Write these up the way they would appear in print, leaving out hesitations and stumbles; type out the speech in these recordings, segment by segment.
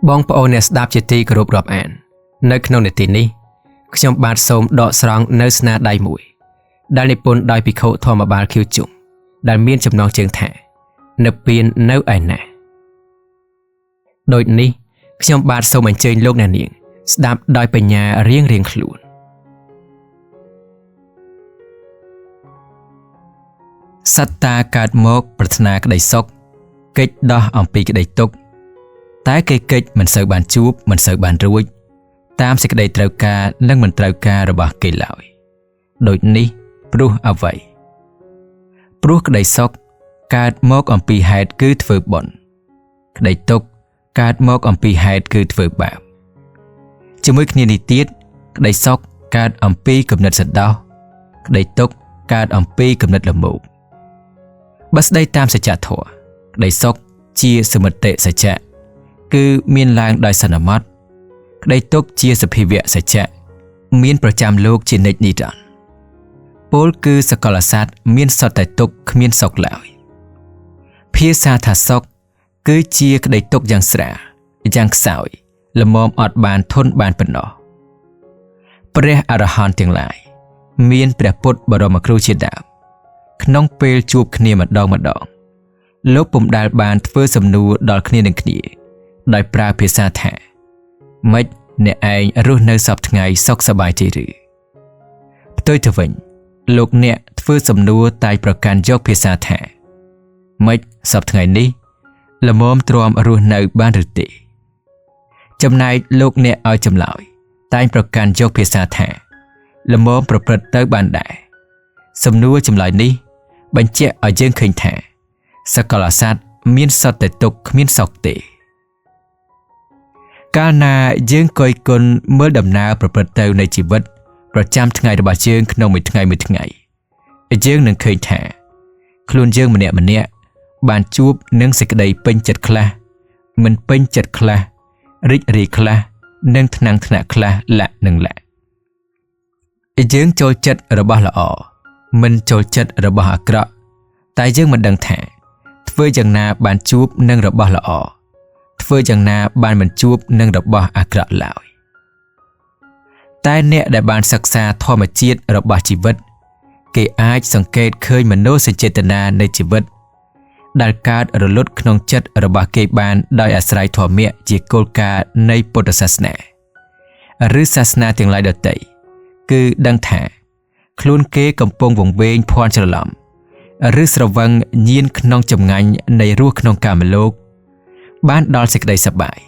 បងប្អូនអ្នកស្ដាប់ជាទីគោរពរាប់អាននៅក្នុងនាទីនេះខ្ញុំបាទសូមដកស្រង់នៅស្នាដៃមួយដែលនិពន្ធដោយភិក្ខុធម្មបាលខៀវជុំដែលមានចំណងជើងថានៅពៀននៅឯណាដូចនេះខ្ញុំបាទសូមអញ្ជើញលោកអ្នកនាងស្ដាប់ដោយបញ្ញារៀងខ្លួនសត្វតាកើតមកប្រាថ្នាក្តីសុខកិច្ចដោះអំពីក្តីទុក្ខតែគេកិច្ចមិនសូវបានជួបមិនសូវបានរួចតាមសេចក្តីត្រូវការនិងមិនត្រូវការរបស់គេឡើយដូចនេះព្រោះអ្វីព្រោះក្តីសុខកើតមកអំពីហេតុគឺធ្វើបុណ្យក្តីទុក្ខកើតមកអំពីហេតុគឺធ្វើបាបជាមួយគ្នានេះទៀតក្តីសុខកើតអំពីគំនិតសន្តោសក្តីទុក្ខកើតអំពីគំនិតល្មោបបើស្ដីតាមសច្ចធម៌ក្តីសុខជាសមិទ្ធិសច្ចៈគឺមានឡើងដោយសន្មតក្តីទុក្ខជាសភាវៈសច្ចៈមានប្រចាំលោកជានិច្ចនិរន្តរ៍ពលគឺសកលសត្វមានសុទ្ធតែទុក្ខគ្មានសុខឡើយភាសាថាសុខគឺជាក្តីទុក្ខយ៉ាងស្រាលយ៉ាងខ្សោយល្មមអត់បានធន់បានប៉ុណ្ណោះព្រះអរហន្តទាំងឡាយមានព្រះពុទ្ធបរមគ្រូជាដើមក្នុងពេលជួបគ្នាម្ដងលោកពុំដែលបានធ្វើសំណួរដល់គ្នានឹងគ្នាដោយប្រើភាសាថាម៉េចអ្នកឯងរស់នៅសពថ្ងៃសុខសប្បាយទេឬផ្ទុយទៅវិញលោកអ្នកធ្វើសំណួរតែប្រកាន់យកភាសាថាម៉េចសពថ្ងៃនេះល្មមទ្រាំរស់នៅបានឬទេចំណែកលោកអ្នកឲ្យចម្លើយតែប្រកាន់យកភាសាថាល្មមប្រព្រឹត្តទៅបានដែរសំណួរចម្លើយនេះបញ្ជាក់ឲ្យយើងឃើញថាសកលសត្វមានសុទ្ធតែទុក្ខគ្មានសុខទេកាលណាយើងគយគន់មើលដំណើរប្រព្រឹត្តទៅនៃជីវិតប្រចាំថ្ងៃរបស់យើងក្នុងមួយថ្ងៃយើងនឹងឃើញថាខ្លួនយើងម្នាក់បានជួបនឹងសេចក្តីពេញចិត្តខ្លះមិនពេញចិត្តខ្លះរីករាយខ្លះនិងថ្នាក់ខ្លះលាក់នឹងលាក់យើងចូលចិត្តរបស់ល្អមិនចូលចិត្តរបស់អាក្រក់តែយើងមិនដឹងថាធ្វើយ៉ាងណាបានជួបនឹងរបស់ល្អធ្វើយ៉ាងណាបានមិនជួបនឹងរបស់អាក្រក់ឡើយតែអ្នកដែលបានសិក្សាធម្មជាតិរបស់ជីវិតគេអាចសង្កេតឃើញមនោសញ្ចេតនានៃជីវិតដែលកើតរលត់ក្នុងចិត្តរបស់គេបានដោយអាស្រ័យធម៌ជាគោលការណ៍នៃពុទ្ធសាសនាឬសាសនាទាំងឡាយដទៃគឺដឹងថាខ្លួនគេកំពុងវង្វេងភ័ន្តច្រឡំឬស្រវឹងញៀនក្នុងចម្ងាញ់នៃរស់ក្នុងកាមលោកបានដល់សេចក្តីសប្បាយ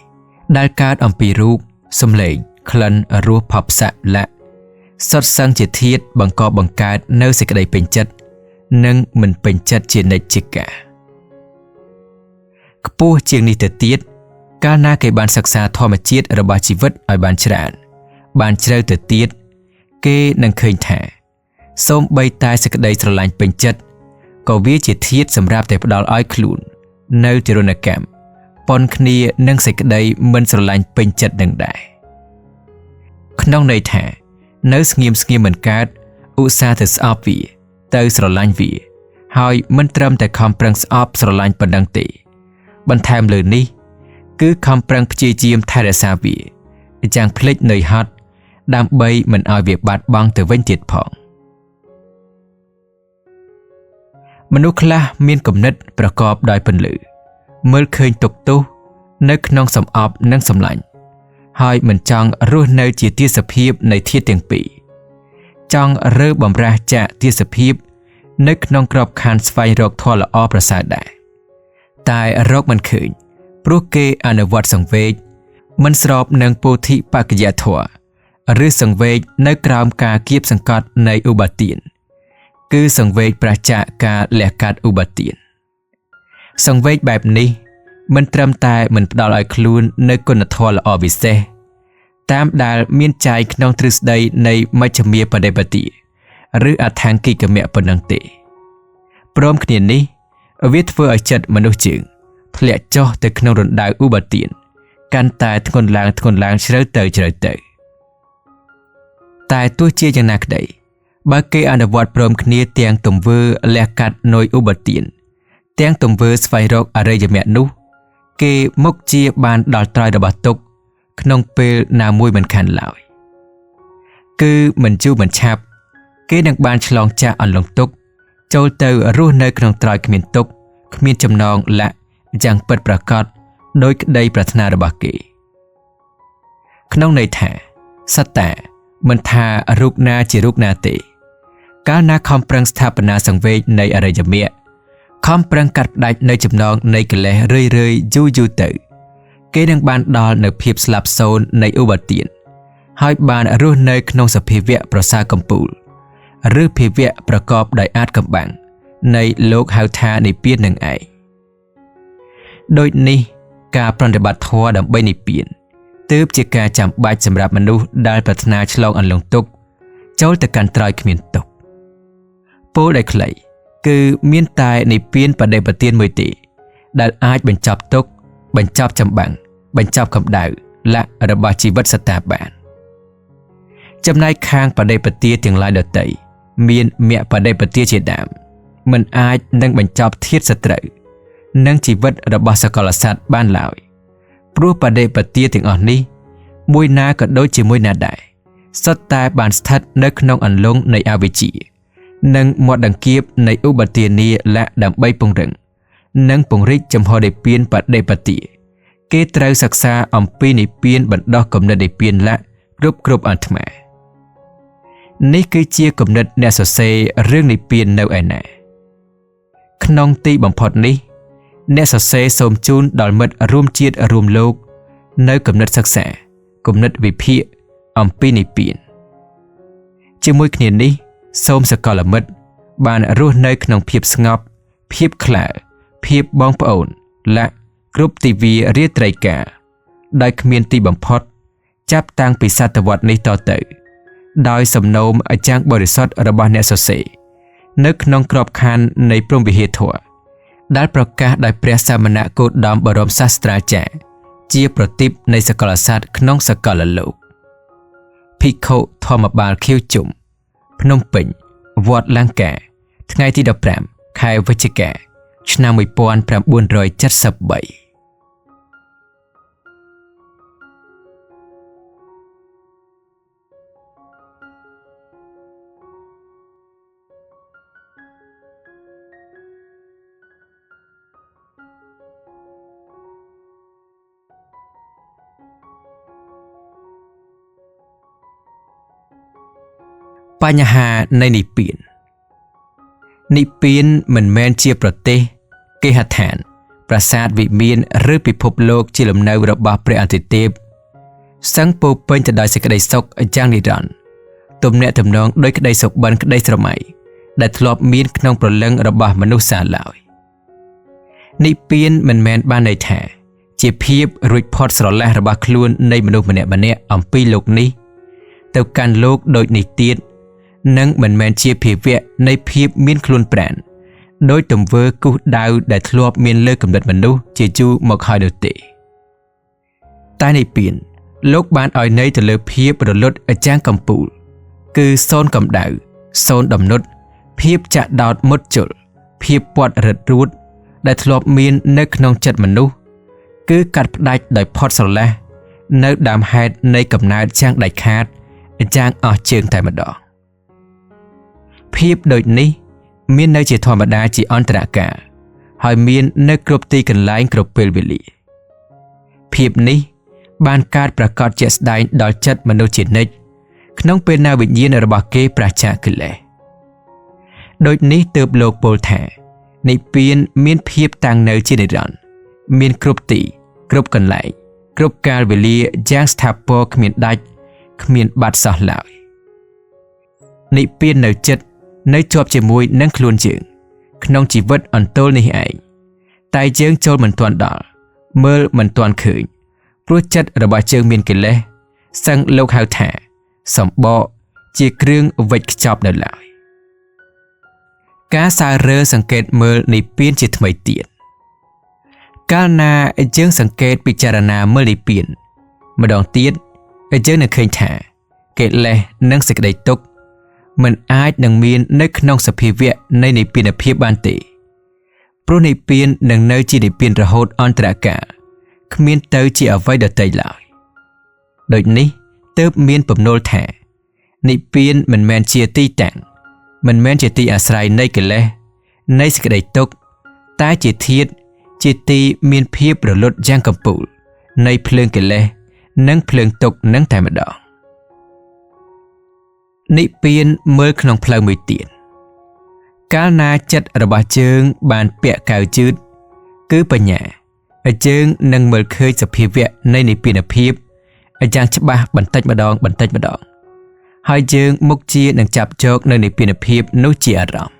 ដែលកើតអំពីរូបសម្លេងក្លិនរសផបសៈលៈសុទ្ធសឹងជាធាតុបង្កបង្កើតនៅសេចក្តីពេញចិត្តនិងមិនពេញចិត្តជានិច្ចជាកាលខ្ពស់ជាងនេះទៅទៀតកាលណាគេបានសិក្សាធម្មជាតិរបស់ជីវិតឲ្យបានច្រើនបានជ្រៅទៅទៀតគេនឹងឃើញថាសូម្បីតែសេចក្តីស្រឡាញ់ពេញចិត្តក៏វាជាធាតុសម្រាប់តែផ្ដល់ឲ្យខ្លួននៅទរណកម្មប៉ុនគ្នានឹងសេចក្តីមិនស្រឡាញ់ពេញចិត្តនឹងដែរក្នុងន័យថានៅស្ងៀមមិនកើតឧស្សាហ៍ទៅស្អប់វាទៅស្រឡាញ់វាហើយមិនត្រឹមតែខំប្រឹងស្អប់ស្រឡាញ់ប៉ុណ្ណឹងទេបន្ថែមលើនេះគឺខំប្រឹងព្យាយាមថែរក្សាវាយ៉ាងភ្លេចនឿយហត់ដើម្បីមិនឲ្យវាបាត់បង់ទៅវិញទៀតផងមនុស្សខ្លះមានគំនិតប្រកបដោយពន្លឺមើលឃើញទុក្ខទោសនៅក្នុងសម្អប់និងសម្លាញ់ហើយមិនចង់រស់នៅជាទាសភាពនៃធាតុទាំងពីរចង់រើបំរាស់ចាកទាសភាពនៅក្នុងក្របខ័ណ្ឌស្វែងរកធម៌ល្អប្រសើរដែរតែរកមិនឃើញព្រោះគេអនុវត្តសង្វេគមិនស្របនឹងពោធិបក្ខយធម៌ឬសង្វេគនៅក្រោមការគៀបសង្កត់នៃឧបទានគឺសង្វេគប្រឆាចការលះកាត់ឧបទានសង្វេគបែបនេះមិនត្រឹមតែមិនផ្ដល់ឲ្យខ្លួននៅគុណធម៌ល្អវិសេសតាមដែលមានចែងក្នុងទ្រឹស្ដីនៃមជ្ឈមាបដិបទាឬអដ្ឋង្គិកមៈប៉ុណ្ណឹងទេព្រមគ្នានេះវាធ្វើឲ្យចិត្តមនុស្សយើងធ្លាក់ចុះទៅក្នុងរណ្ដៅឧបទានកាន់តែធ្ងន់ឡើងជ្រៅទៅតែទោះជាយ៉ាងណាក្តីបើគេអនុវត្តព្រមគ្នាទាំងទង្វើលះកាត់នុយឧបទានទាំងទង្វើស្វែងរកអរិយមគ្គនោះ គេមកជាបានដល់ត្រយរបស់ទុកក្នុងពេលណាមួយមិនខានឡើយគឺមិនជូរមិនឆាប់គេនឹងបានឆ្លងចាស់អន្លង់ទុកចូលទៅរស់នៅក្នុងត្រយគ្មានទុកគ្មានចំណងលាក់យ៉ាងពិតប្រាកដដោយក្តីប្រាថ្នារបស់គេក្នុងន័យថាសត្តាមិនថារូបណាជារូបណាទេកាលណាខំប្រឹងស្ថាបនាសង្វេគនៃអរិយមគ្គខំប្រឹងកាត់ផ្ដាច់នៅចំណងនៃកិលេសរឿយយូរទៅគេនឹងបានដល់នៅភាពស្លាប់សូន្យនៃឧបទានហើយបានរស់នៅក្នុងសភាវៈប្រសើរកំពូលឬភាវៈប្រកបដោយអាចកំបាំងនៃលោកហៅថានិព្វាននឹងឯងដូចនេះការប្រតិបត្តិធម៌ដើម្បីនិព្វានទើបជាការចាំបាច់សម្រាប់មនុស្សដែលប្រាថ្នាឆ្លងអន្លង់ទុក្ខចូលទៅកាន់ត្រយគ្មានទុក្ខពោលដោយខ្លីគឺមានតែនិព្វានបដិបទានមួយទេដែលអាចបញ្ចប់ទុក្ខបញ្ចប់ចម្បាំងបញ្ចប់កម្ដៅលក្ខរបស់ជីវិតសត្តាបានចំណែកខាងបដិបទាទាំងឡាយដទៃមានមគ្គបដិបទាជាដើមមិនអាចនឹងបញ្ចប់ធាតុសត្រូវនិងជីវិតរបស់សកលសត្វបានឡើយព្រោះបដិបទាទាំងអស់នេះមួយណាក៏ដូចជាមួយណាដែរសុទ្ធតែបានស្ថិតនៅក្នុងអន្លង់នៃអវិជ្ជានិងមាត់ដង្កៀបនៃឧបទានីលៈដើម្បីពង្រឹងនិងពង្រីកចំហនិព្វានបដិបទាគេត្រូវសិក្សាអំពីនិព្វានបណ្ដោះគំនិតនិព្វានលៈគ្រប់អាត្មានេះគឺជាគំនិតអ្នកសរសេររឿងនិព្វាននៅឯណាក្នុងទីបំផុតនេះអ្នកសរសេរសូមជូនដល់មិត្តរួមជាតិរួមលោកនៅគំនិតសិក្សាគំនិតវិភាគអំពីនិព្វានជាមួយគ្នានេះសូមសកលមិត្តបានរស់នៅក្នុងភាពស្ងប់ភាពក្លាភាពបងប្អូនលក្ខគ្រប់ទិវារាត្រីកាលដោយគ្មានទីបំផុតចាប់តាំងពីសតវត្សនេះតទៅដោយសំណូមអាចារ្យបរិសុទ្ធរបស់អ្នកសរសេរនៅក្នុងក្របខ័ណ្ឌនៃព្រហ្មវិហារធម៌ដែលប្រកាសដោយព្រះសមណគោតមបរមសាស្ត្រាចារ្យជាប្រទីបនៃសកលសត្វក្នុងសកលលោកភិក្ខុធម្មបាលខៀវជុំភ្នំពេញវត្តលង្កាថ្ងៃទី15ខែវិច្ឆិកាឆ្នាំ1973បញ្ហានៃនិព្វាននិព្វានមិនមែនជាប្រទេសគេហដ្ឋានប្រាសាទវិមានឬពិភពលោកជាលំនៅរបស់ព្រះអទិទេពសឹងពោពេញទៅដោយសេចក្តីសុខយ៉ាងនិរន្តរ៍ទំនាក់ទំនងដោយក្តីសុបិនក្តីស្រមៃដែលធ្លាប់មានក្នុងព្រលឹងរបស់មនុស្សសាឡើយនិព្វានមិនមែនបានន័យថាជាភាពរួចផុតស្រឡះរបស់ខ្លួននៃមនុស្សម្នាក់អំពីលោកនេះទៅកាន់លោកដូចនេះទៀតនិងមិនមែនជាភាវៈនៃភាពមានខ្លួនប្រាណដោយទង្វើគូសដៅដែលធ្លាប់មានលើគំនិតមនុស្សជាយូរមកហើយនោះទេតែនិព្វានលោកបានឲ្យន័យទៅលើភាពរលត់អចាងកំពូលគឺសូន្យកម្ដៅសូន្យដំណុតភាពចាក់ដោតមុតជុលភាពពាត់រឹតរួតដែលធ្លាប់មាននៅក្នុងចិត្តមនុស្សគឺកាត់ផ្ដាច់ដោយផុតស្រឡះនៅដើមហេតុនៃកំណើតចាំងដាច់ខាតអចាងអស់ជើងតែម្ដងភាពដូចនេះមាននៅជាធម្មតាជាអន្តរកាលហើយមាននៅគ្រប់ទីកន្លែងគ្រប់ពេលវេលាភាពនេះបានកើតប្រកបជាក់ស្ដែងដល់ចិត្តមនុស្សជានិច្ចក្នុងពេលណាវិញ្ញាណរបស់គេប្រឆាំងកិលេសដូចនេះទើបលោកពោលថានិព្វានមានភាពតាំងនៅជានិរន្តរ៍មានគ្រប់ទីគ្រប់កន្លែងគ្រប់កាលវេលាយ៉ាងស្ថាពរគ្មានដាច់គ្មានបាត់សោះឡើយនិព្វាននៅចិត្តនៅជាប់ជាមួយនឹងខ្លួនយើងក្នុងជីវិតអន្ទោលនេះឯងតែយើងចូលមិនទាន់ដល់មើលមិនទាន់ឃើញព្រោះចិត្តរបស់យើងមានកិលេសសឹងលោកហៅថាសម្បកជាគ្រឿងវិចខ្ចប់នៅឡើយការសើរើសង្កេតមើលនិព្វានជាថ្មីទៀតកាលណាយើងសង្កេតពិចារណាមើលនិព្វានម្ដងទៀតយើងនឹងឃើញថាកិលេសនិងសេចក្តីទុក្ខមិនអាចនឹងមាននៅក្នុងសភាវៈនៃនិព្វានភាពបានទេព្រោះនិព្វាននឹងនៅជានិព្វានរហូតអន្តរកាល គ្មានទៅជាអ្វីដទៃឡើយដូចនេះទើបមានពំណុលថានិព្វានមិនមែនជាទីតាំងមិនមែនជាទីអាស្រ័យនៃកិលេសនៃសេចក្តីទុក្ខតែជាធាតុជាទីមានភាពរលត់យ៉ាងកំពូលនៃភ្លើងកិលេសនិងភ្លើងទុក្ខនឹងតែម្ដងនិព្វានមើលក្នុងផ្លូវមួយទៀតកាលណាចិត្តរបស់យើងបានពាក់កៅជឿគឺបញ្ញាហើយយើងនឹងមើលឃើញសភាវៈនៃនិព្វានភាពយ៉ាងច្បាស់បន្តិចម្ដងហើយយើងមុខជានឹងចាប់យកនៅនិព្វានភាពនោះជាអារម្មណ៍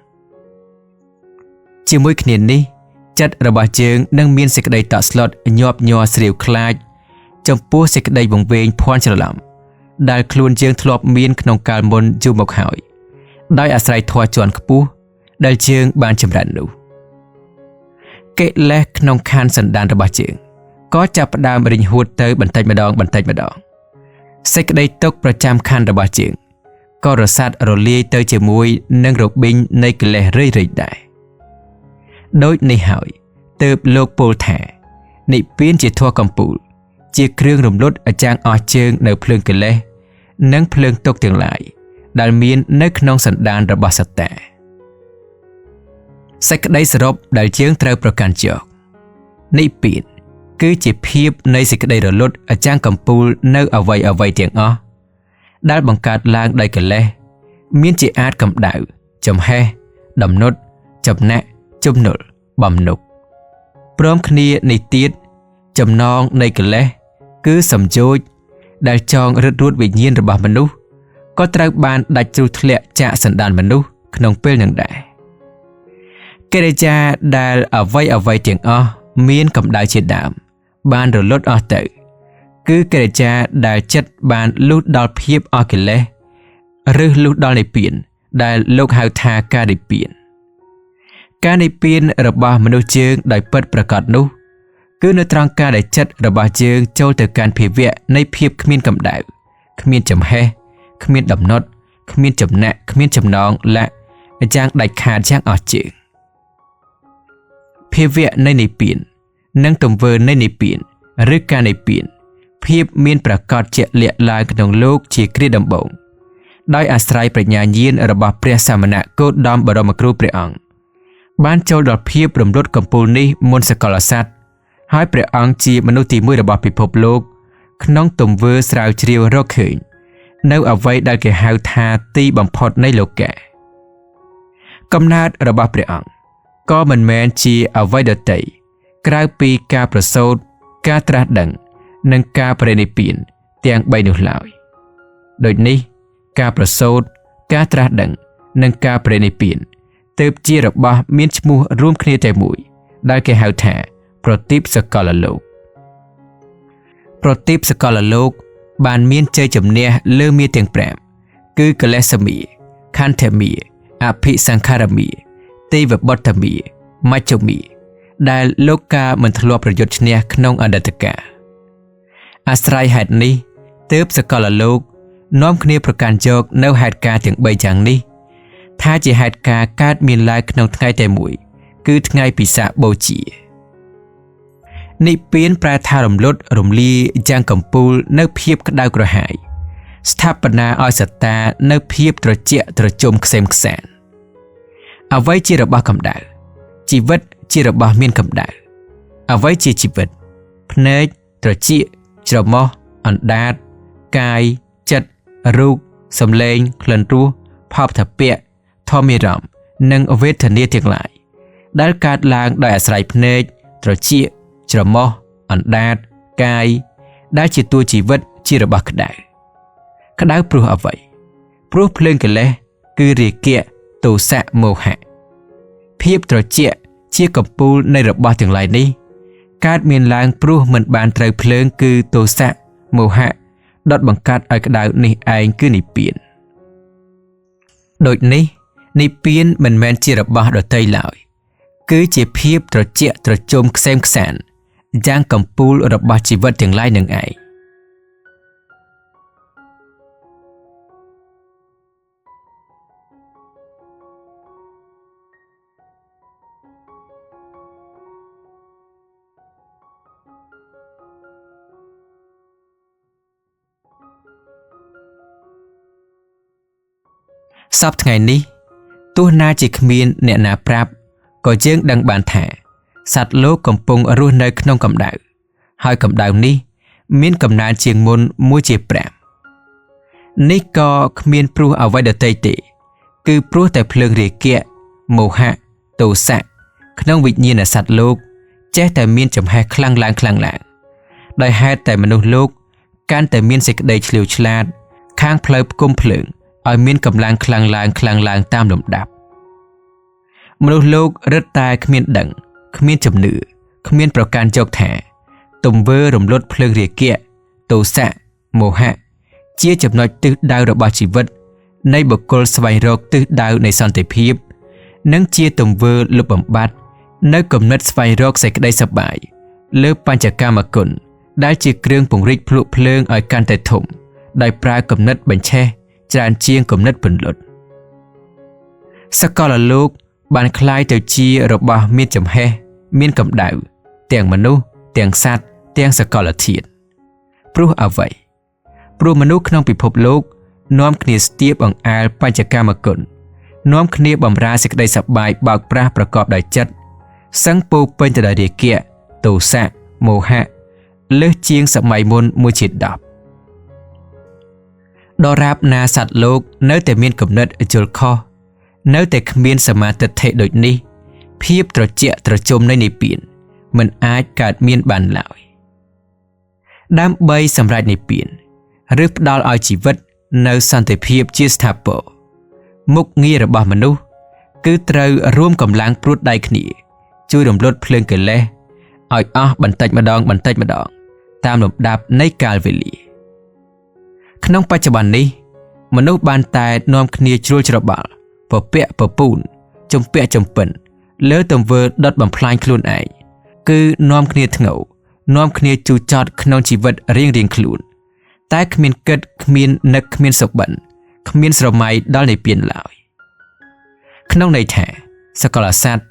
ជាមួយគ្នានេះចិត្តរបស់យើងនឹងមានសេចក្តីតក់ស្លុតញាប់ញ័រស្រាវខ្លាចចំពោះសេចក្តីវង្វេងភ័ន្តច្រឡំដែលខ្លួនយើងធ្លាប់មានក្នុងកាលមុនយូរមកហើយដោយអាស្រ័យធម៌ជាន់ខ្ពស់ដែលយើងបានចម្រើននោះកិលេសក្នុងខណ្ឌសន្តានរបស់យើងក៏ចាប់ផ្ដើមរិញហួតទៅបន្តិចម្ដងសេចក្តីទុក្ខប្រចាំខណ្ឌរបស់យើងក៏រសាត់រលាយទៅជាមួយនឹងរបិញនៃកិលេសរឿយៗដែរដូចនេះហើយទើបលោកពោលថានិព្វានជាធម៌កំពូលជាគ្រឿងរំលត់អាចាំងអស់ជើងនៅភ្លើងកិលេសនិងភ្លើងទុក្ខទាំងឡាយដែលមាននៅក្នុងសន្តានរបស់សត្វតាសេចក្តីសរុបដែលយើងត្រូវប្រកាន់យកនិព្វានគឺជាភាពនៃសេចក្តីរលត់អាចាំងកំពូលនៅអ្វីទាំងអស់ដែលបង្កើតឡើងដោយកិលេសមានជាអាចកម្ដៅចំហេះដំណុតចំណាក់ជំនុលបំនុកព្រមគ្នានេះទៀតចំណងនៃកិលេសគឺសំយោជដែលចងរឹតរួតវិញ្ញាណរបស់មនុស្សក៏ត្រូវបានដាច់ជ្រុះធ្លាក់ចាកសន្តានមនុស្សក្នុងពេលនឹងដែរកិរិយាដែលអ្វីទាំងអស់មានកម្ដៅជាដើមបានរលត់អស់ទៅគឺកិរិយាដែលចិត្តបានលុះដល់ភាពអស់កិលេសឬលុះដល់និព្វានដែលលោកហៅថាការនិព្វានរបស់មនុស្សយើងដោយពិតប្រាកដនោះគឺនៅត្រង់ការដែលចិត្តរបស់យើងចូលទៅកាន់ភាវៈនៃភាពគ្មានកម្ដៅគ្មានចំហេះគ្មានដំណុតគ្មានចំណាក់គ្មានចំណងលាក់យ៉ាងដាច់ខាតយ៉ាងអស់ជើងភាវៈនៃនិព្វាននិងទង្វើនៃនិព្វានឬការនិព្វានភាពមានប្រកបជាក់លាក់ឡើងក្នុងលោកជាគ្រាដំបូងដោយអាស្រ័យប្រាជ្ញាញាណរបស់ព្រះសមណគោតមបរមគ្រូព្រះអង្គបានចូលដល់ភាពរំលត់កំពូលនេះមុនសកលសត្វហើយព្រះអង្គជាមនុស្សទី1របស់ពិភពលោកក្នុងទង្វើស្រាវជ្រាវរកឃើញនៅអ្វីដែលគេហៅថាទីបំផុតនៃលោកៈកំណើតរបស់ព្រះអង្គក៏មិនមែនជាអ្វីដទៃក្រៅពីការប្រសូតការត្រាស់ដឹងនិងការបរិនិព្វានទាំង3នោះឡើយដូចនេះការប្រសូតការត្រាស់ដឹងនិងការបរិនិព្វានទើបជារបស់មានឈ្មោះរួមគ្នាតែមួយដែលគេហៅថាប្រទីបសកលលោកបានមានជ័យជំនះលើមាទាំង5គឺកិលេសមាខន្ធមាអភិសង្ខារមាទេវបុត្រមាមជ្ឈមាដែលលោកកាមិនធ្លាប់ប្រយុទ្ធឈ្នះក្នុងអតីតកាលអាស្រ័យហេតុនេះទើបសកលលោកនាំគ្នាប្រកាន់យកនៅហេតុការណ៍ទាំង3យ៉ាងនេះថាជាហេតុការណ៍កើតមានឡើងក្នុងថ្ងៃតែមួយគឺថ្ងៃពិសាខបូជានិព្វានប្រែថារំលត់រំលាយយ៉ាងកំពូលនៅភាពក្តៅក្រហាយស្ថាបនាឲ្យសត្វតានៅភាពត្រជាក់ត្រជុំក្សេមក្សាន្តអ្វីជារបស់កម្ដៅជីវិតជារបស់មានកម្ដៅអ្វីជាជីវិតភ្នែកត្រចៀកច្រមុះអណ្ដាតកាយចិត្តរូបសម្លេងក្លិនរសផបថពៈធម្មអារម្មណ៍និងវេទនាទាំងឡាយដែលកើតឡើងដោយអាស្រ័យភ្នែកត្រចៀកច្រមុះអណ្ដាតកាយដែលជាតួជីវិតជារបស់ក្តៅព្រោះអ្វីព្រោះភ្លើងកិលេសគឺរាគៈទោសៈមោហៈភាពត្រជាក់ជាកំពូលនៃរបស់ទាំងឡាយនេះកើតមានឡើងព្រោះមិនបានត្រូវភ្លើងគឺទោសៈមោហៈដុតបង្កាត់ឲ្យក្តៅនេះឯងគឺនិព្វានដូចនេះនិព្វានមិនមែនជារបស់ដទៃឡើយគឺជាភាពត្រជាក់ត្រជុំក្សេមក្សាន្តយ៉ាងកំពូលរបស់ជីវិតទាំងឡាយនឹងឯង សពថ្ងៃនេះទោះណាជាគ្មានអ្នកណាប្រាប់ក៏យើងដឹងបានថាសត្វលោកកំពុងរស់នៅក្នុងកម្ដៅហើយកម្ដៅនេះមានកំណើនជាងមុនមួយជា5នេះក៏គ្មានព្រោះអ្វីដទៃទេគឺព្រោះតែភ្លើងរាគៈមោហៈទោសៈក្នុងវិញ្ញាណសត្វលោកចេះតែមានចំហេះខ្លាំងឡើងដោយហេតុតែមនុស្សលោកកាន់តែមានសេចក្តីឆ្លៀវឆ្លាតខាងផ្លូវផ្គុំភ្លើងឲ្យមានកម្លាំងខ្លាំងឡើងតាមលំដាប់មនុស្សលោករឹតតែគ្មានដឹងគ្មានជំនឿគ្មានប្រកាន់យកថាទង្វើរំលត់ភ្លើងរាគៈទោសៈមោហៈជាចំណុចទិសដៅរបស់ជីវិតនៃបុគ្គលស្វែងរកទិសដៅនៃសន្តិភាពនិងជាទង្វើលុបបំបាត់នៅគំនិតស្វែងរកសេចក្តីសប្បាយលើបញ្ចកម្មគុណដែលជាគ្រឿងពង្រីកភ្លុកភ្លើងឲ្យកាន់តែធំដោយប្រើគំនិតបញ្ឆេះច្រើនជាងគំនិតពន្លត់សកលលោកបានคล้ายទៅជារបស់មានចំហេះមានកម្ដៅទាំងមនុស្សទាំងសត្វទាំងសកលធាតុព្រោះអ្វីព្រោះមនុស្សក្នុងពិភពលោកនាំគ្នាស្ទាបអង្អែលបញ្ចកម្មគុណនាំគ្នាបំរើសេចក្តីសប្បាយបោកប្រាស់ប្រកបដោយចិត្តសឹងពោពេញទៅដោយរាគៈទោសៈមោហៈលើសជាងសម័យមុនមួយជា10ដរាបណាសត្វលោកនៅតែមានគំនិតយល់ខុសនៅតែគ្មានសមាទិដ្ឋិដូចនេះភាពត្រជាក់ត្រជុំនៃនិព្វានមិនអាចកើតមានបានឡើយដើម្បីសម្រេចនិព្វានឬផ្ដល់ឲ្យជីវិតនៅសន្តិភាពជាស្ថាពរមុខងាររបស់មនុស្សគឺត្រូវរួមកម្លាំងព្រួតដៃគ្នាជួយរំលត់ភ្លើងកិលេសឲ្យអស់បន្តិចម្ដងតាមលំដាប់នៃកាលវេលាក្នុងបច្ចុប្បន្ននេះមនុស្សបានតែនាំគ្នាជ្រួលច្របល់ពពាក់ពពូនជំពាក់ចំពិនលើទង្វើដុតបំផ្លាញខ្លួនឯងគឺនាំគ្នាធ្ងោនាំគ្នាជូរចត់ក្នុងជីវិតរៀងខ្លួនតែគ្មានគិតគ្មាននឹកគ្មានសុបិនគ្មានស្រមៃដល់និព្វានឡើយក្នុងន័យថាសកលសត្វ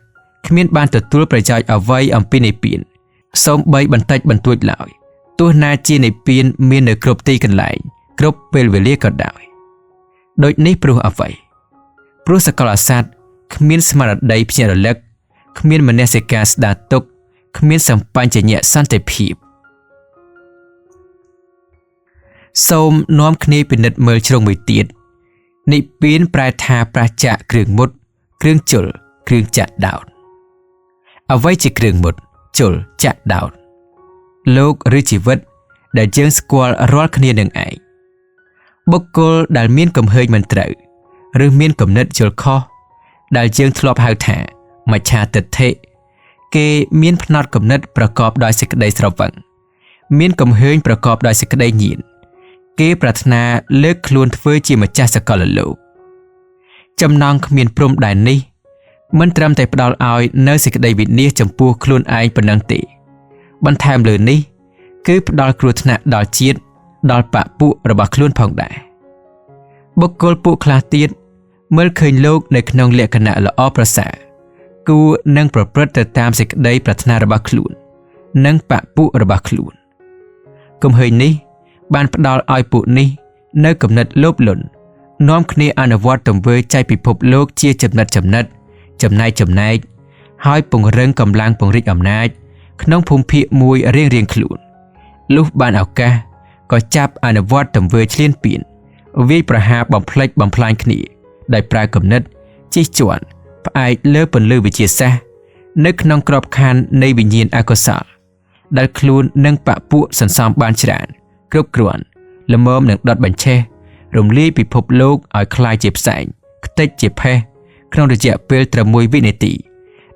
គ្មានបានទទួលប្រយោជន៍អ្វីអំពីនិព្វានសូម្បីបន្តិចបន្តួចឡើយទោះណាជានិព្វានមាននៅគ្រប់ទីកន្លែងគ្រប់ពេលវេលាក៏ដោយដូចនេះព្រោះអ្វីព្រោះសកលសត្វគ្មានស្មារតីភ្ញាក់រលឹកគ្មានមនសិការស្ដារទុកគ្មានសម្បញ្ញៈសន្តិភាពសូមនាំគ្នាពិនិត្យមើលជ្រុងមួយទៀតនិព្វានប្រែថាប្រះចាកគ្រឿងមុតគ្រឿងជុលគ្រឿងចាក់ដោតអ្វីជាគ្រឿងមុតជុលចាក់ដោតលោកឬជីវិតដែលយើងស្គាល់រាល់គ្នានឹងឯងបុគ្គលដែលមានកំហើញមិនត្រូវឬមានគំនិតយល់ខុសដែលយើងធ្លាប់ហៅថាមច្ឆាទិដ្ឋិគេមានផ្នត់គំនិតប្រកបដោយសេចក្តីស្រវឹងមានកំហើញប្រកបដោយសេចក្តីញៀនគេប្រាថ្នាលើកខ្លួនធ្វើជាម្ចាស់សកលលោកចំណងគ្មានព្រំដែននេះមិនត្រឹមតែផ្ដល់ឲ្យនៅសេចក្តីវិនាសចំពោះខ្លួនឯងប៉ុណ្ណឹងទេបន្ថែមលើនេះគឺផ្ដល់គ្រោះថ្នាក់ដល់ជាតិដល់បពុរបស់ខ្លួនផងដែរបុគ្គលពួកខ្លះទៀតមើលឃើញលោកនៅក្នុងលក្ខណៈល្អប្រសើរគួរនឹងប្រព្រឹត្តទៅតាមសេចក្តីប្រាថ្នារបស់ខ្លួននិងបពុរបស់ខ្លួនគំហើញនេះបានផ្ដល់ឲ្យពួកនេះនៅគំនិតលោភលន់នាំគ្នាអនុវត្តទង្វើចែកពិភពលោកជាចំណិតចំណែកហើយពង្រឹងកម្លាំងពង្រីកអំណាចក្នុងភូមិភាគមួយរៀងខ្លួនលុះបានឱកាសក៏ចាប់អនុវត្តទង្វើឈ្លានពានវាយប្រហារបំផ្លិចបំផ្លាញគ្នាដោយប្រើគំនិតជិះជាន់ផ្អែកលើពន្លឺវិទ្យាសាស្ត្រនៅក្នុងក្របខ័ណ្ឌនៃវិញ្ញាណអកុសលដែលខ្លួននឹងបពុសន្សំបានច្រើនគ្រប់គ្រាន់ល្មមនឹងដុតបញ្ឆេះរំលាយពិភពលោកឲ្យคล้ายជាផ្សែងខ្ទេចជាផេះក្នុងរយៈពេលត្រឹម1វិនាទី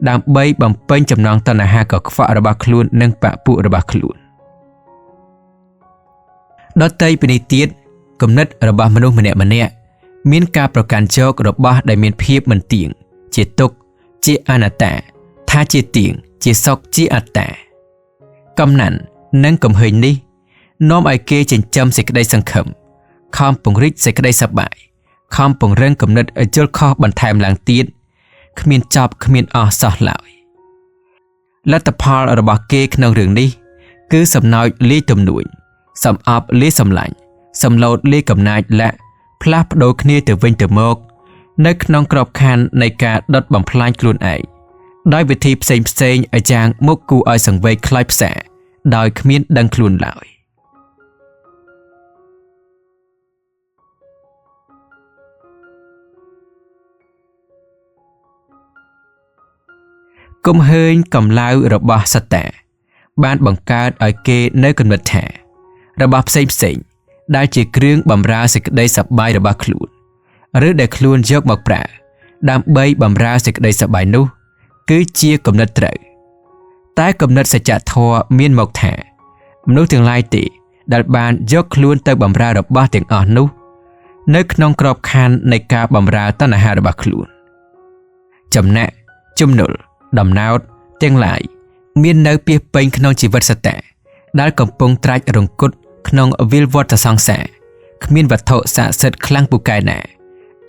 ដើម្បីបំពេញចំណងតណ្ហាកខ្វក់របស់ខ្លួននិងបពុរបស់ខ្លួនដទៃពីនេះទៀតគំនិតរបស់មនុស្សម្នាក់មានការប្រកាន់យករបស់ដែលមានភាពមិនទៀងជាទុក្ខជាអនត្តាថាជាទៀងជាសុខជាអត្តាកំណាន់និងកំហើញនេះនាំឲ្យគេចិញ្ចឹមសេចក្តីសង្ឃឹមខំពង្រីកសេចក្តីសប្បាយខំពង្រឹងគំនិតយល់ខុសបន្ថែមឡើងទៀតគ្មានចប់គ្មានអស់សោះឡើយលទ្ធផលរបស់គេក្នុងរឿងនេះគឺសំណោចលាយទំនួញសំអប់លាយសម្លាញ់សំឡូតលាយកំណាចលាក់ផ្លាស់ប្ដូរគ្នាទៅវិញទៅមក នៅក្នុងក្របខ័ណ្ឌនៃការដុតបំផ្លាញខ្លួនឯងដោយវិធីផ្សេងឲ្យយ៉ាងមកគួរឲ្យសង្វេគខ្លាចផ្សាដោយគ្មានដឹងខ្លួនឡើយគំហើញកំឡៅរបស់សត្តាបានបង្កើតឲ្យគេនៅគំនិតថារបស់ផ្សេងដែលជាគ្រឿងបម្រើសេចក្តីសប្បាយរបស់ខ្លួនឬដែលខ្លួនយកមកប្រើដើម្បីបម្រើសេចក្តីសប្បាយនោះគឺជាគំនិតត្រូវតែគំនិតសច្ចធម៌មានមកថាមនុស្សទាំងឡាយទេដែលបានយកខ្លួនទៅបម្រើរបស់ទាំងអស់នោះនៅក្នុងក្របខ័ណ្ឌនៃការបម្រើតណ្ហារបស់ខ្លួនចំណែកជំនុលដំណោតទាំងឡាយមាននៅពាសពេញក្នុងជីវិតសត្តាដែលកំពុងត្រាច់រង្គត់ក្នុងវិលវត្តសង្សារគ្មានវត្ថុស័ក្តិសិទ្ធិខ្លាំងពូកែណា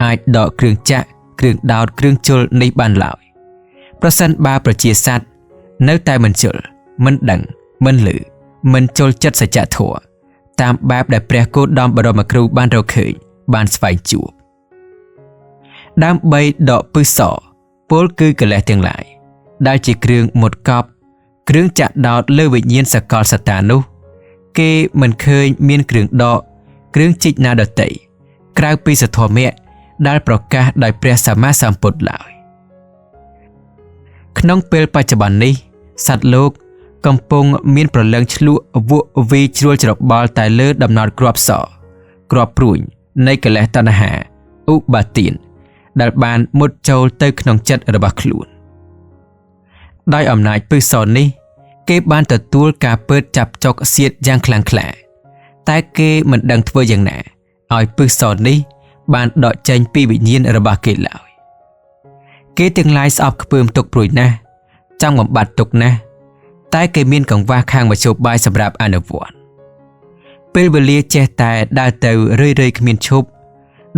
អាចដកគ្រឿងចាក់គ្រឿងដោតគ្រឿងជុលនេះបានឡើយប្រសិនបើប្រជាសត្វនៅតែមិនជុលមិនដឹងមិនឮមិនជុលចិត្តសច្ចធម៌តាមបែបដែលព្រះគោតមបរមគ្រូបានរកឃើញបានស្វែងជួបដើម្បីដកពឹសសពលគឺកិលេសទាំងឡាយដែលជាគ្រឿងមុតកប់គ្រឿងចាក់ដោតលើវិញ្ញាណសកលសត្តានោះគេមិនឃើញមានគ្រឿងដកគ្រឿងជីកណាដទៃក្រៅពីសធម្មៈដែលប្រកាសដោយព្រះសម្មាសម្ពុទ្ធឡើយក្នុងពេលបច្ចុប្បន្ននេះសត្វលោកកំពុងមានប្រលឹងឆ្លក់វក់វីជ្រួលច្របល់តែលើដំណោតគ្រាប់សគ្រាប់ព្រួញនៃកិលេសតណ្ហាឧបាទានដែលបានមុតចូលទៅក្នុងចិត្តរបស់ខ្លួនដោយអំណាចពឹសសនេះគេបានទទួលការពើតចាប់ចុកសៀតយ៉ាងខ្លាំងក្លាតែគេមិនដឹងធ្វើយ៉ាងណាឲ្យពឹសសនេះបានដកចេញពីវិញ្ញាណរបស់គេឡើយគេទាំងឡាយស្អប់ខ្ពើមទុកព្រួយណាស់ចង់បំបត្តិទុកណាស់តែគេមានកង្វះខាងមធ្យោបាយសម្រាប់អនុវត្តពេលវេលាចេះតែដើរទៅរឿយគ្មានឈប់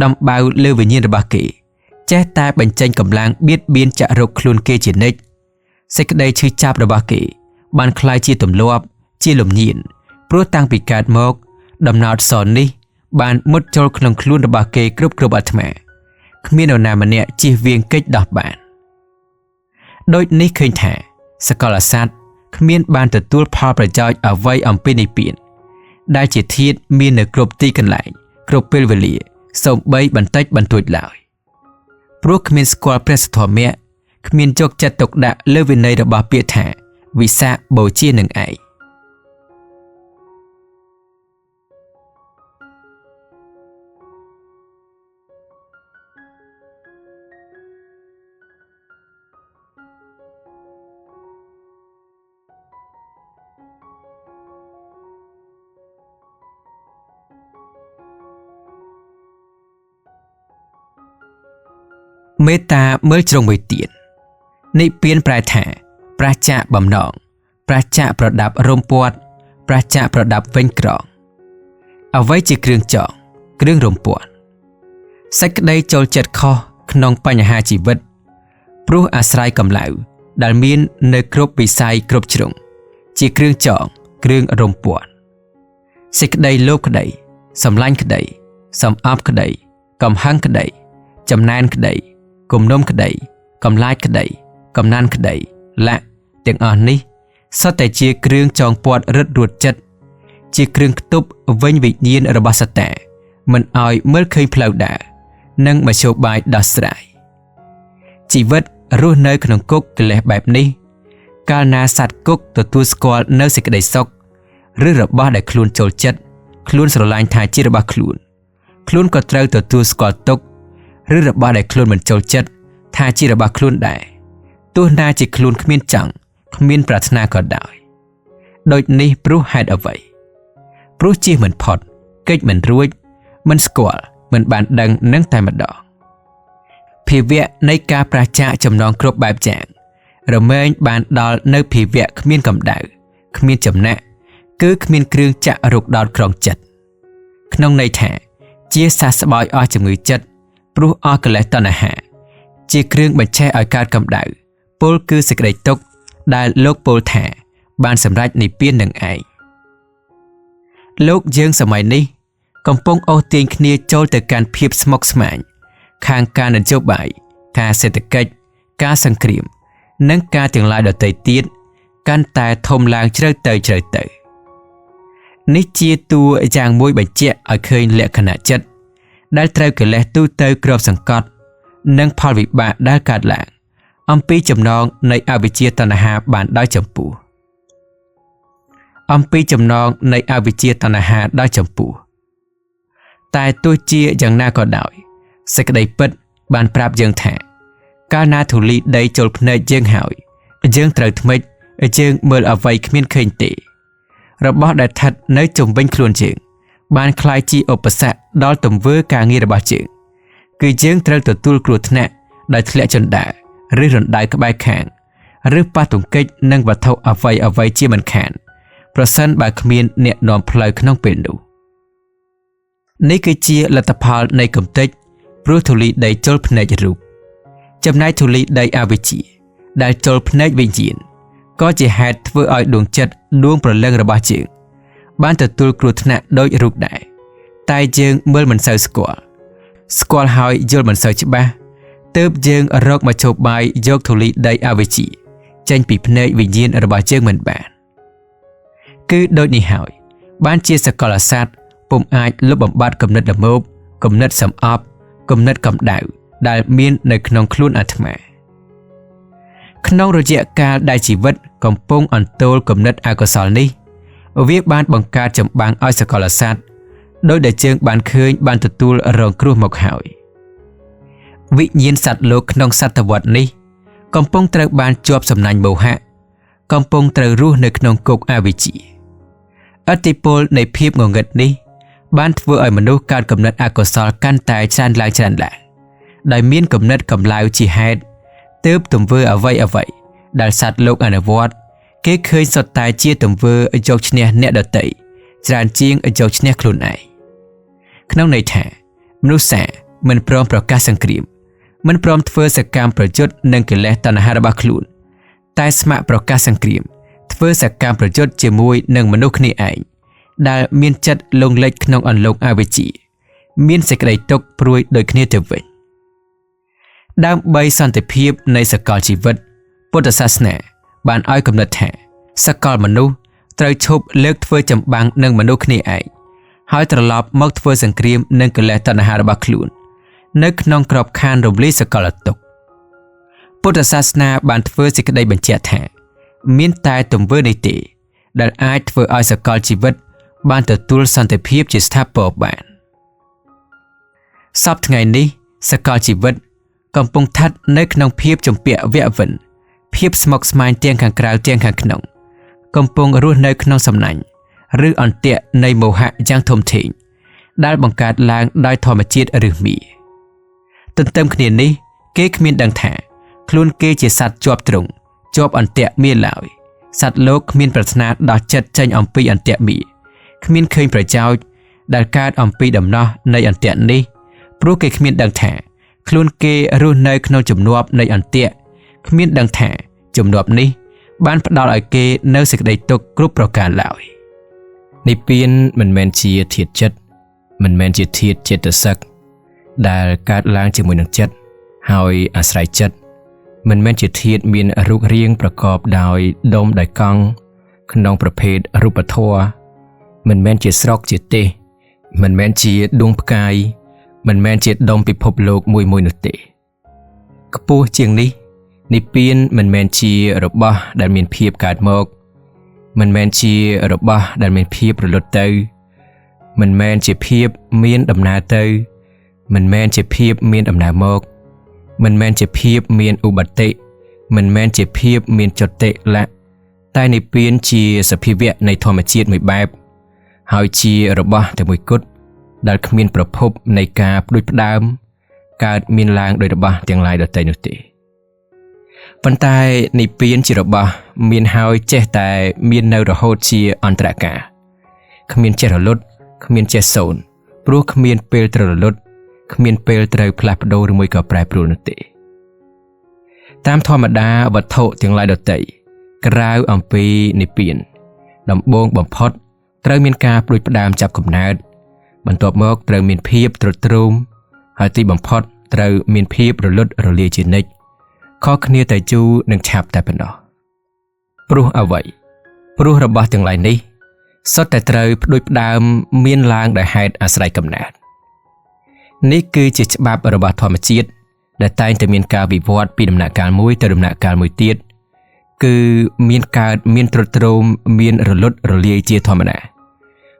ដំបៅលើវិញ្ញាណរបស់គេចេះតែបញ្ចេញកម្លាំងបៀតបៀនចាក់រកខ្លួនគេជានិច្ចសេចក្តីឈឺចាប់របស់គេបានคล้ายជាទម្លាប់ជាលំញៀនព្រោះតាំងពីកើតមកដំណោតសនេះបានមុតចូលក្នុងខ្លួនរបស់គេគ្រប់អាត្មាគ្មាននរណាម្នាក់ជៀសវាងកិច្ចដោះបានដូចនេះឃើញថាសកលសត្វគ្មានបានទទួលផលប្រយោជន៍អ្វីអំពីនិព្វានដែលជាធាតុមាននៅគ្រប់ទីកន្លែងគ្រប់ពេលវេលាសូម្បីបន្តិចបន្តួចឡើយព្រោះគ្មានស្គាល់ព្រះសទ្ធម្មៈគ្មានយកចិត្តទុកដាក់លើវិន័យរបស់ពាក្យថាវិសាខបូជានឹងឯងមេត្តាមើលជ្រុងមួយទៀតនិព្វានប្រែថាប្រះចាកបំណងប្រះចាកប្រដាប់រំពាត់ប្រះចាកប្រដាប់វិញក្រងអ្វីជាគ្រឿងចងគ្រឿងរំពាត់សេចក្តីចូលចិត្តខុសក្នុងបញ្ហាជីវិតព្រោះអាស្រ័យកម្លៅដែលមាននៅគ្រប់វិស័យគ្រប់ជ្រុងជាគ្រឿងចងគ្រឿងរំពាត់សេចក្តីលោភក្តីសម្លាញ់ក្តីសំអប់ក្តីកំហឹងក្តីចំណែនក្តីគំនុំក្តីកំឡាចក្តីកំណានក្តីលាក់ទាំងអស់នេះសុទ្ធតែជាគ្រឿងចងពាត់រឹតរួតចិត្តជាគ្រឿងខ្ទប់វិញវិញ្ញាណរបស់សត្តាមិនឲ្យមើលឃើញផ្លូវដើរនិងមធ្យោបាយដោះស្រាយជីវិតរស់នៅក្នុងគុកកិលេសបែបនេះកាលណាសត្វគុកទទួលស្គាល់នៅសេចក្តីសុខឬរបស់ដែលខ្លួនចូលចិត្តខ្លួនស្រឡាញ់ថាជារបស់ខ្លួនក៏ត្រូវទទួលស្គាល់ទុក្ខឬរបស់ដែលខ្លួនមិនចូលចិត្តថាជារបស់ខ្លួនដែរទោះណាជាខ្លួនគ្មានចង់គ្មានប្រាថ្នាក៏ដោយដូចនេះព្រោះហេតុអ្វីព្រោះជៀសមិនផុតកិច្ចមិនរួចមិនស្គាល់មិនបានដឹងនឹងតែម្ដងភាវៈនៃការប្រះចាកចំណងគ្រប់បែបយ៉ាងរមែងបានដល់នៅភាវៈគ្មានកម្ដៅគ្មានចំណាក់គឺគ្មានគ្រឿងចាក់រកដោតក្រងចិត្តក្នុងន័យថាជាសះស្បើយអស់ជំងឺចិត្តព្រោះអស់កិលេសតណ្ហាជាគ្រឿងបញ្ឆេះឲ្យកើតកម្ដៅពលគឺសេចក្តីទុក្ខដែលលោកពោលថាបានសម្រេចនិព្វាននឹងឯងលោកយើងសម័យនេះកំពុងអូសទាញគ្នាចូលទៅកាន់ភាពស្មុគស្មាញ ខាងការនយោបាយការសេដ្ឋកិច្ចការសង្គ្រាមនិងការទាំងឡាយដទៃទៀតកាន់តែធំឡើងជ្រៅទៅនេះជាតួយ៉ាងមួយបញ្ជាក់ឲ្យឃើញលក្ខណៈចិត្តដែលត្រូវកិលេសទូទៅគ្របសង្កត់និងផលវិបាកដែលកើតឡើងអំពីចំណងនៃអវិជ្ជាតណ្ហាបានដោយចម្ពោះតែទោះជាយ៉ាងណាក៏ដោយសេចក្តីពិតបានប្រាប់យើងថាកាលណាធូលីដីចូលភ្នែកយើងហើយយើងត្រូវថ្មិចយើងមើលអ្វីគ្មានឃើញទេរបស់ដែលស្ថិតនៅជុំវិញខ្លួនយើងបានคล้ายជាឧបសគ្គដល់ទង្វើការងាររបស់យើងគឺយើងត្រូវទទួលគ្រោះថ្នាក់ដោយធ្លាក់ជណ្ដើរឬរណ្ដៅក្បែរខាងឬប៉ះទង្គិចនឹងវត្ថុអ្វីជាមិនខានប្រសិនបើគ្មានអ្នកនាំផ្លូវក្នុងពេលនោះនេះគឺជាលទ្ធផលនៃគំតិចព្រោះធូលីដីចូលភ្នែករូបចំណែកធូលីដីអវិជ្ជាដែលចូលភ្នែកវិញ្ញាណក៏ជាហេតុធ្វើឲ្យដួងចិត្តដួងព្រលឹងរបស់យើងបានទទួលគ្រោះថ្នាក់ដោយរូបដែរតែយើងមើលមិនសូវស្គាល់ហើយយល់មិនសូវច្បាស់ទើបយើងរកមធ្យោបាយយកធូលីដីអវិជ្ជាចេញពីភ្នែកវិញ្ញាណរបស់យើងមិនបានគឺដូចនេះហើយបានជាសកលសត្វពុំអាចលុបបំបាត់គំនិតល្មោបគំនិតសំអប់គំនិតកម្ដៅដែលមាននៅក្នុងខ្លួនអាត្មាក្នុងរយៈកាលដែលជីវិតកំពុងអន្ទោលគំនិតអកុសលនេះវាបានបង្កើតចម្បាំងឲ្យសកលសត្វដោយដែលយើងបានឃើញបានទទួលរងគ្រោះមកហើយវិញ្ញាណសត្វលោកក្នុងសតវត្សនេះកំពុងត្រូវបានជាប់សំណាញ់មោហៈកំពុងត្រូវរស់នៅក្នុងគុកអវិជ្ជាឥទ្ធិពលនៃភាពងងឹតនេះបានធ្វើឲ្យមនុស្សកើតគំនិតអកុសលកាន់តែច្រើនឡើងដោយមានគំនិតកម្លៅជាហេតុទើបទង្វើអ្វីដែលសត្វលោកអនុវត្តគេឃើញសុទ្ធតែជាទង្វើយកឈ្នះអ្នកដទៃច្រើនជាងយកឈ្នះខ្លួនឯងក្នុងន័យថាមនុស្សសាមិនព្រមប្រកាសសង្គ្រាមមិនព្រមធ្វើសកម្មប្រយុទ្ធនឹងកិលេសតណ្ហារបស់ខ្លួនតែស្ម័គ្រប្រកាសសង្គ្រាមធ្វើសកម្មប្រយុទ្ធជាមួយនឹងមនុស្សគ្នាឯងដែលមានចិត្តលងលិចក្នុងអន្លង់អវិជ្ជាមានសេចក្តីទុក្ខព្រួយដូចគ្នាទៅវិញដើម្បីសន្តិភាពនៃសកលជីវិតពុទ្ធសាសនាបានឲ្យកំណត់ថាសកលមនុស្សត្រូវឈប់លើកធ្វើចម្បាំងនឹងមនុស្សគ្នាឯងហើយត្រឡប់មកធ្វើសង្គ្រាមនឹងកិលេសតណ្ហារបស់ខ្លួននៅក្នុងក្របខ័ណ្ឌរំលាយសកលទុក្ខពុទ្ធសាសនាបានធ្វើសេចក្តីបញ្ជាក់ថាមានតែទង្វើនេះទេដែលអាចធ្វើឲ្យសកលជីវិតបានទទួលសន្តិភាពជាស្ថាពរបានសពថ្ងៃនេះសកលជីវិតកំពុងស្ថិតនៅក្នុងភាពជំពាក់វៈវិនភាពស្មុគស្មាញទាំងខាងក្រៅទាំងខាងក្នុងកំពុងរស់នៅក្នុងសំណាញ់ឬអន្ទាក់នៃមោហៈយ៉ាងធំធេងដែលបង្កើតឡើងដោយធម្មជាតិឬមីទន្ទឹមគ្នានេះគេគ្មានដឹងថាខ្លួនគេជាសត្វជាប់ទ្រង់ជាប់អន្ទាក់មីឡើយសត្វលោកគ្មានប្រាថ្នាដោះចិត្តចេញអំពីអន្ទាក់មីគ្មានឃើញប្រយោជន៍ដែលកើតអំពីដំណោះនៃអន្ទាក់នេះព្រោះគេគ្មានដឹងថាខ្លួនគេរស់នៅក្នុងជំនាប់នៃអន្ទាក់គ្មានដឹងថាជំនាប់នេះបានផ្ដល់ឲ្យគេនៅសេចក្តីទុក្ខគ្រប់ប្រការឡើយនិព្វានមិនមែនជាធាតុចិត្តមិនមែនជាធាតុចេតសិកដែលកើតឡើងជាមួយនឹងចិត្តហើយអាស្រ័យចិត្តមិនមែនជាធាតុមានរូបរាងប្រកបដោយដុំដោយកង់ក្នុងប្រភេទរូបធម៌មិនមែនជាស្រុកជាទេសមិនមែនជាដួងផ្កាយមិនមែនជាដុំពិភពលោកមួយនោះទេខ្ពស់ជាងនេះនិព្វានមិនមែនជារបស់ដែលមានភាពកើតមកមិនមែនជារបស់ដែលមានភាពរលត់ទៅមិនមែនជាភាពមានដំណើរទៅមិនមែនជាភាពមានដំណើរមកមិនមែនជាភាពមានឧបតិមិនមែនជាភាពមានចតិលៈតែនិព្វានជាសភាវៈនៃធម្មជាតិមួយបែបហើយជារបស់តែមួយគត់ដែលគ្មានប្រភពនៃការផ្ដួចផ្ដើមកើតមានឡើងដោយរបស់ទាំងឡាយដទៃនោះទេប៉ុន្តែនិព្វានជារបស់មានហើយចេះតែមាននៅរហូតជាអន្តរកាលគ្មានចេះរលត់គ្មានចេះសូន្យព្រោះគ្មានពេលត្រូវរលត់គ្មានពេលត្រូវផ្លាស់ប្ដូរឬមួយក៏ប្រែប្រួលនោះទេតាមធម្មតាវត្ថុទាំងឡាយដទៃក្រៅអំពីនិព្វានដំបូងបំផុតត្រូវមានការផ្ដួចផ្ដើមចាប់កំណើតបន្ទាប់មកត្រូវមានភាពទ្រុឌទ្រោមហើយទីបំផុត ត្រូវមានភាពរលត់រលាយជានិច្ចខុសគ្នាតែយូរនិងឆាប់តែប៉ុណ្ណោះព្រោះអ្វីព្រោះរបស់ទាំងឡាយនេះសុទ្ធតែត្រូវផ្ដួចផ្ដើមមានឡើងដោយហេតុអាស្រ័យកំណើតនេះគឺជាច្បាប់របស់ធម្មជាតិដែលតែងតែមានការវិវត្តពីដំណាក់កាលមួយទៅដំណាក់កាលមួយទៀតគឺមានកើតមានទ្រុឌទ្រោមមានរលត់រលាយជាធម្មតា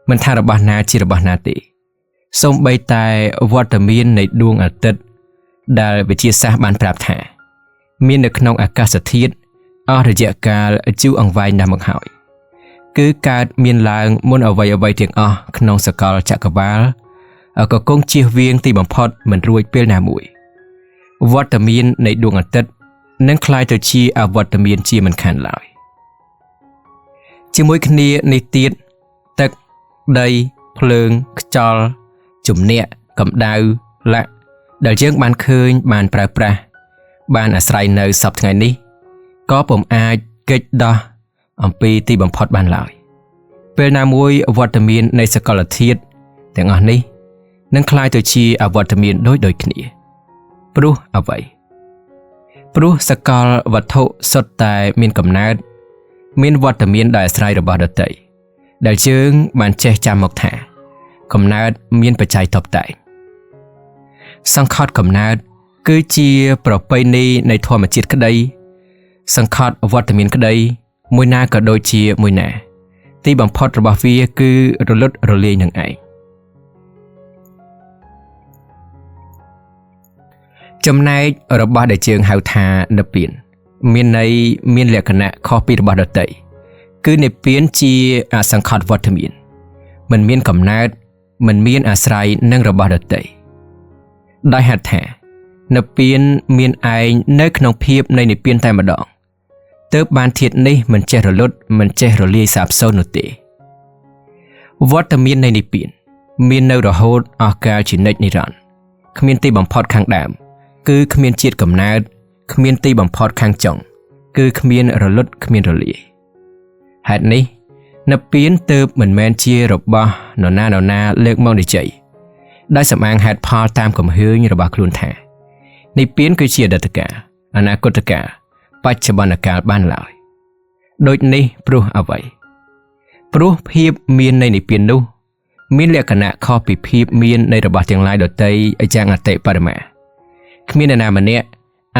មិនថារបស់ណាជារបស់ណាទេសូម្បីតែវត្តមាននៃដួងអាទិត្យដែលវិទ្យាសាស្ត្របានប្រាប់ថាមាននៅក្នុងអាកាសធាតុអស់រយៈកាលយូរអង្វែងណាស់មកហើយគឺកើតមានឡើងមុនអ្វីៗទាំងអស់ក្នុងសកលចក្រវាលក៏គង់ជៀសវាងទីបំផុតមិនរួចពេលណាមួយវត្តមាននៃដួងអាទិត្យនឹងคล้ายទៅជាអវត្តមានជាមិនខានឡើយជាមួយគ្នានេះទៀតទឹកដីភ្លើងខ្យល់ជំនះកម្ដៅលក្ខដែលយើងបានឃើញបានប្រើប្រាស់បានអាស្រ័យនៅសពថ្ងៃនេះក៏ពុំអាចគេចដោះអំពីទីបំផុតបានឡើយពេលណាមួយវត្តមាននៃសកលធាតុទាំងអស់នេះនឹងคล้ายទៅជាអវត្តមានដូចគ្នាព្រោះអ្វីព្រោះសកលវត្ថុសុទ្ធតែមានកំណើតមានវត្តមានដោយអាស្រ័យរបស់ដទៃដែលយើងបានចេះចាំមកថាកំណើតមានបច្ច័យតបតែងសង្ខត់កំណើតគឺជាប្រពៃណីនៃធម្មជាតិក្តីសង្ខត់វត្តមានក្តីមួយណាក៏ដូចជាមួយណាទីបំផុតរបស់វាគឺរលត់រលាយនឹងឯងចំណែករបស់ដែលយើងហៅថានិព្វានមានន័យមានលក្ខណៈខុសពីរបស់ដទៃគឺនិព្វានជាអសង្ខត់វត្តមានមិនមានកំណើតមិនមានអាស្រ័យនឹងរបស់ដទៃដោយហេតុថានិព្វានមានឯងនៅក្នុងភាពនៃនិព្វានតែម្ដងទើបបានធាតុនេះមិនចេះរលត់មិនចេះរលាយសាបសូន្យនោះទេវត្តមាននៃនិព្វានមាននៅរហូតអស់កលជានិច្ចនិរន្តរ៍គ្មានទីបំផុតខាងដើមគឺគ្មានជាតិកំណើតគ្មានទីបំផុតខាងចុងគឺគ្មានរលត់គ្មានរលាយហេតុនេះនិព្វានទើបមិនមែនជារបស់នរណាលើកមកនិយាយដោយសម្អាងហេតុផលតាមកំហឿងរបស់ខ្លួនថានិព្វានគឺជាអតីតកាលអនាគតកាលបច្ចុប្បន្នកាលបានឡើយដូចនេះព្រោះអ្វីព្រោះភាពមាននៃនិព្វាននោះមានលក្ខណៈខុសពីភាពមាននៃរបស់ទាំងឡាយដទៃយ៉ាងអតិបរមាគ្មាននរណាម្នាក់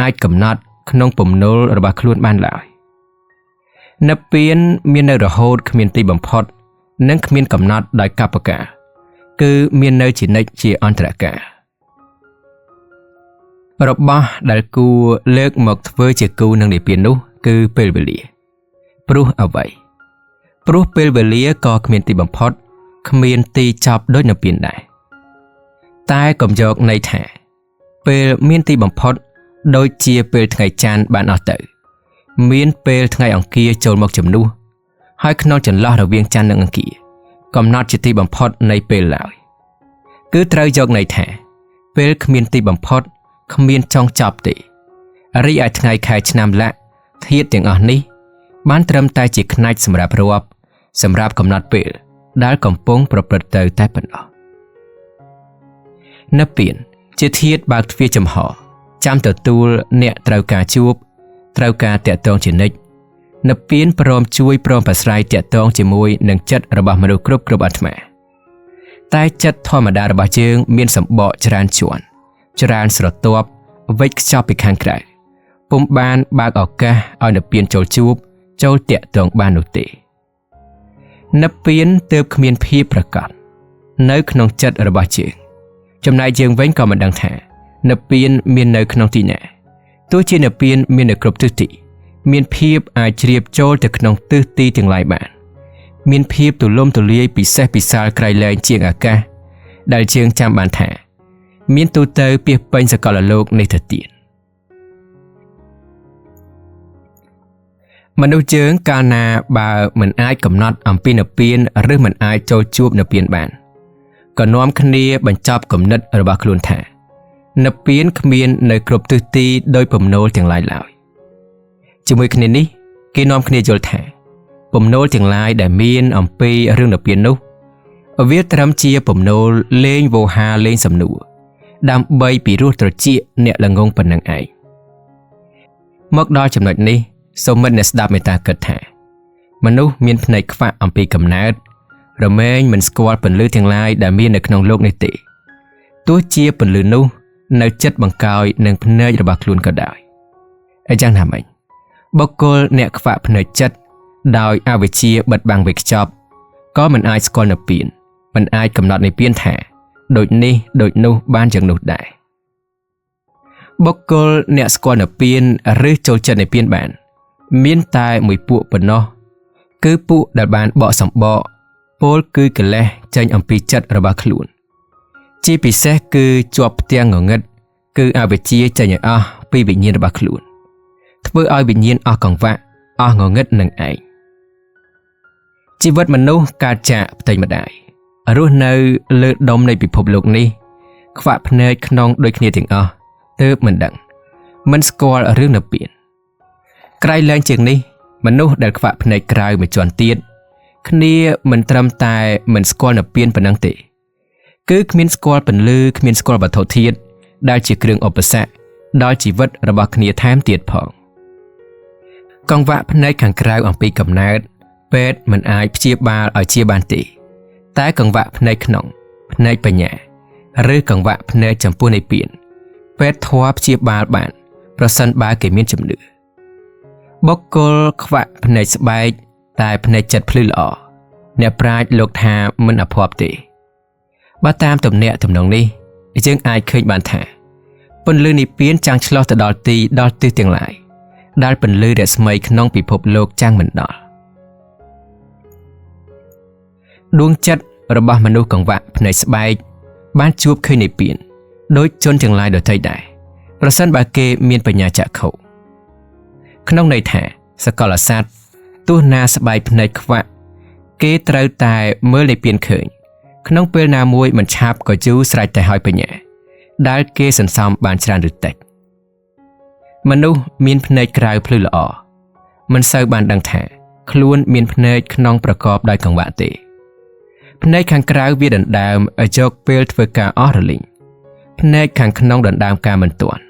អាចកំណត់ក្នុងពំនុលរបស់ខ្លួនបានឡើយនិព្វានមាននៅរហូតគ្មានទីបំផុតនិងគ្មានកំណត់ដោយកប្បកាលគឺមាននៅជានិច្ចជាអន្តរកាលរបស់ដែលគួរលើកមកធ្វើជាគូនឹងនិព្វាននោះគឺពេលវេលាព្រោះអ្វីព្រោះពេលវេលាក៏គ្មានទីបំផុតគ្មានទីចប់ដូចនិព្វានដែរតែកុំយកន័យថាពេលមានទីបំផុតដូចជាពេលថ្ងៃច័ន្ទបានអស់ទៅមានពេលថ្ងៃអង្គារចូលមកជំនួសហើយក្នុងចន្លោះរវាងច័ន្ទនិងអង្គារកំណត់ជាទីបំផុតនៃពេលឡើយគឺត្រូវយកន័យថាពេលគ្មានទីបំផុតគ្មានចុងចប់ទេរីឯថ្ងៃខែឆ្នាំលក្ខធាតុទាំងអស់នេះបានត្រឹមតែជាផ្នែកសម្រាប់រាប់សម្រាប់កំណត់ពេលដែលកំពុងប្រព្រឹត្តទៅតែប៉ុណ្ណោះនិព្វានជាធាតុបើកទ្វារចំហចាំទទួលអ្នកត្រូវការជួបត្រូវការតាក់ទងជានិច្ចនិព្វានព្រមជួយព្រមប្រស្រ័យតាក់ទងជាមួយនឹងចិត្តរបស់មនុស្សគ្រប់អាត្មាតែចិត្តធម្មតារបស់យើងមានសម្បកច្រើនជាន់ច្រើនស្រទាប់វិចខ្ចប់ពីខាងក្រៅពុំបានបើកឱកាសឲ្យនិព្វានចូលជួបចូលតាក់ទងបាននោះទេនិព្វានទើបគ្មានភាពប្រកបនៅក្នុងចិត្តរបស់យើងចំណែកយើងវិញក៏មិនដឹងថានិព្វានមាននៅក្នុងទីណាទោះជានិព្វានមាននៅគ្រប់ទិសទីមានភាពអាចជ្រាបចូលទៅក្នុងទិសទីទាំងឡាយបានមានភាពទូលំទូលាយពិសេសពិសាលក្រៃលែងជាងអាកាសដែលយើងចាំបានថាមានទូទៅពាសពេញសកលលោកនេះទៅទៀតមនុស្សយើងកាលណាបើមិនអាចកំណត់អំពីនិព្វានឬមិនអាចចូលជួបនិព្វានបានក៏នាំគ្នាបញ្ចប់គំនិតរបស់ខ្លួនថានិព្វានគ្មាននៅគ្រប់ទិសទីដោយពំនោលទាំងឡាយឡើយជាមួយគ្នានេះគេនាំគ្នាយល់ថាពំនោលទាំងឡាយដែលមានអំពីរឿងនិព្វាននោះវាត្រឹមជាពំនោលលេងវោហាលេងសំណួរ ដើម្បីពីរោះត្រចៀកអ្នកល្ងងប៉ុណ្ណឹងឯងមកដល់ចំណុចនេះសូមមិត្តអ្នកស្ដាប់មេត្តាគិតថាមនុស្សមានភ្នែកខ្វាក់អំពីកំណើតរមែងមិនស្គាល់ពន្លឺទាំងឡាយដែលមាននៅក្នុងโลกនេះទេទោះជាពន្លឺនោះនៅចិត្តបង្កោយនឹងភ្នែករបស់ខ្លួនក៏ដោយអញ្ចឹងណាមិញបុគ្គលអ្នកខ្វាក់ភ្នែកចិត្តដោយអវិជ្ជាបិទបាំងវេខ្ចប់ក៏មិនអាចស្គាល់នៅពៀនមិនអាចកំណត់នៃពៀនថាដូចនេះដូចនោះបានយ៉ាងនោះដែរបុគ្គលអ្នកស្គាល់នៅពៀនឬចូលចិត្តនៅពៀនបានមានតែមួយពួកប៉ុណ្ណោះគឺពួកដែលបានបកសម្បកពលគឺកិលេសចេញអំពីចិត្តរបស់ខ្លួនជាពិសេសគឺជាប់ផ្ទាំងងងឹតគឺអវិជ្ជាចេញឲ្យអស់ពីវិញ្ញាណរបស់ខ្លួនធ្វើឲ្យវិញ្ញាណអស់កង្វះអស់ងងឹតនឹងឯងជីវិតមនុស្សកើតចាកផ្ទៃម្ដាយរស់នៅលើដុំនៃពិភពលោកនេះខ្វាក់ភ្នែកក្នុងដូចគ្នាទាំងអស់ទើបមិនដឹងមិនស្គាល់រឿងនៅពៀនក្រៃលែងជាងនេះមនុស្សដែលខ្វាក់ភ្នែកក្រៅមួយជាន់ទៀតគ្នាមិនត្រឹមតែមិនស្គាល់នៅពៀនប៉ុណ្ណឹងទេគឺគ្មានស្គាល់ពន្លឺគ្មានស្គាល់វត្ថុធាតុដែលជាគ្រឿងឧបសគ្គដល់ជីវិតរបស់គ្នាថែមទៀតផងកង្វះភ្នែកខាងក្រៅអំពីកំណើតពេទ្យមិនអាចព្យាបាលឲ្យជាបានទេតែកង្វះភ្នែកក្នុងភ្នែកបញ្ញាឬកង្វះភ្នែកចំពោះនៃពៀនពេទ្យធម៌ព្យាបាលបានប្រសិនបើគេមានជំនឿបុគ្គលខ្វាក់ភ្នែកស្បែកតែភ្នែកចិត្តភ្លឺល្អអ្នកប្រាជ្ញលោកថាមិនអភ័ព្វទេបើតាមទំនាក់ទំនងនេះយើងអាចឃើញបានថាពន្លឺនិព្វានចាំងឆ្លោះទៅដល់ទីដល់ទិសទាំងឡាយដែលពន្លឺរស្មីក្នុងពិភពលោកចាំងមិនដល់ដួងចិត្តរបស់មនុស្សកង្វះភ្នែកស្បែកបានជួបឃើញនិព្វានដោយជនទាំងឡាយដទៃដែរប្រសិនបើគេមានបញ្ញាចក្ខុក្នុងន័យថាសកលសត្វទោះណាស្បែកភ្នែកខ្វាក់គេត្រូវតែមើលនិព្វានឃើញក្នុងពេលណាមួយមិនឆាប់ក៏យូរស្រេចតែហើយបញ្ញាដែលគេសន្សំបានច្រើនឬតិចមនុស្សមានភ្នែកក្រៅភ្លឺល្អមិនសូវបានដឹងថាខ្លួនមានភ្នែកក្នុងប្រកបដោយកង្វះទេភ្នែកខាងក្រៅវាដណ្ដើមយកពេលធ្វើការអស់រលីងភ្នែកខាងក្នុងដណ្ដើមការមិនទាន់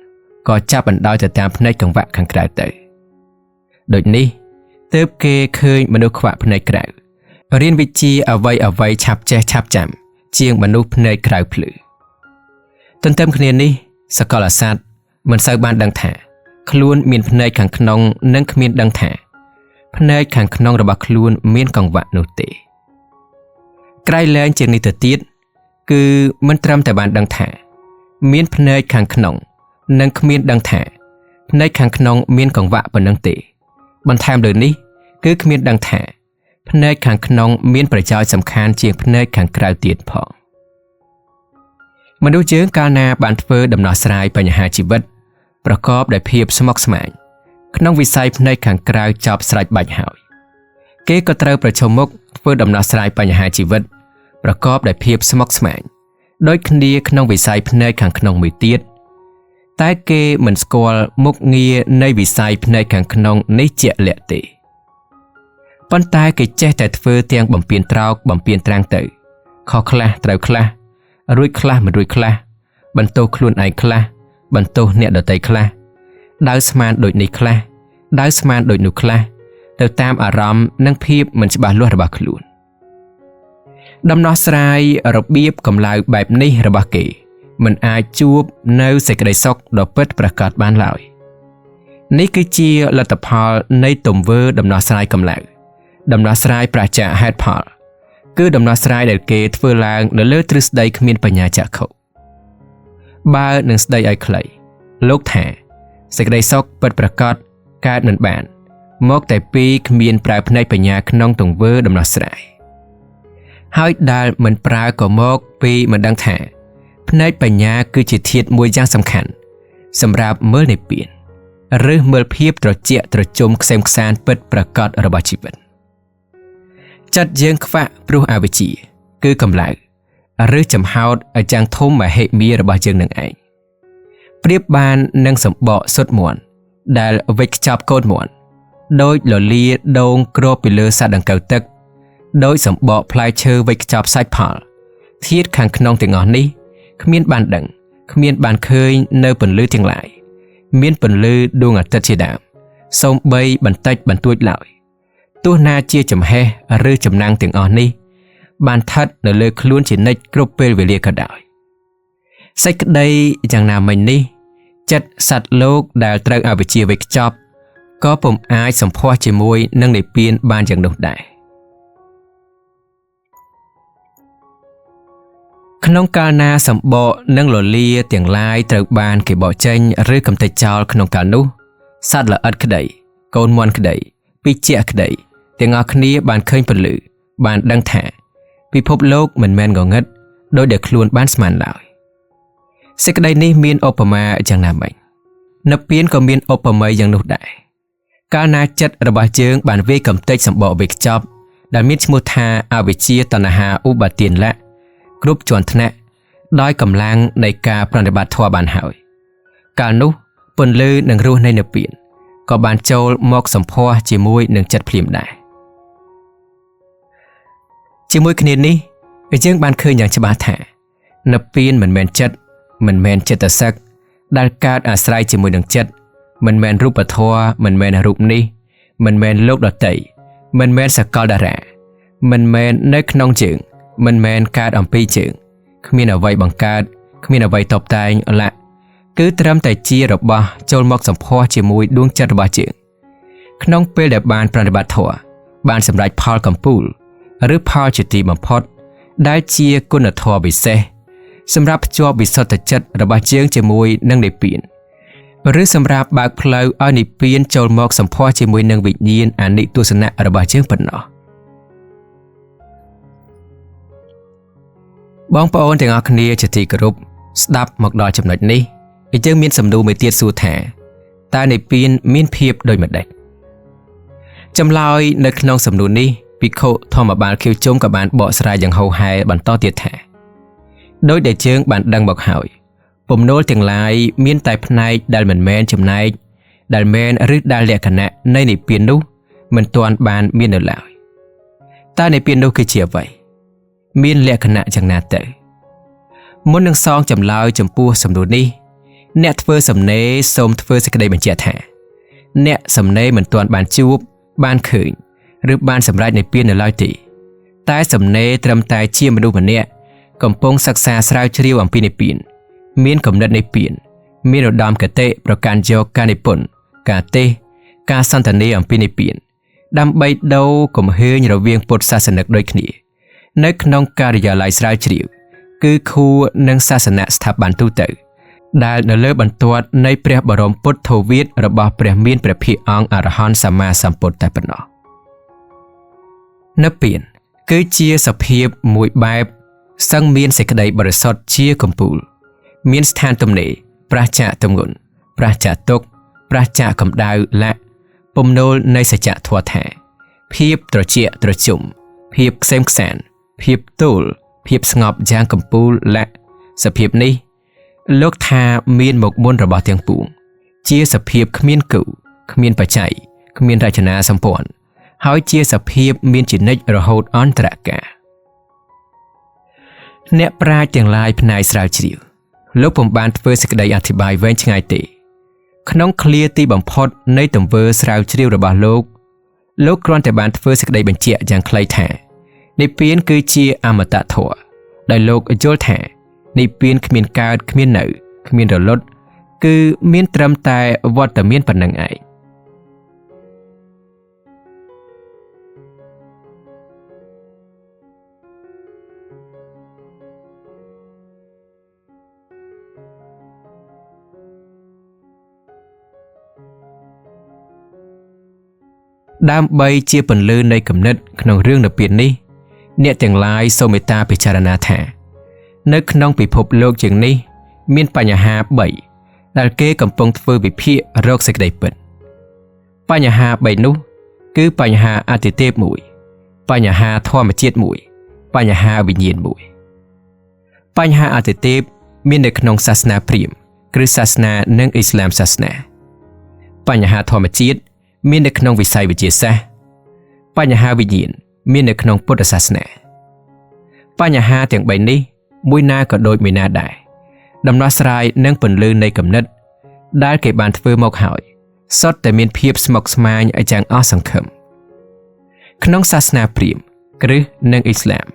ក៏ចាប់បណ្ដោយទៅតាមភ្នែកកង្វះខាងក្រៅទៅដូចនេះទើបគេឃើញមនុស្សខ្វាក់ភ្នែកក្រៅរៀនវិជ្ជាអ្វីឆាប់ចេះឆាប់ចាំជាងមនុស្សភ្នែកក្រៅភ្លឺទន្ទឹមគ្នានេះសកលសត្វមិនសូវបានដឹងថាខ្លួនមានភ្នែកខាងក្នុងនិងគ្មានដឹងថាភ្នែកខាងក្នុងរបស់ខ្លួនមានកង្វះនោះទេក្រៃលែងជាងនេះទៅទៀតគឺមិនត្រឹមតែបានដឹងថាមានភ្នែកខាងក្នុងនិងគ្មានដឹងថាភ្នែកខាងក្នុងមានកង្វះប៉ុណ្ណឹងទេបន្ថែមលើនេះគឺគ្មានដឹងថាភ្នែកខាងក្នុងមានប្រយោជន៍សំខាន់ជាងភ្នែកខាងក្រៅទៀតផងមនុស្សយើងកាលណាបានធ្វើដំណោះស្រាយបញ្ហាជីវិតប្រកបដោយភាពស្មុគស្មាញក្នុងវិស័យភ្នែកខាងក្រៅចប់ស្រេចបាច់ហើយគេក៏ត្រូវប្រឈមមុខធ្វើដំណោះស្រាយបញ្ហាជីវិតប្រកបដោយភាពស្មុគស្មាញដូចគ្នាក្នុងវិស័យភ្នែកខាងក្នុងមួយទៀតតែគេមិនស្គាល់មុខងារនៃវិស័យភ្នែកខាងក្នុងនេះជាក់លាក់ទេប៉ុន្តែគេចេះតែធ្វើទាំងបំពេញត្រោកបំពេញត្រាំងទៅខុសខ្លះត្រូវខ្លះរួចខ្លះមិនរួចខ្លះបន្ទោសខ្លួនឯងខ្លះបន្ទោសអ្នកដទៃខ្លះដើរស្មានដូចនេះខ្លះដើរស្មានដូចនោះខ្លះទៅតាមអារម្មណ៍និងភាពមិនច្បាស់លាស់របស់ខ្លួនដំណោះស្រាយរបៀបកម្លៅបែបនេះរបស់គេមិនអាចជួបនៅសេចក្តីសុខដ៏ពិតប្រាកដបានឡើយនេះគឺជាលទ្ធផលនៃទង្វើដំណោះស្រាយកម្លៅដំណោះស្រាយប្រាចាកហេតុផលគឺដំណោះស្រាយដែលគេធ្វើឡើងនៅលើទ្រឹស្ដីគ្មានបញ្ញាចក្ខុបើនឹងស្ដីឲ្យខ្លីលោកថាសេចក្តីសុខពិតប្រាកដកើតមិនបានមកតែពីគ្មានប្រើភ្នែកបញ្ញាក្នុងទង្វើដំណោះស្រាយហើយដែលមិនប្រើក៏មកពីមិនដឹងថាភ្នែកបញ្ញាគឺជាធាតុមួយយ៉ាងសំខាន់សម្រាប់មើលនិព្វានឬមើលភាពត្រជាក់ត្រជុំក្សេមខ្សាន្តពិតប្រាកដរបស់ជីវិតចិត្តយើងខ្វាក់ព្រោះអវិជ្ជាគឺកម្លៅឬចំហោតយ៉ាងធំមហិមារបស់យើងនឹងឯងប្រៀបបាននឹងសម្បកសុទ្ធមាន់ដែលវិចខ្ចប់កូនមាន់ដោយលលាដងគ្របពីលើសត្វដង្កូវទឹកដោយសម្បកផ្លែឈើវិចខ្ចប់សាច់ផលធាតុខាងក្នុងទាំងអស់នេះគ្មានបានដឹង គ្មានបានឃើញនៅពន្លឺទាំងឡាយមានពន្លឺដួងអាទិត្យជាដើមសូម្បីបន្តិចបន្តួចឡើយទោះណាជាចំហេះឬចំណាំងទាំងអស់នេះបានស្ថិតនៅលើខ្លួនជានិច្ចគ្រប់ពេលវេលាក៏ដោយសេចក្តីយ៉ាងណាមិញនេះចិត្តសត្វលោកដែលត្រូវអវិជ្ជាវេខ្ចប់ក៏ពុំអាចសម្ផស្សជាមួយនឹងនិព្វានបានយ៉ាងនោះដែរក្នុងកាលណាសម្បកនិងលលាទាំងឡាយត្រូវបានគេបកចេញឬកំទេចចោលក្នុងកាលនោះសត្វល្អិតក្តីកូនមាន់ក្តីពីជៈក្តីទាំងអស់គ្នាបានឃើញពន្លឺបានដឹងថាពិភពលោកមិនមែនងងឹតដោយដែលខ្លួនបានស្មានឡើយសេចក្តីនេះមានឧបមាយ៉ាងណាមិញនិព្វានក៏មានឧបមាយ៉ាងនោះដែរកាលណាចិត្តរបស់យើងបានវាយកំទេចសម្បកវេខ្ចប់ដែលមានឈ្មោះថាអវិជ្ជាតណ្ហាឧបទានលៈគ្រប់ជាន់ថ្នាក់ដោយកម្លាំងនៃការប្រតិបត្តិធម៌បានហើយកាលនោះពន្លឺនិងរសនៃនិព្វានក៏បានចូលមកសម្ផស្សជាមួយនឹងចិត្តភ្លាមដែរជាមួយគ្នានេះយើងបានឃើញយ៉ាងច្បាស់ថានិព្វានមិនមែនចិត្តមិនមែនចិត្តសឹកដែលកើតអាស្រ័យជាមួយនឹងចិត្តមិនមែនរូបធម៌មិនមែនរូបនេះមិនមែនលោកដតីមិនមែនសកលតារាមិនមែននៅក្នុងជើងមិនមែនកើតអំពីជើងគ្មានអ្វីបង្កើតគ្មានអ្វីតបតែងឡាក់គឺត្រឹមតែជារបស់ចូលមកសម្ផស្សជាមួយដួងចិត្តរបស់ជើងក្នុងពេលដែលបានប្រតិបត្តិធម៌បានសម្រេចផលកំពូលឬផលជាទីបំផុតដែលជាគុណធម៌ពិសេសសម្រាប់ភ្ជាប់វិសុទ្ធចិត្តរបស់ជើងជាមួយនឹងនិព្វានឬសម្រាប់បើកផ្លូវឲ្យនិព្វានចូលមកសម្ផស្សជាមួយនឹងវិញ្ញាណអនិច្ចទស្សនៈរបស់ជើងប៉ុណ្ណោះបងប្អូនទាំងអស់គ្នាជាទីគោរពស្ដាប់មកដល់ចំណុចនេះយើងមានសំណួរមួយទៀតសួរថាតើនិព្វានមានភាពដូចម្ដេចចម្លើយនៅក្នុងសំណួរនេះភិក្ខុធម្មបាលខៀវជុំក៏បានបកស្រាយយ៉ាងហោហែបន្តទៀតថាដោយដែលជើងបានដឹងមកហើយពំនូលទាំងឡាយមានតែផ្នែកដែលមិនមែនចំណែកដែលមែនឬដែលលក្ខណៈនៃនិព្វាននោះមិនទាន់បានមាននៅឡើយតើនិព្វាននោះគឺជាអ្វីមានលក្ខណៈយ៉ាងណាទៅមុននឹងសងចម្លើយចំពោះសំណួរនេះអ្នកធ្វើសំណេរសូមធ្វើសេចក្តីបញ្ជាក់ថាអ្នកសំណេរមិនទាន់បានជួបបានឃើញឬបានសម្រេចនិព្វាននៅឡើយទេតែសំណេរត្រឹមតែជាមនុស្សម្នាក់កំពុងសិក្សាស្រាវជ្រាវអំពីនិព្វានមានគំនិតនិព្វានមានឧត្តមគតិប្រកាន់យកការនិពន្ធការទេសការសន្ទនាអំពីនិព្វានដើម្បីដូរកំហែងរវាងពុទ្ធសាសនិកដូចគ្នានៅក្នុងការិយាល័យស្រាវជ្រាវគឺខួរនិងសាសនៈស្ថាប័នទូទៅដែលនៅលើបន្ទាត់នៃព្រះបរមពុទ្ធោវាទរបស់ព្រះមានព្រះភិក្ខអង្គអរហន្តសម្មាសម្ពុទ្ធតែប៉ុណ្ណោះនិព្វានគឺជាសភាពមួយបែបសឹងមានសេចក្តីបរិសុទ្ធជាកំពូលមានស្ថានទំនេរប្រះចាកទម្ងន់ប្រះចាកទុក្ខប្រះចាកកម្ដៅលៈពំនូលនៃសច្ចធម៌ថាភាពត្រជាក់ត្រជុំភាពក្សេមក្សាន្តភាពទូលភាពស្ងប់យ៉ាងកំពូលលៈសភាពនេះលោកថាមានមកមុនរបស់ទាំងពួងជាសភាពគ្មានគូគ្មានបច្ច័យគ្មានរចនាសម្ព័ន្ធហើយជាសភាពមានជានិច្ចរហូតអន្តរកាលអ្នកប្រាជ្ញទាំងឡាយផ្នែកស្រាវជ្រាវលោកពុំបានធ្វើសេចក្តីអធិប្បាយវែងឆ្ងាយទេក្នុងឃ្លាទីបំផុតនៃទង្វើស្រាវជ្រាវរបស់លោកគ្រាន់តែបានធ្វើសេចក្តីបញ្ជាក់យ៉ាងខ្លីថានិព្វានគឺជាអមតៈធម៌ដែលលោកយល់ថានិព្វានគ្មានកើតគ្មាននៅគ្មានរលត់គឺមានត្រឹមតែវត្តមានប៉ុណ្ណឹងឯងដើម្បីជាពន្លឺនៃគំនិតក្នុងរឿងនិព្វាននេះអ្នកទាំងឡាយសូមមេត្តាពិចារណាថានៅក្នុងពិភពលោកជាងនេះមានបញ្ហា3ដែលគេកំពុងធ្វើវិភាគរកសេចក្តីពិតបញ្ហា3នោះគឺបញ្ហាអតិទេព1បញ្ហាធម្មជាតិ1បញ្ហាវិញ្ញាណ1បញ្ហាអតិទេពមាននៅក្នុងសាសនាព្រាហ្មណ៍គ្រិស្តសាសនានិងអ៊ីស្លាមសាសនាបញ្ហាធម្មជាតិមាននៅក្នុងវិស័យវិទ្យាសាស្ត្របញ្ហាវិញ្ញាណមាននៅក្នុងពុទ្ធសាសនាបញ្ហាទាំង3នេះមួយណាក៏ដូចមួយណាដែរ ដំណោះស្រាយនិងពន្លឺនៃគំនិតដែលគេបានធ្វើមកហើយសុទ្ធតែមានភាពស្មុគស្មាញឲ្យយ៉ាងអស់សង្ឃឹមក្នុងសាសនាព្រាហ្មណ៍គ្រិស្តនិងអ៊ីស្លាម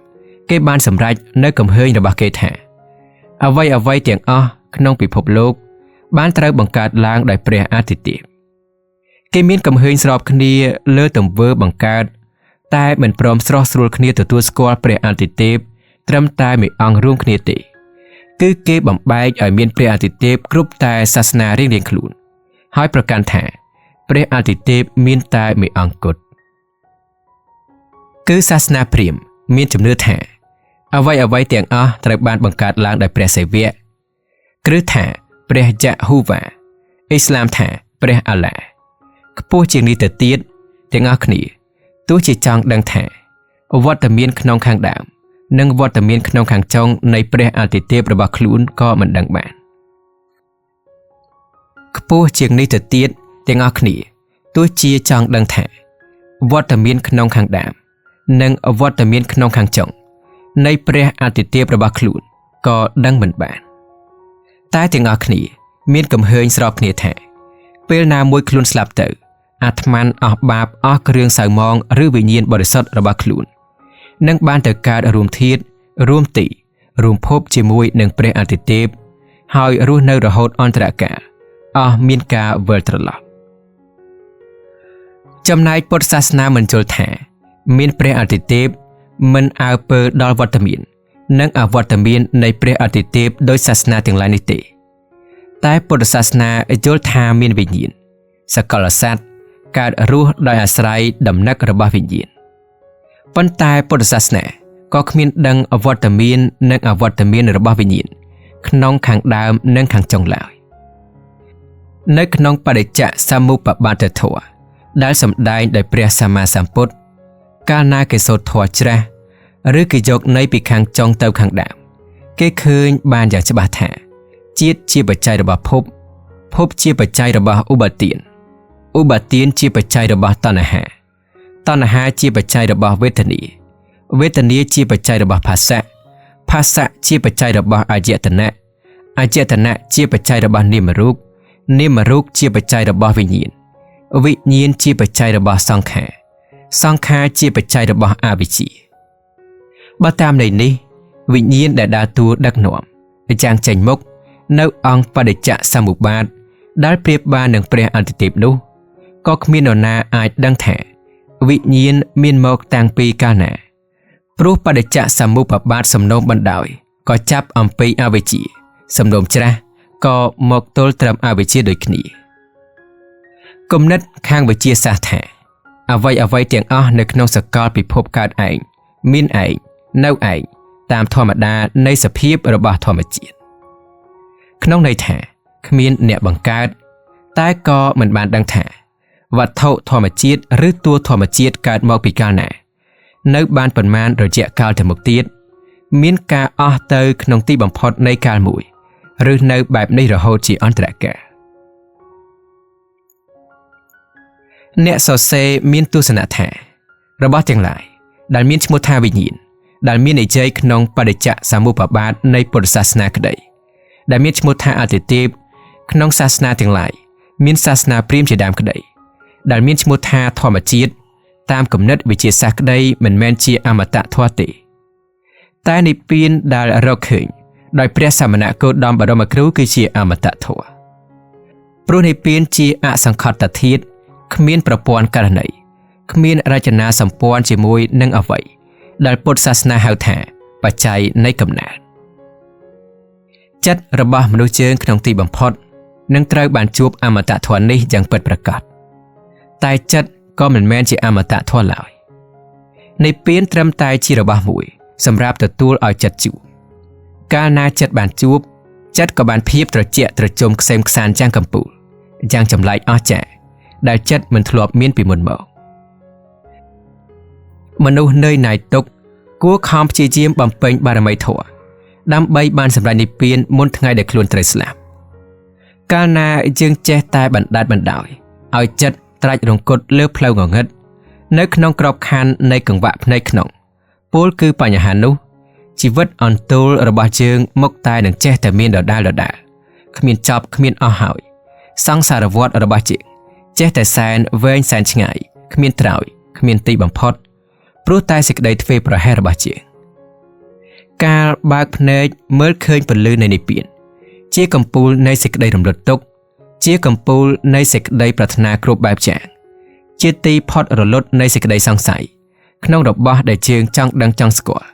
គេបានសម្រេចនៅគំហើញរបស់គេថាអ្វីទាំងអស់ក្នុងពិភពលោកបានត្រូវបង្កើតឡើងដោយព្រះអាទិទេពគេមានគំហើញស្របគ្នាលើទង្វើបង្កើតតែមិនព្រមស្រោះស្រួលគ្នាទទួលស្គាល់ព្រះអាទិទេពត្រឹមតែមួយអង្គរួមគ្នាទេគឺគេបំបែកឲ្យមានព្រះអាទិទេពគ្រប់តែសាសនារៀងៗខ្លួនហើយប្រកាន់ថាព្រះអាទិទេពមានតែមួយអង្គគត់គឺសាសនាព្រាហ្មណ៍មានជំនឿថាអ្វីទាំងអស់ត្រូវបានបង្កើតឡើងដោយព្រះសិវៈគ្រឹះថាព្រះយៈហូវ៉ាអ៊ីស្លាមថាព្រះអាឡាខ្ពស់ជាងនេះទៅទៀតទាំងអស់គ្នាទោះជាចង់ដឹងថាវត្តមានក្នុងខាងដើមនិងវត្តមានក្នុងខាងចុងនៃព្រះអាទិទេពរបស់ខ្លួនក៏មិនដឹងបានខ្ពស់ជាងនេះទៅទៀតទាំងអស់គ្នាទោះជាចង់ដឹងថាវត្តមានក្នុងខាងដើមនិងវត្តមានក្នុងខាងចុងនៃព្រះអាទិទេពរបស់ខ្លួនក៏ដឹងមិនបានតែទាំងអស់គ្នាមានគំហើញស្របគ្នាថាពេលណាមួយខ្លួនស្លាប់ទៅអាត្មានអស់បាបអស់គ្រឿងសៅមងឬវិញ្ញាណបរិសុទ្ធរបស់ខ្លួននឹងបានទៅកើតរួមធាតុរួមទីរួមភពជាមួយនឹងព្រះអាទិទេពហើយរស់នៅរហូតអន្តរកាលអស់មានការវិលត្រឡប់ចំណែកពុទ្ធសាសនាមិនយល់ថាមានព្រះអាទិទេពមិនអើពើដល់វត្តមាននិងអវត្តមាននៃព្រះអាទិទេពដោយសាសនាទាំងឡាយនេះទេតែពុទ្ធសាសនាយល់ថាមានវិញ្ញាណសកលសត្វកើតរស់ដោយអាស្រ័យដំណឹករបស់វិញ្ញាណប៉ុន្តែពុទ្ធសាសនាក៏គ្មានដឹងអវត្តមាននិងអវត្តមានរបស់វិញ្ញាណក្នុងខាងដើមនិងខាងចុងឡើយនៅក្នុងបដិច្ចសមុប្បបាទធម៌ដែលសម្ដែងដោយព្រះសម្មាសម្ពុទ្ធកាលណាគេសូត្រធម៌ច្រាស់ឬគេយកន័យពីខាងចុងទៅខាងដើមគេឃើញបានយ៉ាងច្បាស់ថាជាតិជាបច្ច័យរបស់ភពជាបច្ច័យរបស់ឧបទានជាបច្ច័យរបស់តណ្ហាជាបច្ច័យរបស់វេទនាជាបច្ច័យរបស់ភាសៈជាបច្ច័យរបស់អាយតនៈជាបច្ច័យរបស់នាមរូបជាបច្ច័យរបស់វិញ្ញាណជាបច្ច័យរបស់សង្ខារជាបច្ច័យរបស់អវិជ្ជាបើតាមន័យនេះវិញ្ញាណដែលដើរតួដឹកនាំយ៉ាងចេញមុខនៅអង្គបដិច្ចសមុប្បាទដែលប្រៀបបាននឹងព្រះអាទិទេពនោះក៏គ្មាននរណាអាចដឹងថាវិញ្ញាណមានមកតាំងពីកាលណាព្រោះបដិច្ចសមុប្បបាទសំណូមបណ្ដោយក៏ចាប់អំពីអវិជ្ជាសំណូមច្រាស់ក៏មកទល់ត្រឹមអវិជ្ជាដូចគ្នាគំនិតខាងវិទ្យាសាស្ត្រថាអ្វីទាំងអស់នៅក្នុងសកលពិភពកើតឯងមានឯងនៅឯងតាមធម្មតានៃសភាពរបស់ធម្មជាតិក្នុងន័យថាគ្មានអ្នកបង្កើតតែក៏មិនបានដឹងថាវត្ថុធម្មជាតិឬតួធម្មជាតិកើតមកពីកាលណានៅបានប៉ុន្មានរយៈកាលទៅមុខទៀតមានការអស់ទៅក្នុងទីបំផុតនៃកាលមួយឬនៅបែបនេះរហូតជាអន្តរកាលអ្នកសរសេរមានទស្សនៈថារបស់ទាំងឡាយដែលមានឈ្មោះថាវិញ្ញាណដែលមាននិយាយក្នុងបដិច្ចសមុប្បបាទនៃពុទ្ធសាសនាក្តីដែលមានឈ្មោះថាអាទិទេពក្នុងសាសនាទាំងឡាយមានសាសនាព្រាហ្មណ៍ជាដើមក្តីដែលមានឈ្មោះថាធម្មជាតិតាមគំនិតវិទ្យាសាស្ត្រក្តីមិនមែនជាអមតៈធម៌ទេតែនិព្វានដែលរកឃើញដោយព្រះសមណគោតមបរមគ្រូគឺជាអមតៈធម៌ព្រោះនិព្វានជាអសង្ខតធាតុគ្មានប្រព័ន្ធករណីគ្មានរចនាសម្ព័ន្ធជាមួយនឹងអ្វីដែលពុទ្ធសាសនាហៅថាបច្ច័យនៃកំណើតចិត្តរបស់មនុស្សយើងក្នុងទីបំផុតនឹងត្រូវបានជួបអមតៈធម៌នេះយ៉ាងពិតប្រាកដតែចិត្តក៏មិនមែនជាអមតៈធម៌ឡើយនិព្វានត្រឹមតែជារបស់មួយសម្រាប់ទទួលឲ្យចិត្តជួបកាលណាចិត្តបានជួបចិត្តក៏បានភាពត្រជាក់ត្រជុំក្សេមខ្សាន្តយ៉ាងកំពូលយ៉ាងចម្លែកអស្ចារ្យដែលចិត្តមិនធ្លាប់មានពីមុនមកមនុស្សនឿយណាយទុក្ខគួរខំព្យាយាមបំពេញបារមីធម៌ដើម្បីបានសម្រេចនិព្វានមុនថ្ងៃដែលខ្លួនត្រូវស្លាប់កាលណាយើងចេះតែបណ្ដាច់បណ្ដោយឲ្យចិត្តត្រាច់រង្គត់លើផ្លូវងងឹតនៅក្នុងក្របខ័ណ្ឌនៃកង្វះភ្នែកក្នុងពោលគឺបញ្ហានោះ ជីវិតអន្ទោលរបស់យើងមកតែនឹងចេះតែមានដដែលគ្មានចប់គ្មានអស់ហើយសង្សារវដ្តរបស់យើងចេះតែសែនវែងសែនឆ្ងាយគ្មានត្រើយគ្មានទីបំផុតព្រោះតែសេចក្តីធ្វេសប្រហែសរបស់យើងកាលបើកភ្នែកមើលឃើញពន្លឺនៃនិព្វានជាកំពូលនៃសេចក្តីរំលត់ទុក្ខជាកំពូលនៃសេចក្តីប្រាថ្នាគ្រប់បែបយ៉ាងជាទីផុតរលត់នៃសេចក្តីសង្ស័យក្នុងរបស់ដែលយើងចង់ដឹងចង់ស្គាល់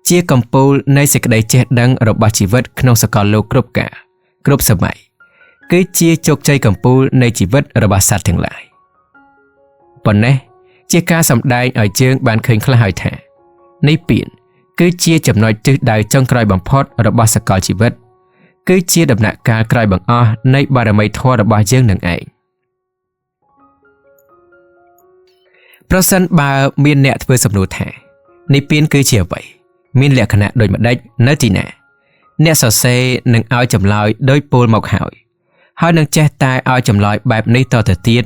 ជាកំពូលនៃសេចក្តីចេះដឹងរបស់ជីវិតក្នុងសកលលោកគ្រប់កាលគ្រប់សម័យគឺជាជោគជ័យកំពូលនៃជីវិតរបស់សត្វទាំងឡាយប៉ុន្តែជាការសម្ដែងឲ្យយើងបានឃើញខ្លះហើយថានិព្វានគឺជាចំណុចទិសដៅចុងក្រោយបំផុតរបស់សកលជីវិតគឺជាដំណាក់កាលក្រោយបង្អស់នៃបារមីធម៌របស់យើងនឹងឯងប្រសិនបើមានអ្នកធ្វើសំណួរថានិព្វានគឺជាអ្វីមានលក្ខណៈដូចម្ដេចនៅទីណាអ្នកសរសេរនឹងឲ្យចម្លើយដោយពោលមកហើយនឹងចេះតែឲ្យចម្លើយបែបនេះតទៅទៀត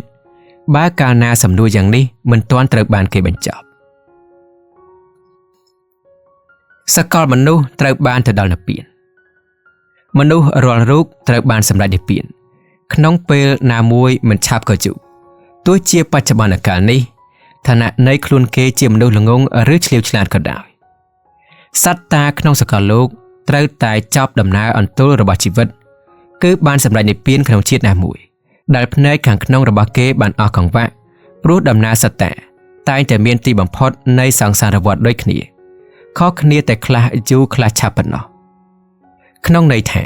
បើកាលណាសំណួរយ៉ាងនេះមិនទាន់ត្រូវបានគេបញ្ចប់សកលមនុស្សត្រូវបានទៅដល់និព្វានមនុស្សរាល់រូបត្រូវបានសម្រេចនិព្វានក្នុងពេលណាមួយមិនឆាប់ក៏យូរទោះជាបច្ចុប្បន្នកាលនេះឋានៈនៃខ្លួនគេជាមនុស្សល្ងង់ឬឆ្លៀវឆ្លាតក៏ដោយសត្វតាក្នុងសកលលោកត្រូវតែចប់ដំណើរអន្ទោលរបស់ជីវិតគឺបានសម្រេចនិព្វានក្នុងជាតិណាមួយដែលភ្នែកខាងក្នុងរបស់គេបានអស់កង្វះព្រោះដំណើរសត្វតាតែងតែមានទីបំផុតនៃសង្សារវដ្តដូចគ្នាខុសគ្នាតែខ្លះយូរខ្លះឆាប់ប៉ុណ្ណោះក្នុងន័យថា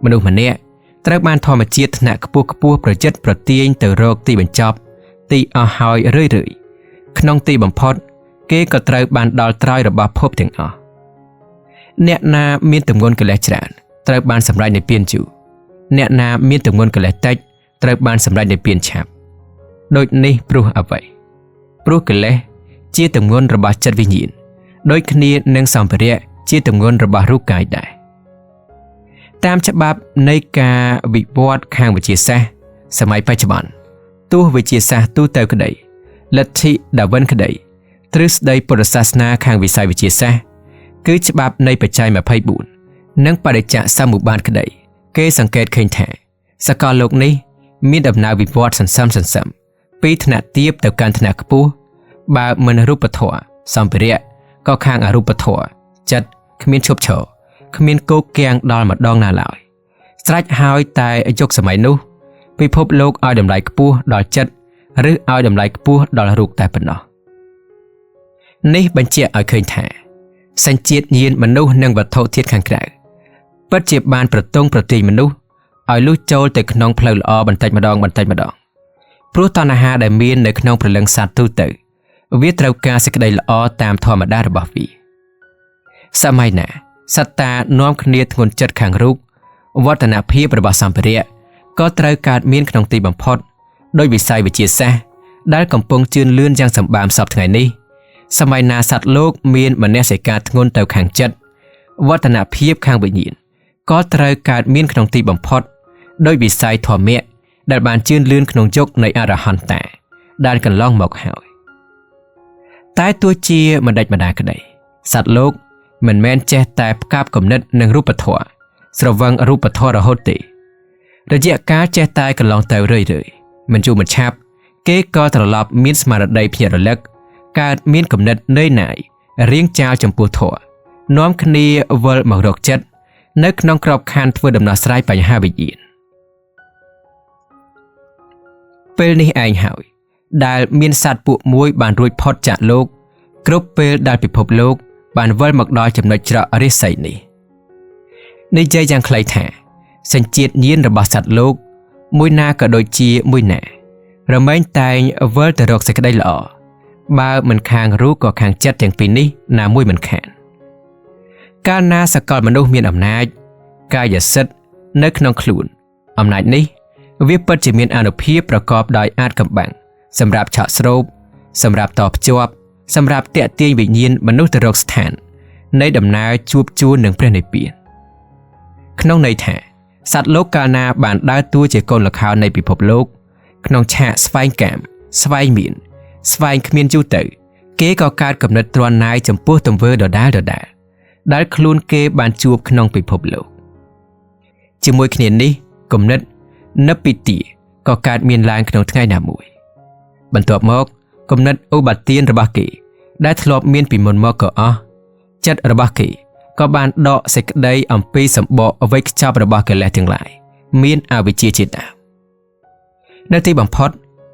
មនុស្សម្នាក់ត្រូវបានធម្មជាតិថ្នាក់ខ្ពស់ប្រយិតប្រទាញទៅរកទីបញ្ចប់ទីអស់ហើយរឿយក្នុងទីបំផុតគេក៏ត្រូវបានដល់ត្រើយរបស់ភពទាំងអស់អ្នកណាមានទម្ងន់កិលេសច្រើនត្រូវបានសម្រេចនិព្វានយូរអ្នកណាមានទម្ងន់កិលេសតិចត្រូវបានសម្រេចនិព្វានឆាប់ដូចនេះព្រោះអ្វីព្រោះកិលេសជាទម្ងន់របស់ចិត្តវិញ្ញាណដូចគ្នានឹងសម្ភារៈជាទម្ងន់របស់រូបកាយដែរតាមច្បាប់នៃការវិវត្តខាងវិទ្យាសាស្ត្រសម័យបច្ចុប្បន្នទោះវិទ្យាសាស្ត្រទូទៅក្តីលទ្ធិដាវិនក្តីទ្រឹស្ដីពុទ្ធសាសនាខាងវិស័យវិទ្យាសាស្ត្រគឺច្បាប់នៃបច្ច័យ24និងបរិច្ចាសមុប្បាតក្តីគេសង្កេតឃើញថាសកលលោកនេះមានដំណើរវិវត្តសន្សឹមពីថ្នាក់ទាបទៅកាន់ថ្នាក់ខ្ពស់បើមិនរូបធម៌សម្ភារៈក៏ខាងអរូបធម៌ចិត្តគ្មានឈប់ឈរគ្មានគោកគាំងដល់ម្ដងណាឡើយស្រេចហើយតែយុគសម័យនោះពិភពលោកឲ្យតម្លៃខ្ពស់ដល់ចិត្តឬឲ្យតម្លៃខ្ពស់ដល់រូបតែប៉ុណ្ណោះនេះបញ្ជាក់ឲ្យឃើញថាសញ្ជាតិញាណមនុស្សនិងវត្ថុធាតុខាងក្រៅពិតជាបានប្រទង់ប្រទាញមនុស្សឲ្យលុះចូលទៅក្នុងផ្លូវល្អបន្តិចម្ដងព្រោះតណ្ហាដែលមាននៅក្នុងព្រលឹងសត្វទូទៅវាត្រូវការសេចក្តីល្អតាមធម្មតារបស់វាសម័យណាសត្វតានាំគ្នាធ្ងន់ចិត្តខាងរូបវឌ្ឍនភាពរបស់សម្ភារៈក៏ត្រូវកើតមានក្នុងទីបំផុតដោយវិស័យវិទ្យាសាស្ត្រដែលកំពុងជឿនលឿនយ៉ាងសម្បើមសពថ្ងៃនេះសម័យណាសត្វលោកមានមនសិការធ្ងន់ទៅខាងចិត្តវឌ្ឍនភាពខាងវិញ្ញាណក៏ត្រូវកើតមានក្នុងទីបំផុតដោយវិស័យធម្មៈដែលបានជឿនលឿនក្នុងយុគនៃអរហន្តតាដែលកន្លងមកហើយតែទោះជាមិនដេចម្ដាក្តីសត្វលោកមិនមែនចេះតែផ្កាប់គំនិតនឹងរូបធម៌ស្រវឹងរូបធម៌រហូតទេរយៈកាលចេះតែកន្លងទៅរឿយមិនយូរមិនឆាប់គេក៏ត្រឡប់មានស្មារតីភ្ញាក់រលឹកកើតមានគំនិតនឿយណាយរៀងចាលចំពោះធម៌នាំគ្នាវិលមករកចិត្តនៅក្នុងក្របខ័ណ្ឌធ្វើដំណោះស្រាយបញ្ហាវិញ្ញាណពេលនេះឯងហើយដែលមានសត្វពួកមួយបានរួចផុតចាកលោកគ្រប់ពេលដែលពិភពលោកបានវិលមកដល់ចំណុចច្រករិស័យនេះនិយាយយ៉ាងខ្លីថាសញ្ជាតិញាណរបស់សត្វលោកមួយណាក៏ដូចជាមួយណារមែងតែងវិលទៅរកសេចក្តីល្អបើមិនខាងរូបក៏ខាងចិត្តទាំងពីរនេះណាមួយមិនខានកាលណាសកលមនុស្សមានអំណាចកាយសិទ្ធិនៅក្នុងខ្លួនអំណាចនេះវាពិតជាមានអានុភាពប្រកបដោយអាចកំបាំងសម្រាប់ឆក់ស្រូបសម្រាប់តភ្ជាប់សម្រាប់តាក់ទាញវិញ្ញាណមនុស្សទៅរកស្ថាននៃដំណើរជួបជួននឹងព្រះនិព្វានក្នុងន័យថាសត្វលោកកាលណាបានដើរតួជាកូនល្ខោននៃពិភពលោកក្នុងឆាកស្វែងកាមស្វែងមានស្វែងគ្មានយូរទៅគេក៏កើតកំណត់ទ្រាំណាយចំពោះទង្វើដដែល ដែលខ្លួនគេបានជួបក្នុងពិភពលោកជាមួយគ្នានេះគំនិតនិព្វាទាក៏កើតមានឡើងក្នុងថ្ងៃណាមួយបន្ទាប់មកគំនិតឧបទានរបស់គេដែលធ្លាប់មានពីមុនមកក៏អស់ចិត្តរបស់គេក៏បានដកសេចក្តីអំពីសម្បកអ្វីខ្ចប់របស់កិលេសទាំងឡាយមានអវិជ្ជាជាដើមនៅទីបំផុត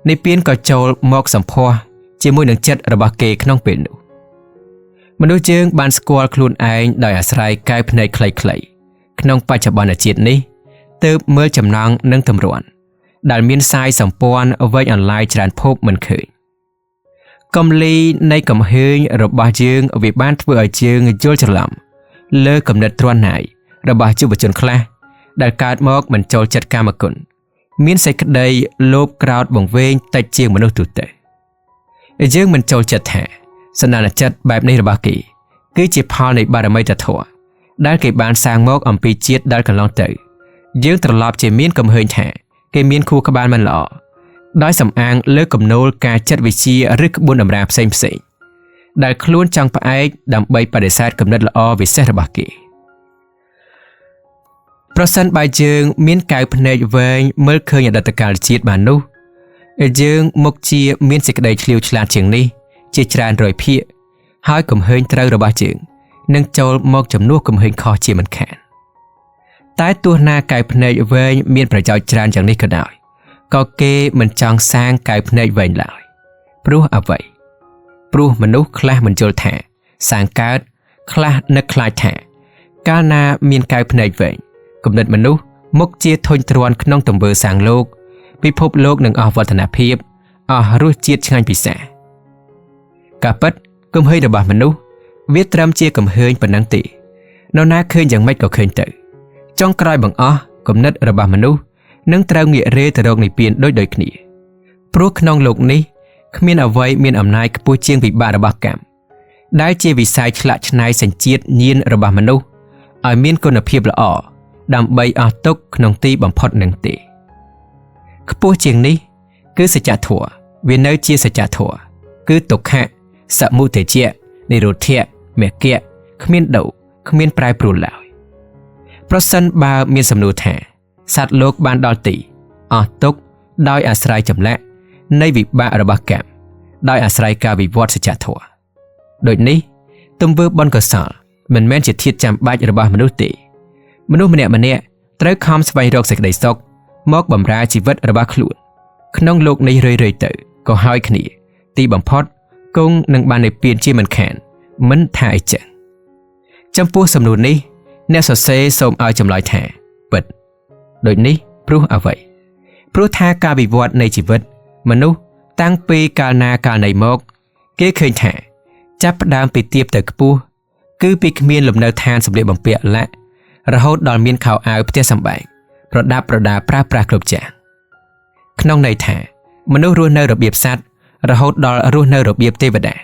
និព្វានក៏ចូលមកសម្ផស្សជាមួយនឹងចិត្តរបស់គេក្នុងពេលនោះមនុស្សយើងបានស្គាល់ខ្លួនឯងដោយអាស្រ័យកែវភ្នែកខ្លីៗក្នុងបច្ចុប្បន្នជាតិនេះទើបមើលចំណងនិងទម្រាន់ដែលមានសាយសម្ព័ន្ធវែងអន្លាយច្រើនភពមិនឃើញកំលីនៃកំហឹងរបស់យើងវាបានធ្វើឲ្យយើងយល់ច្រឡំលើគំនិតទ្រាំណាយរបស់យុវជនខ្លះដែលកើតមកមិនចូលចិត្តកាមគុណមានសេចក្តីលោភក្រោធបង្វេងតិចជាងមនុស្សទូទៅយើងមិនចូលចិត្តថាសន្តានចិត្តបែបនេះរបស់គេគឺជាផលនៃបារមីធម៌ដែលគេបានសាងមកអំពីជាតិដែលកន្លងទៅយើងត្រឡប់ជាមានកំហឹងថាគេមានខួរក្បាលមិនល្អដោយសំអាងលើគំនូលការចិត្តវិទ្យាឬក្បួនតម្រាផ្សេងដែលខ្លួនចង់ផ្អែកដើម្បីបដិសេធគំនិតល្អវិសេសរបស់គេប្រសិនបើយើងមានកែវភ្នែកវែងមើលឃើញអតីតកាលជាតិបាននោះយើងមុខជាមានសេចក្តីឆ្លៀវឆ្លាតជាងនេះជាច្រើនរយភាគហើយកំហឹងត្រូវរបស់យើងនឹងចូលមកជំនួសកំហឹងខុសជាមិនខានតែទោះណាកែវភ្នែកវែងមានប្រយោជន៍ច្រើនយ៉ាងនេះក៏ដោយក៏គេមិនចង់សាងកែវភ្នែកវែងឡើយព្រោះអ្វីព្រោះមនុស្សខ្លះមិនយល់ថាសាងកើតខ្លះនឹកខ្លាចថាកាលណាមានកែវភ្នែកវែងគំនិតមនុស្សមុខជាធុញទ្រាន់ក្នុងទង្វើសាងលោកពិភពលោកនឹងអស់វឌ្ឍនភាពអស់រសជាតិឆ្ងាញ់ពិសាការពិតគំហឹងរបស់មនុស្សវាត្រឹមជាគំហឹងប៉ុណ្ណឹងទេនរណាឃើញយ៉ាងម៉េចក៏ឃើញទៅចុងក្រោយបង្អស់គំនិតរបស់មនុស្សនឹងត្រូវងាករេទៅរកនិព្វានដូចគ្នាព្រោះក្នុងលោកនេះគ្មានអ្វីមានអំណាចខ្ពស់ជាងវិបាករបស់កម្មដែលជាវិស័យឆ្លាក់ឆ្នៃសញ្ជាតិញាណរបស់មនុស្សឲ្យមានគុណភាពល្អដើម្បីអស់ទុក្ខក្នុងទីបំផុតនឹងទេខ្ពស់ជាងនេះគឺសច្ចធម៌វានៅជាសច្ចធម៌គឺទុក្ខៈសមុទយៈនិរោធៈមគ្គៈគ្មានដូរគ្មានប្រែប្រួលឡើយប្រសិនបើមានសំណួរថាសត្វលោកបានដល់ទីអស់ទុក្ខដោយអាស្រ័យចម្លាក់នៃវិបាករបស់កម្មដោយអាស្រ័យការវិវត្តសច្ចធម៌ដូចនេះទង្វើបុណ្យកុសលមិនមែនជាធាតុចាំបាច់របស់មនុស្សទេមនុស្សម្នាក់ត្រូវខំស្វែងរកសេចក្តីសុខមកបម្រើជីវិតរបស់ខ្លួនក្នុងលោកនេះរឿយៗទៅក៏ហើយគ្នាទីបំផុតគង់នឹងបាននិព្វានជាមិនខានមិនថាអីចឹងចំពោះសំណួរនេះអ្នកសរសេរសូមឲ្យចម្លើយថាពិតដូចនេះព្រោះអ្វីព្រោះថាការវិវត្តនៃជីវិតមនុស្សតាំងពីកាលណាកាលណីមកគេឃើញថាចាប់ផ្ដើមពីទាបទៅខ្ពស់គឺពីគ្មានលំនៅឋានសម្លៀកបំពាក់លាក់រហូតដល់មានខោអាវផ្ទះសម្បែងប្រដាប់ប្រដាប្រើប្រាស់គ្រប់យ៉ាងក្នុងន័យថាមនុស្សរស់នៅរបៀបសត្វរហូតដល់រស់នៅរបៀបទេវតា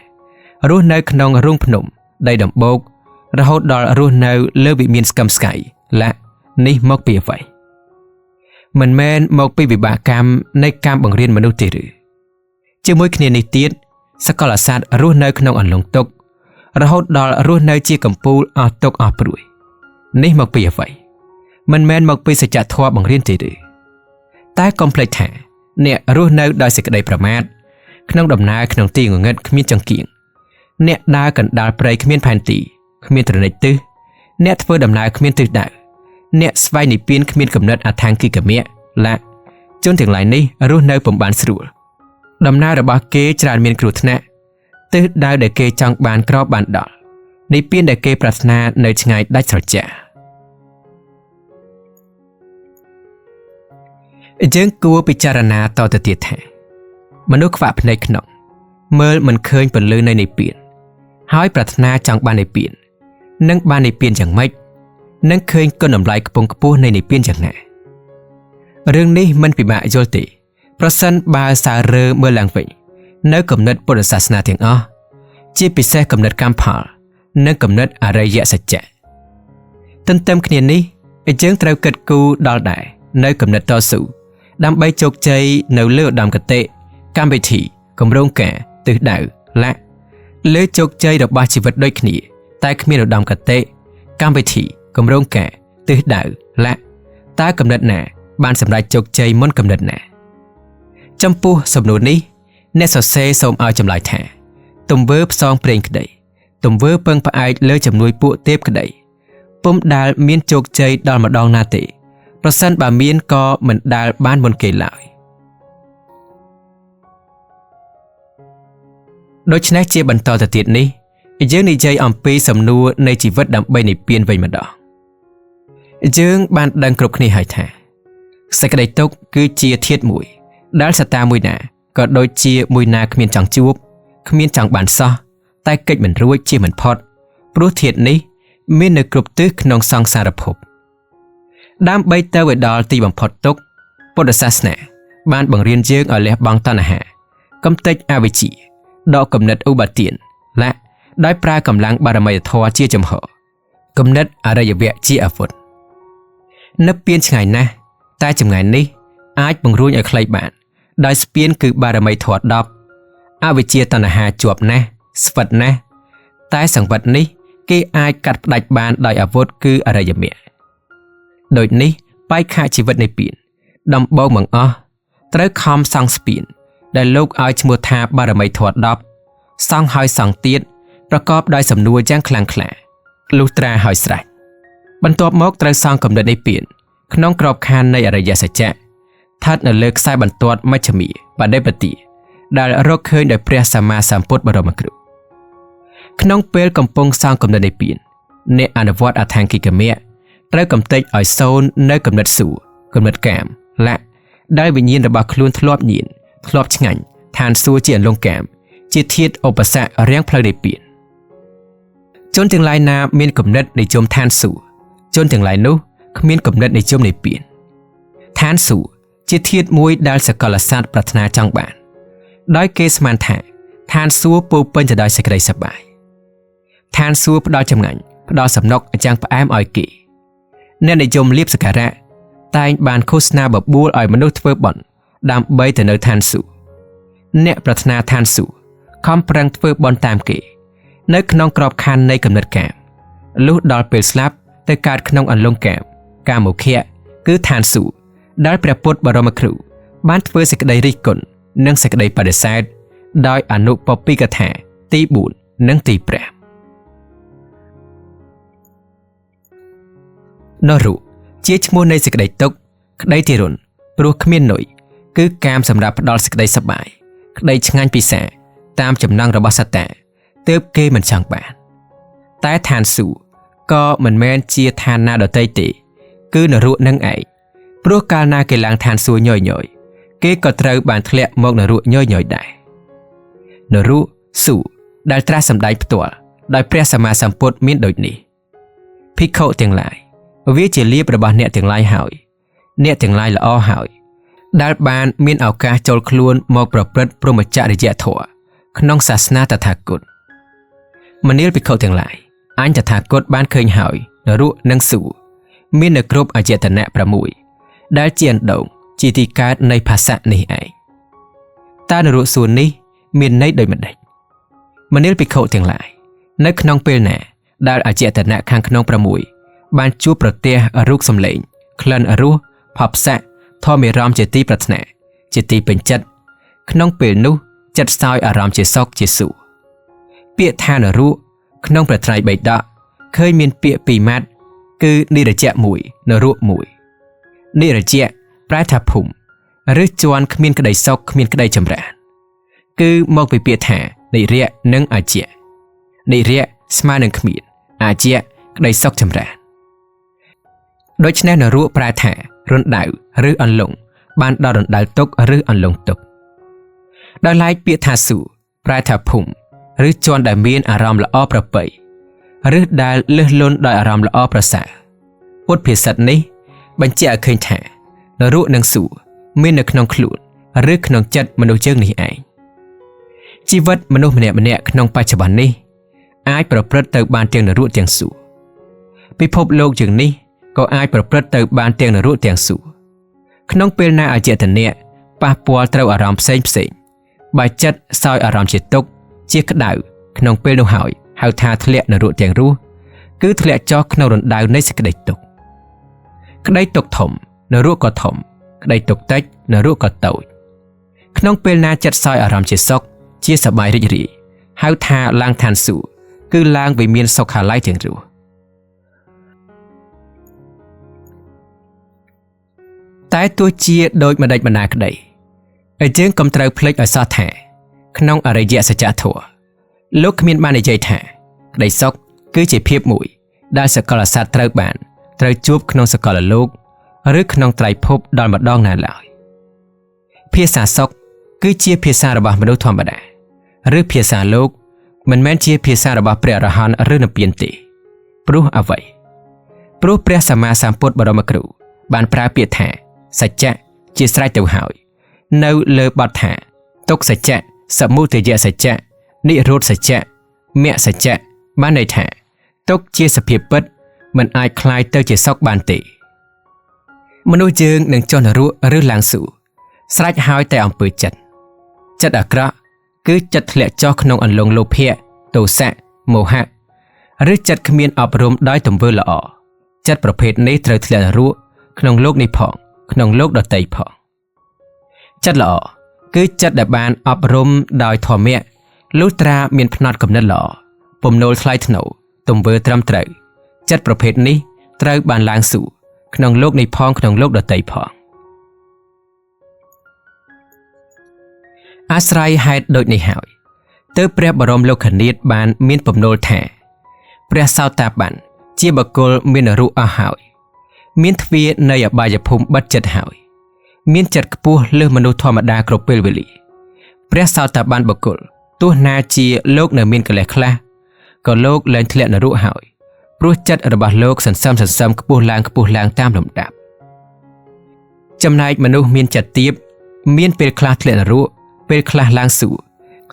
រស់នៅក្នុងរូងភ្នំដីដំបូករហូតដល់រស់នៅលើវិមានស្កឹមស្កៃលាក់នេះមកពីអ្វីមិនមែនមកពីវិបាកកម្មនៃកម្មបង្រៀនមនុស្សទេឬជាមួយគ្នានេះទៀតសកលសត្វរស់នៅក្នុងអន្លង់ទុក្ខរហូតដល់រស់នៅជាកំពូលអស់ទុក្ខអស់ព្រួយនេះមកពីអ្វីមិនមែនមកពីសច្ចធម៌បង្រៀនទេឬតែកុំភ្លេចថាអ្នករស់នៅដោយសេចក្តីប្រមាទក្នុងដំណើរក្នុងទីងងឹតគ្មានចង្គៀងអ្នកដើរកណ្ដាលព្រៃគ្មានផែនទីគ្មានត្រណិតទិសអ្នកធ្វើដំណើរគ្មានទិសដៅអ្នកស្វែងនិព្វានគ្មានកំណត់អថាង្គិកមៈលាជនទាំងឡាយនេះរស់នៅពុំបានស្រួលដំណើររបស់គេច្រើនមានគ្រោះថ្នាក់ទិសដៅដែលគេចង់បានក្របបានដល់និព្វានដែលគេប្រាថ្នានៅឆ្ងាយដាច់ស្រចាយើងគួរពិចារណាតទៅទៀតថាមនុស្សខ្វាក់ភ្នែកក្នុងមើលមិនឃើញពន្លឺនៃនិព្វានហើយប្រាថ្នាចង់បាននិព្វាននឹងបាននិព្វានយ៉ាងម៉េចនឹងឃើញគុណតម្លៃខ្ពង់ខ្ពស់នៃនិព្វានយ៉ាងណារឿងនេះមិនពិបាកយល់ទេប្រសិនបើសាររើមើលឡើងវិញនៅគំនិតពុទ្ធសាសនាទាំងអស់ជាពិសេសគំនិតកម្មផលនិងគំនិតអរិយសច្ចៈទន្ទឹមគ្នានេះយើងត្រូវគិតគូរដល់ដែរនៅគំនិតតស៊ូដើម្បីជោគជ័យនៅលើឧត្តមគតិកម្មវិធីគម្រោងការទិសដៅលក្ខលើជោគជ័យរបស់ជីវិតដូចគ្នាតែគ្មានឧត្តមគតិ កម្មវិធីគម្រោងការទិសដៅและតើកំណត់ណាបានសម្រេចជោគជ័យមុនកំណត់ណាចំពោះសំណួរនេះអ្នកសរសេរសូមឲ្យចម្លើយថាទង្វើផ្សងព្រេងក្តីទង្វើពឹងផ្អែកលើជំនួយពួកទេពក្តីពុំដែលមានជោគជ័យដល់ម្ដងណាទេប្រសិនបើមានក៏មិនដែលបានមុនគេឡើយដូច្នេះជាបន្តទៅទៀតនេះយើងនិយាយអំពីសំណួរនៃជីវិតដើម្បីនិព្វានវិញម្ដងយើងបានដឹងគ្រប់គ្នាហើយថាសេចក្តីទុក្ខគឺជាធាតុមួយដែលសត្វតាមួយណាក៏ដូចជាមួយណាគ្មានចង់ជួបគ្មានចង់បានសោះតែកិច្ចមិនរួចជាមិនផុតព្រោះធាតុនេះមាននៅគ្រប់ទិសក្នុងសង្សារភពដើម្បីទៅឲ្យដល់ទីបំផុតទុក្ខពុទ្ធសាសនាបានបង្រៀនយើងឲ្យលះបង់តណ្ហាកំទេចអវិជ្ជាដកគំនិតឧបទានและដោយប្រើកម្លាំងបារមីធម៌ជាចំហគំនិតអរិយវៈជាអាវុធនៅពៀនឆ្ងាយណាស់តែចម្ងាយនេះអាចបង្រួញឲ្យខ្លីបានដោយស្ពានគឺបារមីធម៌10អវិជ្ជាតណ្ហាជាប់ណាស់ស្វិតណាស់តែសង្វិតនេះគេអាចកាត់ផ្ដាច់បានដោយអាវុធគឺអរិយមគ្គដូចនេះបែកខាជីវិតនៃពៀនដំបូងបង្អស់ត្រូវខំសង់ស្ពានដែលលោកឲ្យឈ្មោះថាបារមីធម៌10សង់ហើយសង់ទៀតប្រកបដោយសំណួរយ៉ាងខ្លាំងក្លាលុះត្រាហើយស្រេចបន្ទាប់មកត្រូវសង់គំនិតនៃពៀនក្នុងក្របខ័ណ្ឌនៃអរិយសច្ចៈស្ថិតនៅលើខ្សែបន្ទាត់មជ្ឈិមាបដិបទាដែលរកឃើញដោយព្រះសម្មាសម្ពុទ្ធបរមគ្រូក្នុងពេលកំពុងសង់គំនិតនៃពៀនអ្នកអនុវត្តអថាង្គិកមគ្គត្រូវកំទេចឲ្យសូន្យនៅគំនិតសួរគំនិតកាមและដែលវិញ្ញាណរបស់ខ្លួនធ្លាប់ញៀនធ្លាប់ឆ្ងាញ់ឋានសួគ៌ជាអន្លង់កាមជាធាតុឧបសគ្គរាំងផ្លូវនៃពៀនជនទាំងឡាយណាមានគំនិតនិយមឋានសួគ៌ជនទាំងឡាយនោះគ្មានគំនិតនិយមនៃពៀនឋានសួគ៌ជាធាតុមួយដែលសកលសត្វប្រាថ្នាចង់បានដោយគេស្មានថាឋានសួគ៌ពោពេញទៅដោយសេចក្តីសប្បាយឋានសួគ៌ផ្ដល់ចម្ងាញ់ផ្ដល់សំណុកយ៉ាងផ្អែមឲ្យគេអ្នកនិយមលៀបសក្ការៈតែងបានឃោសនាបបួលឲ្យមនុស្សធ្វើបុណ្យដើម្បីទៅនៅឋានសួគ៌អ្នកប្រាថ្នាឋានសួគ៌ខំប្រឹងធ្វើបុណ្យតាមគេនៅក្នុងក្របខ័ណ្ឌនៃកំណត់កាមលុះដល់ពេលស្លាប់ទៅកើតក្នុងអន្លង់កាមកាមោខៈគឺឋានសួគ៌ដែលព្រះពុទ្ធបរមគ្រូបានធ្វើសេចក្តីរិះគន់និងសេចក្តីបដិសេធដោយអនុពពិកថាទី4និងទី5នរុជាឈ្មោះនៃសេចក្តីទុក្ខក្តីទារុណព្រោះគ្មាននុយគឺកាមសម្រាប់ផ្ដល់សេចក្តីសប្បាយក្តីឆ្ងាញ់ពិសាតាមចំណង់របស់សត្វតាទើបគេមិនចង់បានតែឋានសួគ៌ក៏មិនមែនជាឋានណាដទៃទេគឺនរកនឹងឯងព្រោះកាលណាគេឡើងឋានសួគ៌ញយៗគេក៏ត្រូវបានធ្លាក់មកនរកញយៗដែរនរកសួគ៌ដែលត្រាស់សម្ដែងផ្ទាល់ដោយព្រះសម្មាសម្ពុទ្ធមានដូចនេះភិក្ខុទាំងឡាយវាជាលៀបរបស់អ្នកទាំងឡាយហើយអ្នកទាំងឡាយល្អហើយដែលបានមានឱកាសចូលខ្លួនមកប្រព្រឹត្តព្រហ្មចរិយធម៌ក្នុងសាសនាតថាគតមនាលភិក្ខុទាំងឡាយអញតថាគតបានឃើញហើយនរកនិងសួគ៌មាននៅគ្រប់អយតនៈ6ដែលជាអណ្ដូងជាទីកើតនៃភាសៈនេះឯងតើនរកសួគ៌នេះមានន័យដូចម្ដេចមនាលភិក្ខុទាំងឡាយនៅក្នុងពេលណាដែលអយតនៈខាងក្នុង6បានជួបប្រទះរូបសម្លេងក្លិនរសផបស័កធម្មអារម្មណ៍ជាទីប្រាថ្នាជាទីពេញចិត្តក្នុងពេលនោះចិត្តសោយអារម្មណ៍ជាសុខជាសួគ៌ពាក្យថានរកក្នុងព្រះត្រៃបិដកឃើញមានពាក្យពីរម៉ាត់គឺនិរជៈ1នរក1និរជៈប្រែថាភូមិឬជាន់គ្មានក្តីសុខគ្មានក្តីចម្រើនគឺមកពីពាក្យថានិរៈនិងអជៈនិរៈស្មើនឹងគ្មានអជៈក្តីសុខចម្រើនដូច្នេះនរកប្រែថារណ្ដៅឬអន្លង់បានដល់រណ្ដៅទុក្ខឬអន្លង់ទុក្ខដោយឡែកពាក្យថាសួគ៌ប្រែថាភូមិឬជាន់ដែលមានអារម្មណ៍ល្អប្រពៃឬដែលលឹះលន់ដោយអារម្មណ៍ល្អប្រសើរពុទ្ធភាសិតនេះបញ្ជាក់ឲ្យឃើញថានរកនិងសួគ៌មាននៅក្នុងខ្លួនឬក្នុងចិត្តមនុស្សយើងនេះឯងជីវិតមនុស្សម្នាក់ៗក្នុងបច្ចុប្បន្ននេះអាចប្រព្រឹត្តទៅបានទាំងនរកទាំងសួគ៌ពិភពលោកយើងនេះក៏អាចប្រព្រឹត្តទៅបានទាំងនរកទាំងសួគ៌ក្នុងពេលណាអចេតនៈប៉ះពាល់ត្រូវអារម្មណ៍ផ្សេងបើចិត្តសោយអារម្មណ៍ជាទុក្ខជាក្តៅក្នុងពេលនោះហើយហៅថាធ្លាក់នរកទាំងរស់ គឺធ្លាក់ចុះក្នុងរណ្ដៅនៃសេចក្តីទុក្ខក្តីទុក្ខធំនៅរស់ក៏ធំក្តីទុក្ខតិចនៅរស់ក៏តូចក្នុងពេលណាចិត្តសោយអារម្មណ៍ជាសុខជាសប្បាយរីករាយហៅថាឡើងឋានសួគ៌គឺឡើងវិមានសុខាល័យទាំងរស់តែទោះជាដូចម្ដេចបណ្ដាក្តីឲ្យយើងកុំត្រូវភ្លេចឲ្យសោះថាក្នុងអរិយសច្ចធម៌លោកគ្មានបាននិយាយថាក្តីសុខគឺជាភាពមួយដែលសកលសត្វត្រូវជួបក្នុងសកលលោកឬក្នុងត្រៃភពដល់ម្ដងណាឡើយភាសាសុខគឺជាភាសារបស់មនុស្សធម្មតាឬភាសាលោកមិនមែនជាភាសារបស់ព្រះអរហន្តឬនិព្វានទេព្រោះអ្វីព្រោះព្រះសម្មាសម្ពុទ្ធបរមគ្រូបានប្រើពាក្យថាសច្ចៈជាស្រេចទៅហើយនៅលើបទថាទុក្ខសច្ចៈសមុទយសច្ចៈនិរោធសច្ចៈមគ្គសច្ចៈបានន័យថាទុក្ខជាសភាពពិតមិនអាចคลายទៅជាសុខបានទេមនុស្សយើងនឹងចុះនរកឬឡើងសួគ៌ស្រេចហើយតែអំពើចិត្តអាក្រក់គឺចិត្តធ្លាក់ចុះក្នុងអន្លង់លោភៈទោសៈមោហៈឬចិត្តគ្មានអប់រំដោយទង្វើល្អចិត្តប្រភេទនេះត្រូវធ្លាក់នរកក្នុងលោកនេះផងក្នុងលោកដទៃផងចិត្តល្អគឺចិត្តដែលបានអប់រំដោយធម៌លុះត្រាមានផ្នត់គំនិតល្អពំនូលថ្លៃថ្នូរទង្វើត្រឹមត្រូវចិត្តប្រភេទនេះត្រូវបានឡើងសួគ៌ក្នុងលោកនេះផងក្នុងលោកដទៃផងអាស្រ័យហេតុដូចនេះហើយទើបព្រះបរមលោកនាថបានមានពំនូលថាព្រះសោតាបានជាបុគ្គលមានរូបអស់ហើយមានទ្វារនៃអបាយភូមិបិទចិត្តហើយមានចិត្តខ្ពស់លើសមនុស្សធម្មតាគ្រប់ពេលវេលាព្រះសោតាបានបុគ្គលទោះណាជាលោកនៅមានកិលេសខ្លះក៏លោកលែងធ្លាក់នរកហើយព្រោះចិត្តរបស់លោកសន្សឹមខ្ពស់ឡើងតាមលំដាប់ចំណែកមនុស្សមានចិត្តទាបមានពេលខ្លះធ្លាក់នរកពេលខ្លះឡើងសួគ៌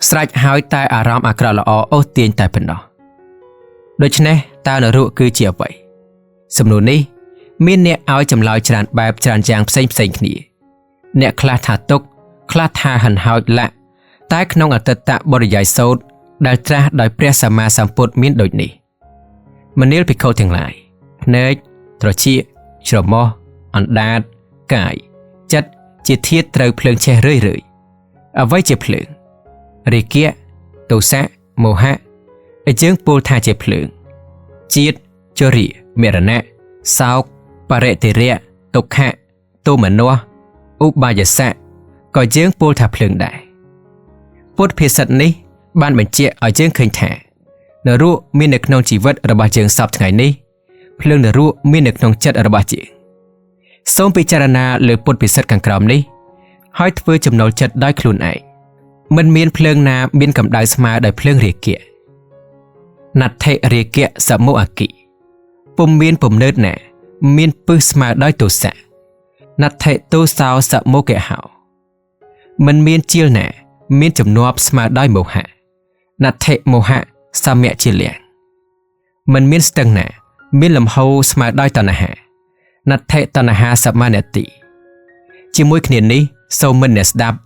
ស្រេចហើយតែអារម្មណ៍អាក្រក់ល្អអូសទាញតែប៉ុណ្ណោះដូច្នេះតើនរកគឺជាអ្វីសំណួរនេះមានអ្នកឲ្យចម្លើយច្រើនបែបច្រើនយ៉ាងផ្សេងគ្នាអ្នកខ្លះថាទុក្ខខ្លះថាហិនហោចលាក់តែក្នុងអតីតបរិយាយសូត្រដែលត្រាស់ដោយព្រះសម្មាសម្ពុទ្ធមានដូចនេះមនាលភិក្ខុទាំងឡាយភ្នែកត្រចៀកច្រមុះអណ្ដាតកាយចិត្តជាធាតុត្រូវភ្លើងឆេះរឿយអ្វីជាភ្លើងរាគៈទោសៈមោហៈឯយើងពោលថាជាភ្លើងជាតិជរិមរណៈសោកបរិតិរៈទុក្ខៈទោមនស្សឧបាយសៈក៏យើងពោលថាភ្លើងដែរពុទ្ធភាសិតនេះបានបញ្ជាក់ឲ្យយើងឃើញថានរកមាននៅក្នុងជីវិតរបស់យើងសពថ្ងៃនេះភ្លើងនរកមាននៅក្នុងចិត្តរបស់យើងសូមពិចារណាលើពុទ្ធភាសិតខាងក្រោមនេះហើយធ្វើចំណូលចិត្តដោយខ្លួនឯងមិនមានភ្លើងណាមានកម្ដៅស្មើដោយភ្លើងរាគៈណដ្ឋិរាគៈសមុអគិពុំមានពំនិតណាមានពឹសស្មើដោយទោសៈណដ្ឋិទោសោសមុគហោមិនមានជាលណាមានជំនាប់ស្មើដោយមោហៈណដ្ឋិមោហៈសមៈជាលៈមិនមានស្ទឹងណាមានលំហូរស្មើដោយតណ្ហាណដ្ឋិតណ្ហាសមានតិជាមួយគ្នានេះសូមមិត្តអ្នកស្ដាប់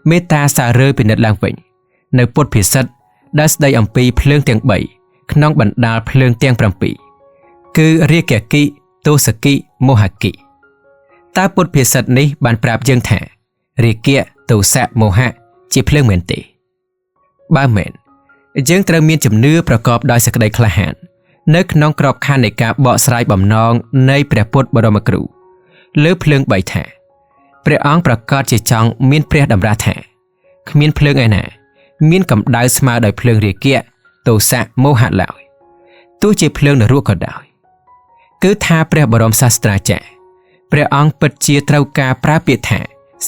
មេត្តាសាររើពិនិត្យឡើងវិញនៅពុទ្ធភាសិតដែលស្ដីអំពីភ្លើងទាំង3ក្នុងបណ្ដាលភ្លើងទាំង7គឺរាគកិទោសកិមោហកិតើពុទ្ធភាសិតនេះបានប្រាប់យើងថារាគៈទោសៈមោហៈជាភ្លើងមែនទេបើមែនយើងត្រូវមានជំនឿប្រកបដោយសេចក្តីក្លាហាននៅក្នុងក្របខ័ណ្ឌនៃការបកស្រាយបំណងនៃព្រះពុទ្ធបរមគ្រូលើភ្លើង3ថាព្រះអង្គប្រកាសជាចង់មានព្រះតម្រាស់ថាគ្មានភ្លើងឯណាមានកម្ដៅស្មើដោយភ្លើងរាគៈទោសៈមោហៈឡើយទោះជាភ្លើងនរកក៏ដោយគឺថាព្រះបរមសាស្ត្រាចារ្យព្រះអង្គពិតជាត្រូវការប្រើពាក្យថា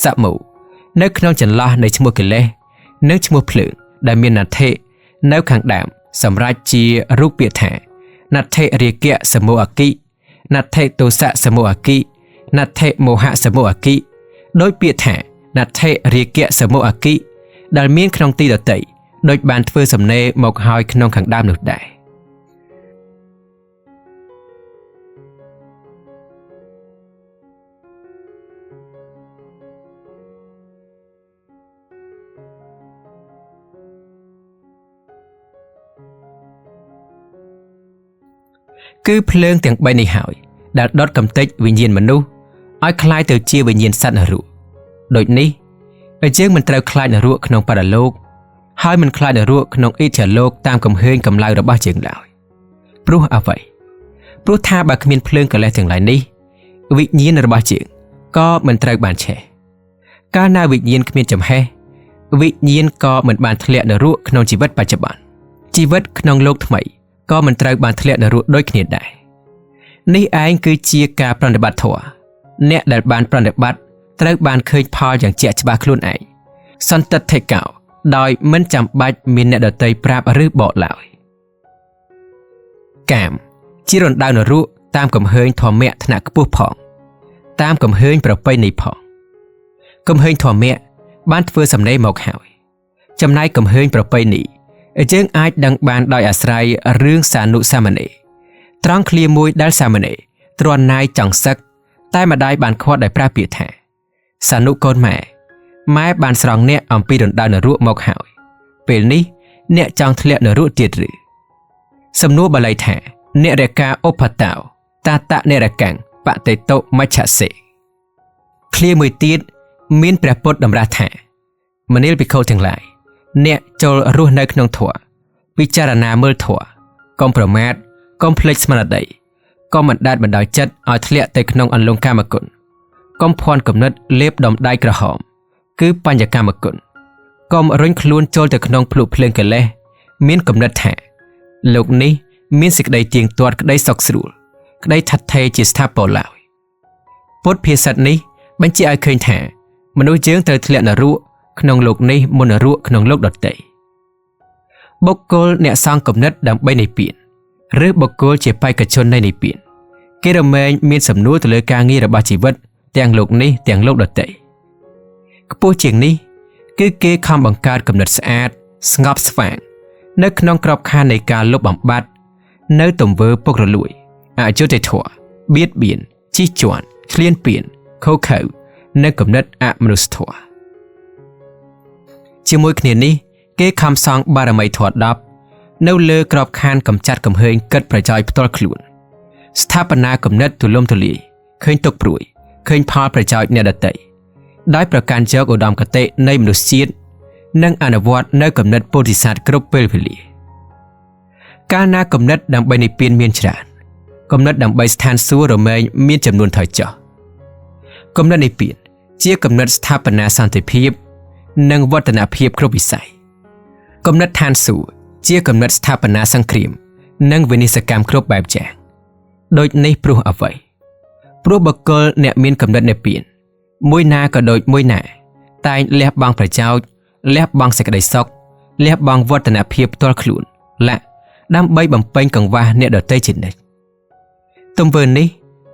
សមុ នៅក្នុងចន្លោះនៃឈ្មោះកិលេសនិងឈ្មោះភ្លើងដែលមានណដ្ឋិនៅខាងដើមសម្រាប់ជារូបពាក្យថាណដ្ឋិរាគៈសមុអគិណដ្ឋិទោសៈសមុអគិណដ្ឋិមោហៈសមុអគិដោយពាក្យថាណដ្ឋិរាគៈសមុអគិដែលមានក្នុងទីដតីដោយបានធ្វើសំណេរមកហើយក្នុងខាងដើមនោះដែរ គឺភ្លើងទាំង3នេះហើយដែលដុតកំទេចវិញ្ញាណមនុស្សឲ្យคล้ายទៅជាវិញ្ញាណសត្វនរកដូចនេះយើងមិនត្រូវខ្លាចនរកក្នុងបរលោកហើយមិនខ្លាចនរកក្នុងអិទ្ធិលោកតាមកំហែងកម្លៅរបស់យើងឡើយព្រោះអ្វីព្រោះថាបើគ្មានភ្លើងកលេសទាំងឡាយនេះវិញ្ញាណរបស់យើងក៏មិនត្រូវបានឆេះកាលណាវិញ្ញាណគ្មានចំហេះវិញ្ញាណក៏មិនបានធ្លាក់នរកក្នុងជីវិតបច្ចុប្បន្នជីវិតក្នុងលោកថ្មីក៏មិនត្រូវបានធ្លាក់នរកដូចគ្នាដែរនេះឯងគឺជាការប្រតិបត្តិធម៌អ្នកដែលបានប្រតិបត្តិត្រូវបានឃើញផលយ៉ាងជាក់ច្បាស់ខ្លួនឯងសន្តិដ្ឋិកោដោយមិនចាំបាច់មានអ្នកដទៃប្រាប់ឬបកឡើយកាមជារណ្ដៅនរកតាមកំហែងធម្មៈថ្នាក់ខ្ពស់ផងតាមកំហែងប្រពៃណីផងកំហែងធម្មៈបានធ្វើសំណេរមកហើយចំណែកកំហែងប្រពៃណីយើងអាចដឹងបានដោយអាស្រ័យរឿងសានុសាមណេរត្រង់ឃ្លាមួយដែលសាមណេរទ្រាំណាយចង់សឹកតែម្ដាយបានខាត់ដោយប្រើពាក្យថាសានុកូនម៉ែបានស្រង់អ្នកអំពីរណ្ដៅនរកមកហើយពេលនេះអ្នកចង់ធ្លាក់នរកទៀតឬសំណួរបល័យថានិរកាឧបតោតាតនិរកាំងបតិតោមច្ឆសេឃ្លាមួយទៀតមានព្រះពុទ្ធតម្រាស់ថាមនាលភិក្ខុទាំងឡាយអ្នកចូលរស់នៅក្នុងធម៌ពិចារណាមើលធម៌កុំប្រមាថកុំភ្លេចស្មារតីកុំបណ្ដាតបណ្ដោយចិត្តឲ្យធ្លាក់ទៅក្នុងអន្លង់កាមគុណកុំភ័ន្តគំនិតលេបដំដៃក្រហមគឺបញ្ញកម្មគុណកុំរុញខ្លួនចូលទៅក្នុងភ្លុកភ្លើងកិលេសមានគំនិតថាលោកនេះមានសេចក្តីទៀងទាត់ក្តីសុខស្រួលក្តីឋិតថេរជាស្ថាពរឡើយពុទ្ធភាសិតនេះបញ្ជាក់ឲ្យឃើញថាមនុស្សយើងត្រូវធ្លាក់នរកក្នុងលោកនេះមុននរកក្នុងលោកដទៃបុគ្គលអ្នកសង់គំនិតដើម្បីនិព្វានឬបុគ្គលជាបេក្ខជននៃនិព្វានគេរមែងមានសំណួរទៅលើការងាររបស់ជីវិតទាំងលោកនេះទាំងលោកដទៃខ្ពស់ជាងនេះគឺគេខំបង្កើតគំនិតស្អាតស្ងប់ស្វាងនៅក្នុងក្របខ័ណ្ឌនៃការលុបបំបាត់នៅទង្វើពុករលួយអយុត្តិធម៌បៀតបៀនជិះជាន់ឃ្លានពានខុសខើនៅគំនិតអមនុស្សធម៌ជាមួយគ្នានេះគេខំសង់បារមីធម៌10នៅលើក្របខ័ណ្ឌកំចាត់កំហែងគិតប្រយោជន៍ផ្ទាល់ខ្លួនស្ថាបនាគំនិតទូលំទូលាយឃើញទុកព្រួយឃើញផលប្រយោជន៍អ្នកដទៃដោយប្រកាន់យកឧត្តមគតិនៃមនុស្សជាតិនិងអនុវត្តនៅគំនិតពោធិសត្វគ្រប់ពេលវេលាកាលណាគំនិតដើម្បីនិព្វានមានច្រើនគំនិតដើម្បីស្ថានសួគ៌រមែងមានចំនួនថយចុះគំនិតនិព្វានជាគំនិតស្ថាបនាសន្តិភាពនិងវឌ្ឍនភាពគ្រប់វិស័យគំនិតឋានសួគ៌ជាគំនិតស្ថាបនាសង្គ្រាមនិងវិនិស្សកម្មគ្រប់បែបយ៉ាងដូចនេះព្រោះអ្វីព្រោះបុគ្គលអ្នកមានគំនិតនិព្វានមួយណាក៏ដូចមួយណាតែងលះបង់ប្រយោជន៍លះបង់សេចក្តីសុខលះបង់វឌ្ឍនភាពផ្ទាល់ខ្លួនលាក់ដើម្បីបំពេញកង្វះអ្នកដទៃជានិច្ចទង្វើនេះ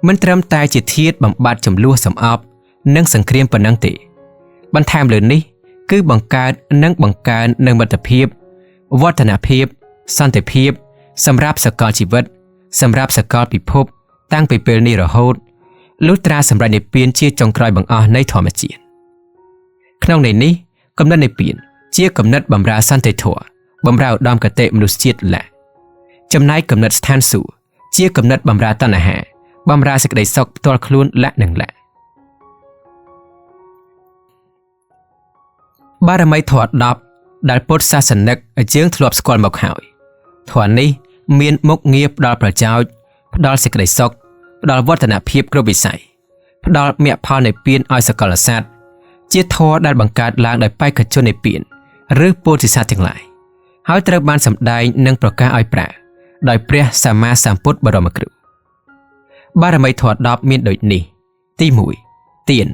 មិនត្រឹមតែជាធាតុបំបត្តិចំនួនសម្អប់និងសង្គ្រាមប៉ុណ្ណឹងទេបន្ថែមលើនេះគឺបង្កើតនៅមិត្តភាពវឌ្ឍនភាពសន្តិភាពសម្រាប់សកលជីវិតសម្រាប់សកលពិភពតាំងពីពេលនេះរហូតលុះត្រាសម្រាប់និព្វានជាចុងក្រោយបង្អស់នៃធម្មជាតិក្នុងន័យនេះគំនិតនិព្វានជាគំនិតបម្រើសន្តិធម៌បម្រើឧត្តមគតិមនុស្សជាតិឡាចំណែកគំនិតស្ថានសួគ៌ជាគំនិតបម្រើតណ្ហាបម្រើសេចក្តីសុខផ្ទាល់ខ្លួនឡាក់និងឡាក់បារមីធម៌10ដែលពុទ្ធសាសនិកយើងធ្លាប់ស្គាល់មកហើយធម៌នេះមានមុខងារផ្ដល់ប្រយោជន៍ផ្ដល់សេចក្តីសុខផ្ដល់វឌ្ឍនភាពគ្រប់វិស័យផ្ដល់មគ្គផលនិព្វានឲ្យសកលសត្វជាធម៌ដែលបង្កើតឡើងដោយបេក្ខជននិព្វានឬពោធិសត្វទាំងឡាយហើយត្រូវបានសម្ដែងនិងប្រកាសឲ្យប្រើដោយព្រះសម្មាសម្ពុទ្ធបរមគ្រូបារមីធម៌10មានដូចនេះទី1ទាន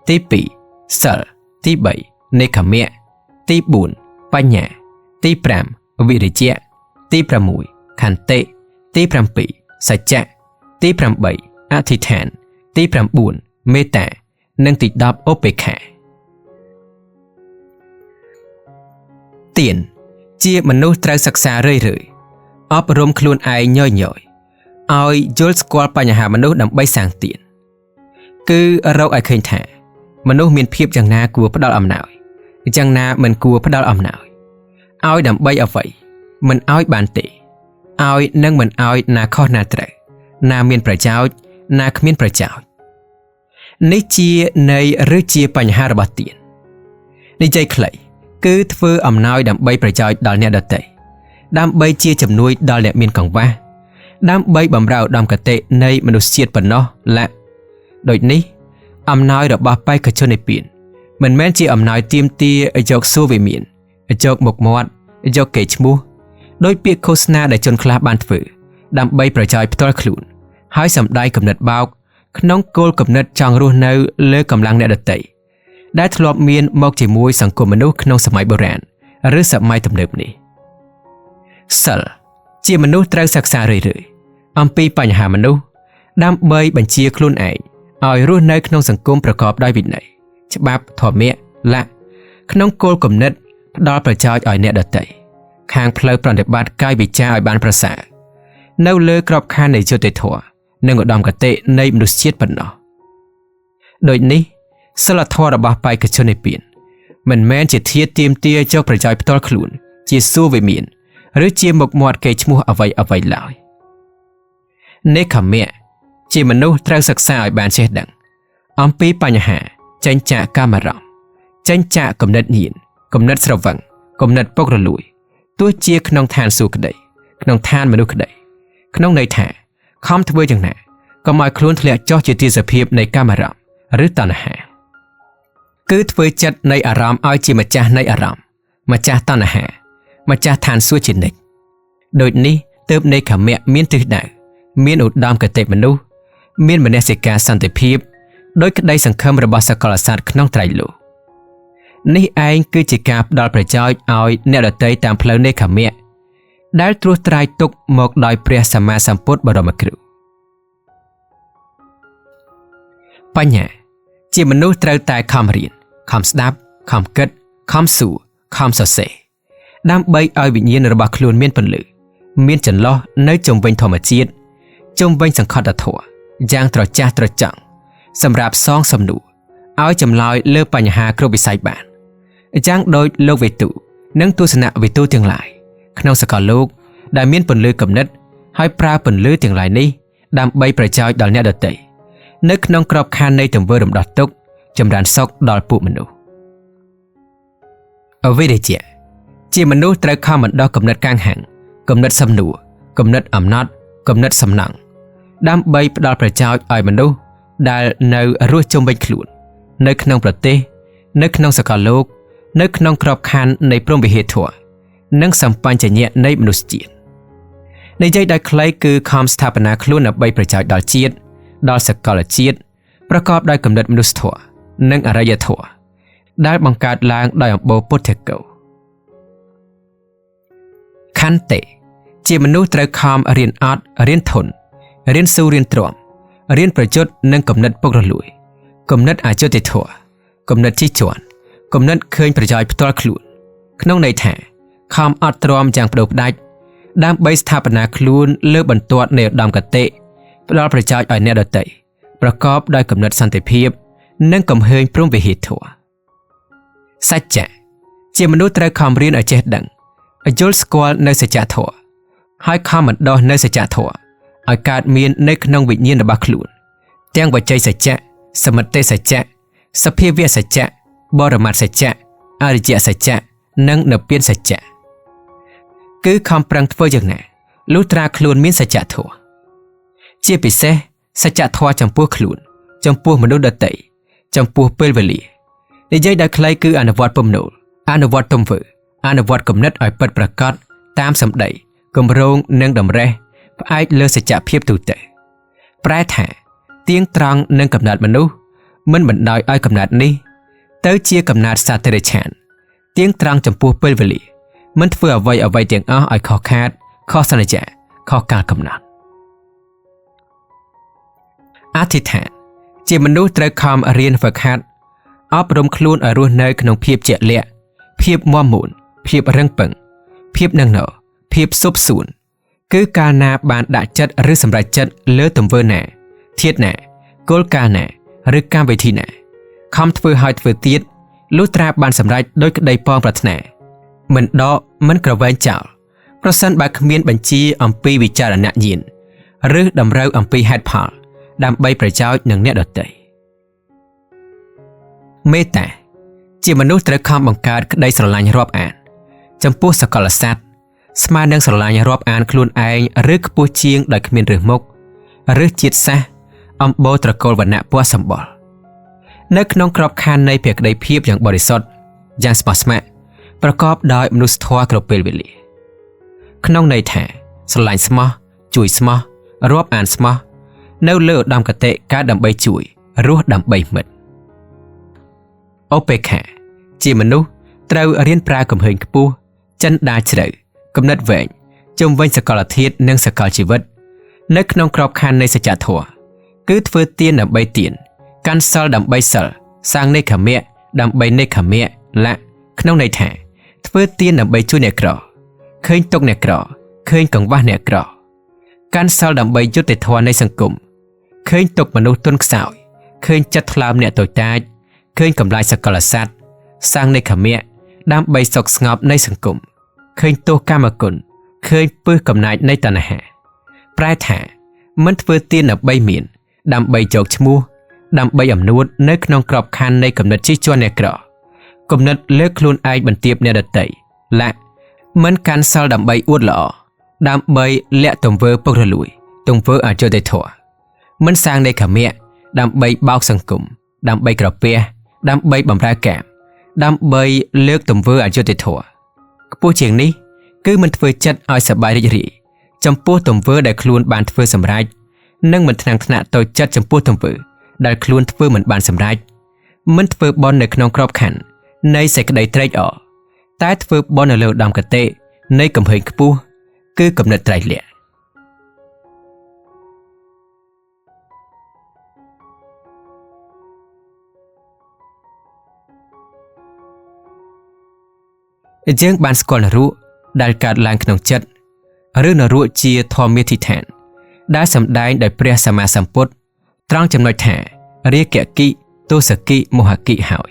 ទី2សិលទី3នេក្ខមៈទី4បញ្ញាទី5វិរិយៈទី6ខន្តិទី7សច្ចៈទី8អធិដ្ឋានទី9មេត្តានិងទី10ឧបេក្ខាទានជាមនុស្សត្រូវសិក្សារឿយៗអប់រំខ្លួនឯងញយឲ្យយល់ស្គាល់បញ្ហាមនុស្សដើម្បីសាងទានគឺរកឲ្យឃើញថាមនុស្សមានភាពយ៉ាងណាគួរផ្ដល់អំណោយយ៉ាងណាមិនគួរផ្ដល់អំណោយឲ្យដើម្បីអ្វីមិនឲ្យបានទេ ឲ្យនិងមិនឲ្យណាខុសណាត្រូវណាមានប្រយោជន៍ណាគ្មានប្រយោជន៍នេះជានៃឬជាបញ្ហារបស់ទាននិយាយខ្លីគឺធ្វើអំណោយដើម្បីប្រយោជន៍ដល់អ្នកដទៃដើម្បីជាជំនួយដល់អ្នកមានកង្វះដើម្បីបម្រើឧត្តមគតិនៃមនុស្សជាតិប៉ុណ្ណោះឡាដូចនេះអំណោយរបស់បេក្ខជននិព្វានមិនមែនជាអំណោយទាមទារយកសួរវិមានយកមុខមាត់យកកេរ្តិ៍ឈ្មោះដោយពាក្យឃោសនាដែលជនខ្លះបានធ្វើដើម្បីប្រយោជន៍ផ្ទាល់ខ្លួនហើយសម្ដែងគំនិតបោកក្នុងគោលគំនិតចង់រស់នៅលើកម្លាំងអ្នកដទៃដែលធ្លាប់មានមកជាមួយសង្គមមនុស្សក្នុងសម័យបុរាណឬសម័យទំនើបនេះសិលជាមនុស្សត្រូវសិក្សារឿយៗអំពីបញ្ហាមនុស្សដើម្បីបញ្ជាខ្លួនឯងឲ្យរស់នៅក្នុងសង្គមប្រកបដោយវិន័យច្បាប់ធម្មៈលក្ខក្នុងគោលគំនិតផ្ដល់ប្រយោជន៍ឲ្យអ្នកដទៃខាងផ្លូវប្រតិបត្តិកាយវិការឲ្យបានប្រសើរនៅលើក្របខ័ណ្ឌនៃយុត្តិធម៌និងឧត្តមគតិនៃមនុស្សជាតិប៉ុណ្ណោះដូចនេះសិលធម៌របស់បេក្ខជននិព្វានមិនមែនជាធាតុទាមទារយកប្រយោជន៍ផ្ទាល់ខ្លួនជាសួរវិមានឬជាមុខមាត់កេរ្តិ៍ឈ្មោះអ្វីឡើយនេក្ខមៈជាមនុស្សត្រូវសិក្សាឲ្យបានចេះដឹងអំពីបញ្ហាចេញចាកកាមអារម្មណ៍ចេញចាកគំនិតញៀនគំនិតស្រវឹងគំនិតពុករលួយទោះជាក្នុងឋានសួគ៌ក្តីក្នុងឋានមនុស្សក្តីក្នុងន័យថាខំធ្វើយ៉ាងណាកុំឲ្យខ្លួនធ្លាក់ចុះជាទីសភាពនៃកាមអារម្មណ៍ឬតណ្ហាគឺធ្វើចិត្តនៃអារម្មណ៍ឲ្យជាម្ចាស់នៃអារម្មណ៍ម្ចាស់តណ្ហាម្ចាស់ឋានសួគ៌ជានិច្ចដូចនេះទើបនេក្ខមៈមានទិសដៅមានឧត្តមគតិមនុស្សមានមនសិការសន្តិភាពដោយក្តីសង្ឃឹមរបស់សកលសត្វក្នុងត្រៃលោកនេះឯងគឺជាការផ្ដល់ប្រយោជន៍ឲ្យអ្នកដទៃតាមផ្លូវនេក្ខមៈដែលត្រួសត្រាយទុកមកដោយព្រះសម្មាសម្ពុទ្ធបរមគ្រូបញ្ញាជាមនុស្សត្រូវតែខំរៀនខំស្ដាប់ខំគិតខំស៊ូខំសរសេរដើម្បីឲ្យវិញ្ញាណរបស់ខ្លួនមានពន្លឺមានចន្លោះនៅជុំវិញធម្មជាតិជុំវិញសង្ខតធម៌យ៉ាងត្រចះត្រចង់សម្រាប់សងសំណួរឲ្យចម្លើយលើបញ្ហាគ្រប់វិស័យបានយ៉ាងដូចលោកវេទុនិងទស្សនវិទូទាំងឡាយក្នុងសកលលោកដែលមានពន្លឺគំនិតហើយប្រើពន្លឺទាំងឡាយនេះដើម្បីប្រយោជន៍ដល់អ្នកដទៃនៅក្នុងក្របខ័ណ្ឌនៃទង្វើរំដោះទុក្ខចម្រើនសុខដល់ពួកមនុស្សអវិរិយៈជាមនុស្សត្រូវខំបណ្ដោះគំនិតកាំងហាំងគំនិតសំណួរគំនិតអំណត់គំនិតសំណង់ដើម្បីផ្ដល់ប្រយោជន៍ឲ្យមនុស្សដែលនៅរស់ជុំវិញខ្លួននៅក្នុងប្រទេសនៅក្នុងសកលលោកនៅក្នុងក្របខ័ណ្ឌនៃព្រហ្មវិហារធម៌និងសម្បញ្ញៈនៃមនុស្សជាតិនិយាយដោយខ្លីគឺខំស្ថាបនាខ្លួនដើម្បីប្រយោជន៍ដល់ជាតិដល់សកលជាតិប្រកបដោយគំនិតមនុស្សធម៌និងអរិយធម៌ដែលបង្កើតឡើងដោយអំបូរពុទ្ធគោខន្តិជាមនុស្សត្រូវខំរៀនអត់រៀនធន់រៀនស៊ូរៀនទ្រាំរៀនប្រយុទ្ធនឹងគំនិតពុករលួយគំនិតអយុត្តិធម៌គំនិតជិះជាន់គំនិតឃើញប្រយោជន៍ផ្ទាល់ខ្លួនក្នុងន័យថាខំអត់ទ្រាំយ៉ាងបដូរផ្ដាច់ដើម្បីស្ថាបនាខ្លួនលើបន្ទាត់នៃឧត្តមគតិផ្ដល់ប្រយោជន៍ឲ្យអ្នកដទៃប្រកបដោយគំនិតសន្តិភាពនិងកំហើញព្រហ្មវិហារធម៌សច្ចៈជាមនុស្សត្រូវខំរៀនឲ្យចេះដឹងឲ្យយល់ស្គាល់នៅសច្ចធម៌ហើយខំបណ្ដោះនៅសច្ចធម៌ឲ្យកើតមាននៅក្នុងវិញ្ញាណរបស់ខ្លួនទាំងវចីសច្ចៈសមិទ្ធិសច្ចៈសភាវៈសច្ចៈបរមត្ថសច្ចៈអរិយសច្ចៈនិងនិព្វានសច្ចៈគឺខំប្រឹងធ្វើយ៉ាងណាលុះត្រាខ្លួនមានសច្ចធម៌ជាពិសេសសច្ចធម៌ចំពោះខ្លួនចំពោះមនុស្សដទៃចំពោះពេលវេលានិយាយដោយខ្លីគឺអនុវត្តពំនូលអនុវត្តទង្វើអនុវត្តគំនិតឲ្យពិតប្រាកដតាមសម្ដីគម្រោងនិងតម្រេះផ្អែកលើសច្ចភាពទូទៅប្រែថាទៀងត្រង់នឹងកំណត់មនុស្សមិនបណ្ដោយឲ្យកំណត់នេះទៅជាកំណត់សត្វតិរិឆានទៀងត្រង់ចំពោះពេលវេលាមិនធ្វើអ្វីទាំងអស់ឲ្យខុសខាតខុសសន្យាខុសកាលកំណត់អធិដ្ឋានជាមនុស្សត្រូវខំរៀនហ្វឹកហាត់អប់រំខ្លួនឲ្យរស់នៅក្នុងភាពជាក់លាក់ភាពមាំមួនភាពរឹងប៉ឹងភាពនឹងណភាពស៊ប់ស៊ូនគឺកាលណាបានដាក់ចិត្តឬសម្រេចចិត្តលើទង្វើណាធាតុណាគោលការណ៍ណាឬកម្មវិធីណាខំធ្វើឲ្យធ្វើទៀតលុះត្រាបានសម្រេចដោយក្តីប៉ងប្រាថ្នាមិនដកមិនក្រវែងចោល ប្រសិនបើគ្មានបញ្ជាអំពីវិចារណញ្ញាណឬតម្រូវអំពីហេតុផលដើម្បីប្រយោជន៍នឹងអ្នកដទៃមេត្តាជាមនុស្សត្រូវខំបង្កើតក្តីស្រឡាញ់រាប់អានចំពោះសកលសត្វស្មើនឹងស្រឡាញ់រាប់អានខ្លួនឯងឬខ្ពស់ជាងដោយគ្មានរើសមុខឬជាតិសាសន៍អំបូរត្រកូលវណ្ណៈពណ៌សម្បុរនៅក្នុងក្របខ័ណ្ឌនៃភក្តីភាពយ៉ាងបរិសុទ្ធយ៉ាងស្មោះស្ម័គ្រប្រកបដោយមនុស្សធម៌គ្រប់ពេលវេលាក្នុងន័យថាស្រឡាញ់ស្មោះជួយស្មោះរាប់អានស្មោះនៅលើឧត្តមគតិការដើម្បីជួយរស់ដើម្បីមិត្តឧបេក្ខាជាមនុស្សត្រូវរៀនប្រើកំហឹងខ្ពស់ចិនដាជ្រៅគំនិតវែងជុំវិញសកលធាតុនិងសកលជីវិតនៅក្នុងក្របខ័ណ្ឌនៃសច្ចធម៌គឺធ្វើទានដើម្បីទានកាន់សិលដើម្បីសិលសាងនេក្ខមៈដើម្បីនេក្ខមៈលៈក្នុងន័យថាធ្វើទានដើម្បីជួយអ្នកក្រឃើញទុក្ខអ្នកក្រឃើញកង្វះអ្នកក្រកាន់សិលដើម្បីយុត្តិធម៌នៃសង្គមឃើញទុក្ខមនុស្សទន់ខ្សោយឃើញចិត្តថ្លើមអ្នកតូចតាចឃើញកម្លាចសកលសត្វសាងនេក្ខមៈដើម្បីសុខស្ងប់នៃសង្គមឃើញទោសកម្មគុណឃើញពឹសកំណាចនៃតណ្ហាប្រែថាមិនធ្វើទានដើម្បីមានដើម្បីជោគឈ្មោះដើម្បីអំនួតនៅក្នុងក្របខ័ណ្ឌនៃគំនិតជិះជាន់អ្នកក្រគំនិតលើកខ្លួនឯងបន្ទាបអ្នកដទៃលៈមិនកាន់សិលដើម្បីអួតល្អដើម្បីលាក់ទង្វើពុករលួយទង្វើអយុត្តិធម៌មិនសាងនេក្ខមៈដើម្បីបោកសង្គមដើម្បីក្រពះដើម្បីបំរើកាមដើម្បីលើកទង្វើអយុត្តិធម៌ខ្ពស់ជាងនេះគឺមិនធ្វើចិត្តឲ្យសប្បាយរីករាយចំពោះទង្វើដែលខ្លួនបានធ្វើសម្រេចនិងមិនថ្នាំងថ្នាក់តូចចិត្តចំពោះទង្វើដែលខ្លួនធ្វើមិនបានសម្រេចមិនធ្វើបន់នៅក្នុងក្របខ័ណ្ឌនៃសេចក្តីត្រេកអរតែធ្វើបន់នៅលើឧត្តមគតិនៃកំហឹងខ្ពស់គឺគំនិតត្រៃលក្ខណ៍យើងបានស្គាល់នរៈដែលកើតឡើងក្នុងចិត្តឬនរៈជាធម្មមេធិដ្ឋានដែលសម្ដែងដោយព្រះសម្មាសម្ពុទ្ធត្រង់ចំណុចថារាគកិទោសកិមោហកិហើយ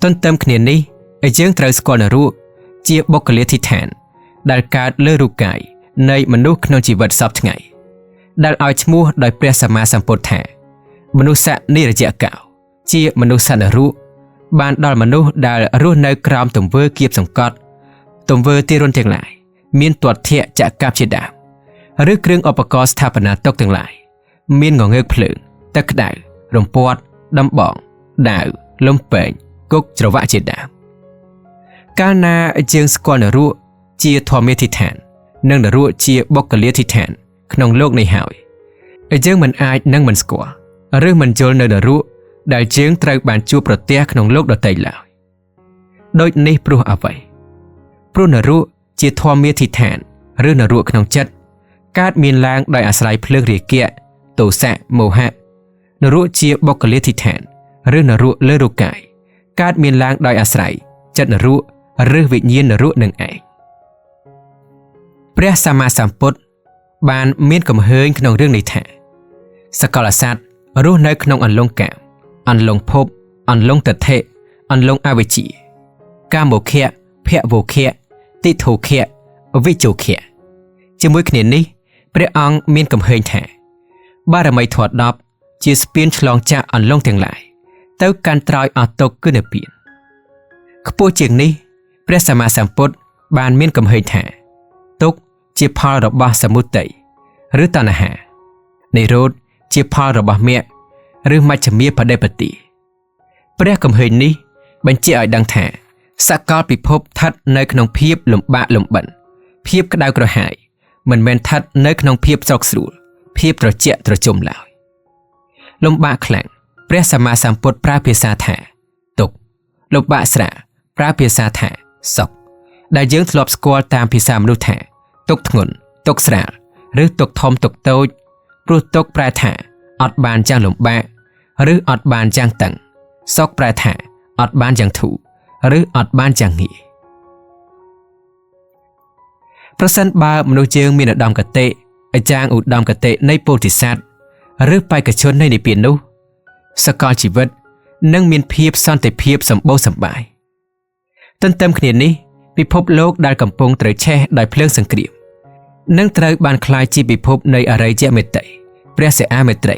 ទន្ទឹមគ្នានេះយើងត្រូវស្គាល់នរៈជាបុគ្គលាធិដ្ឋានដែលកើតលើរូបកាយនៃមនុស្សក្នុងជីវិតសពថ្ងៃដែលឲ្យឈ្មោះដោយព្រះសម្មាសម្ពុទ្ធថាមនុស្សនិរយកោជាមនុស្សនរៈបានដល់មនុស្សដែលរស់នៅក្រោមទង្វើគៀបសង្កត់ទង្វើទារុណទាំងឡាយមានទាត់ធៈចក្រជាដើមឬគ្រឿងឧបករណ៍ស្ថាបនាតុកទាំងឡាយមានងងើកភ្លើងទឹកក្តៅរំពាត់ដំបងដាវលំពេងគុកច្រវាក់ជាដើមកាលណាយើងស្គាល់នរៈជាធម្មមេធិដ្ឋាននិងនរៈជាបុគ្គលាធិដ្ឋានក្នុងโลกនេះហើយយើងមិនអាចនឹងមិនស្គាល់ឬមិនយល់នៅនរៈដែលយើងត្រូវបានជួបប្រទះក្នុងโลกដទៃឡើយដូចនេះព្រោះអ្វីព្រោះនរៈជាធម្មមេធិដ្ឋានឬនរៈក្នុងចិត្តកើតមានឡើងដោយអាស្រ័យភ្លើងរាគៈទោសៈមោហៈនរៈជាបុគ្គលាធិដ្ឋានឬនរៈលើរូបកាយកើតមានឡើងដោយអាស្រ័យចិត្តនរៈឬវិញ្ញាណនរៈនឹងឯងព្រះសម្មាសម្ពុទ្ធបានមានកំហែងក្នុងរឿងនេះថាសកលសត្វរស់នៅក្នុងអន្លង់កាមអន្លង់ភពអន្លង់ទិដ្ឋិអន្លង់អវិជ្ជាកាមោខៈភវោខៈទិដ្ឋោខៈវិជោខៈជាមួយគ្នានេះព្រះអង្គមានកំហែងថាបារមីធម៌10ជាស្ពានឆ្លងចាក់អន្លង់ទាំងឡាយទៅកាន់ត្រើយអស់ទុក្ខគឺនិព្វានខ្ពស់ជាងនេះព្រះសម្មាសម្ពុទ្ធបានមានកំហែងថាទុក្ខជាផលរបស់សមុទ័យឬតណ្ហានិរោធជាផលរបស់មគ្គឬមជ្ឈមាបដិបទាព្រះកំហែងនេះបញ្ជាក់ឲ្យដឹងថាសកលពិភពស្ថិតនៅក្នុងភាពលំបាកលំបិនភាពក្តៅក្រហាយមិនមែនស្ថិតនៅក្នុងភាពស្រកស្រួលភាពត្រជាក់ត្រជុំឡើយលំបាកខ្លាំងព្រះសម្មាសម្ពុទ្ធប្រើភាសាថាទុក្ខលំបាកស្រាលប្រើភាសាថាសុខដែលយើងធ្លាប់ស្គាល់តាមភាសាមនុស្សថាទុក្ខធ្ងន់ទុក្ខស្រាលឬទុក្ខធំទុក្ខតូចព្រោះទុក្ខប្រែថាអត់បានយ៉ាងលំបាកឬអត់បានយ៉ាងតឹងសុខប្រែថាអត់បានយ៉ាងធូរឬអត់បានយ៉ាងងាយប្រសិនបើមនុស្សយើងមានឧត្តមគតិយ៉ាងឧត្តមគតិនៃពោធិសត្វឬបេក្ខជននៃនិព្វាននោះសកលជីវិតនឹងមានភាពសន្តិភាពសម្បូរសប្បាយទន្ទឹមគ្នានេះ ពិភពលោកដែលកំពុងត្រូវឆេះដោយភ្លើងសង្គ្រាមនឹងត្រូវបានក្លាយជាពិភពនៃអរិយមេត្រីព្រះសិអាមេត្រី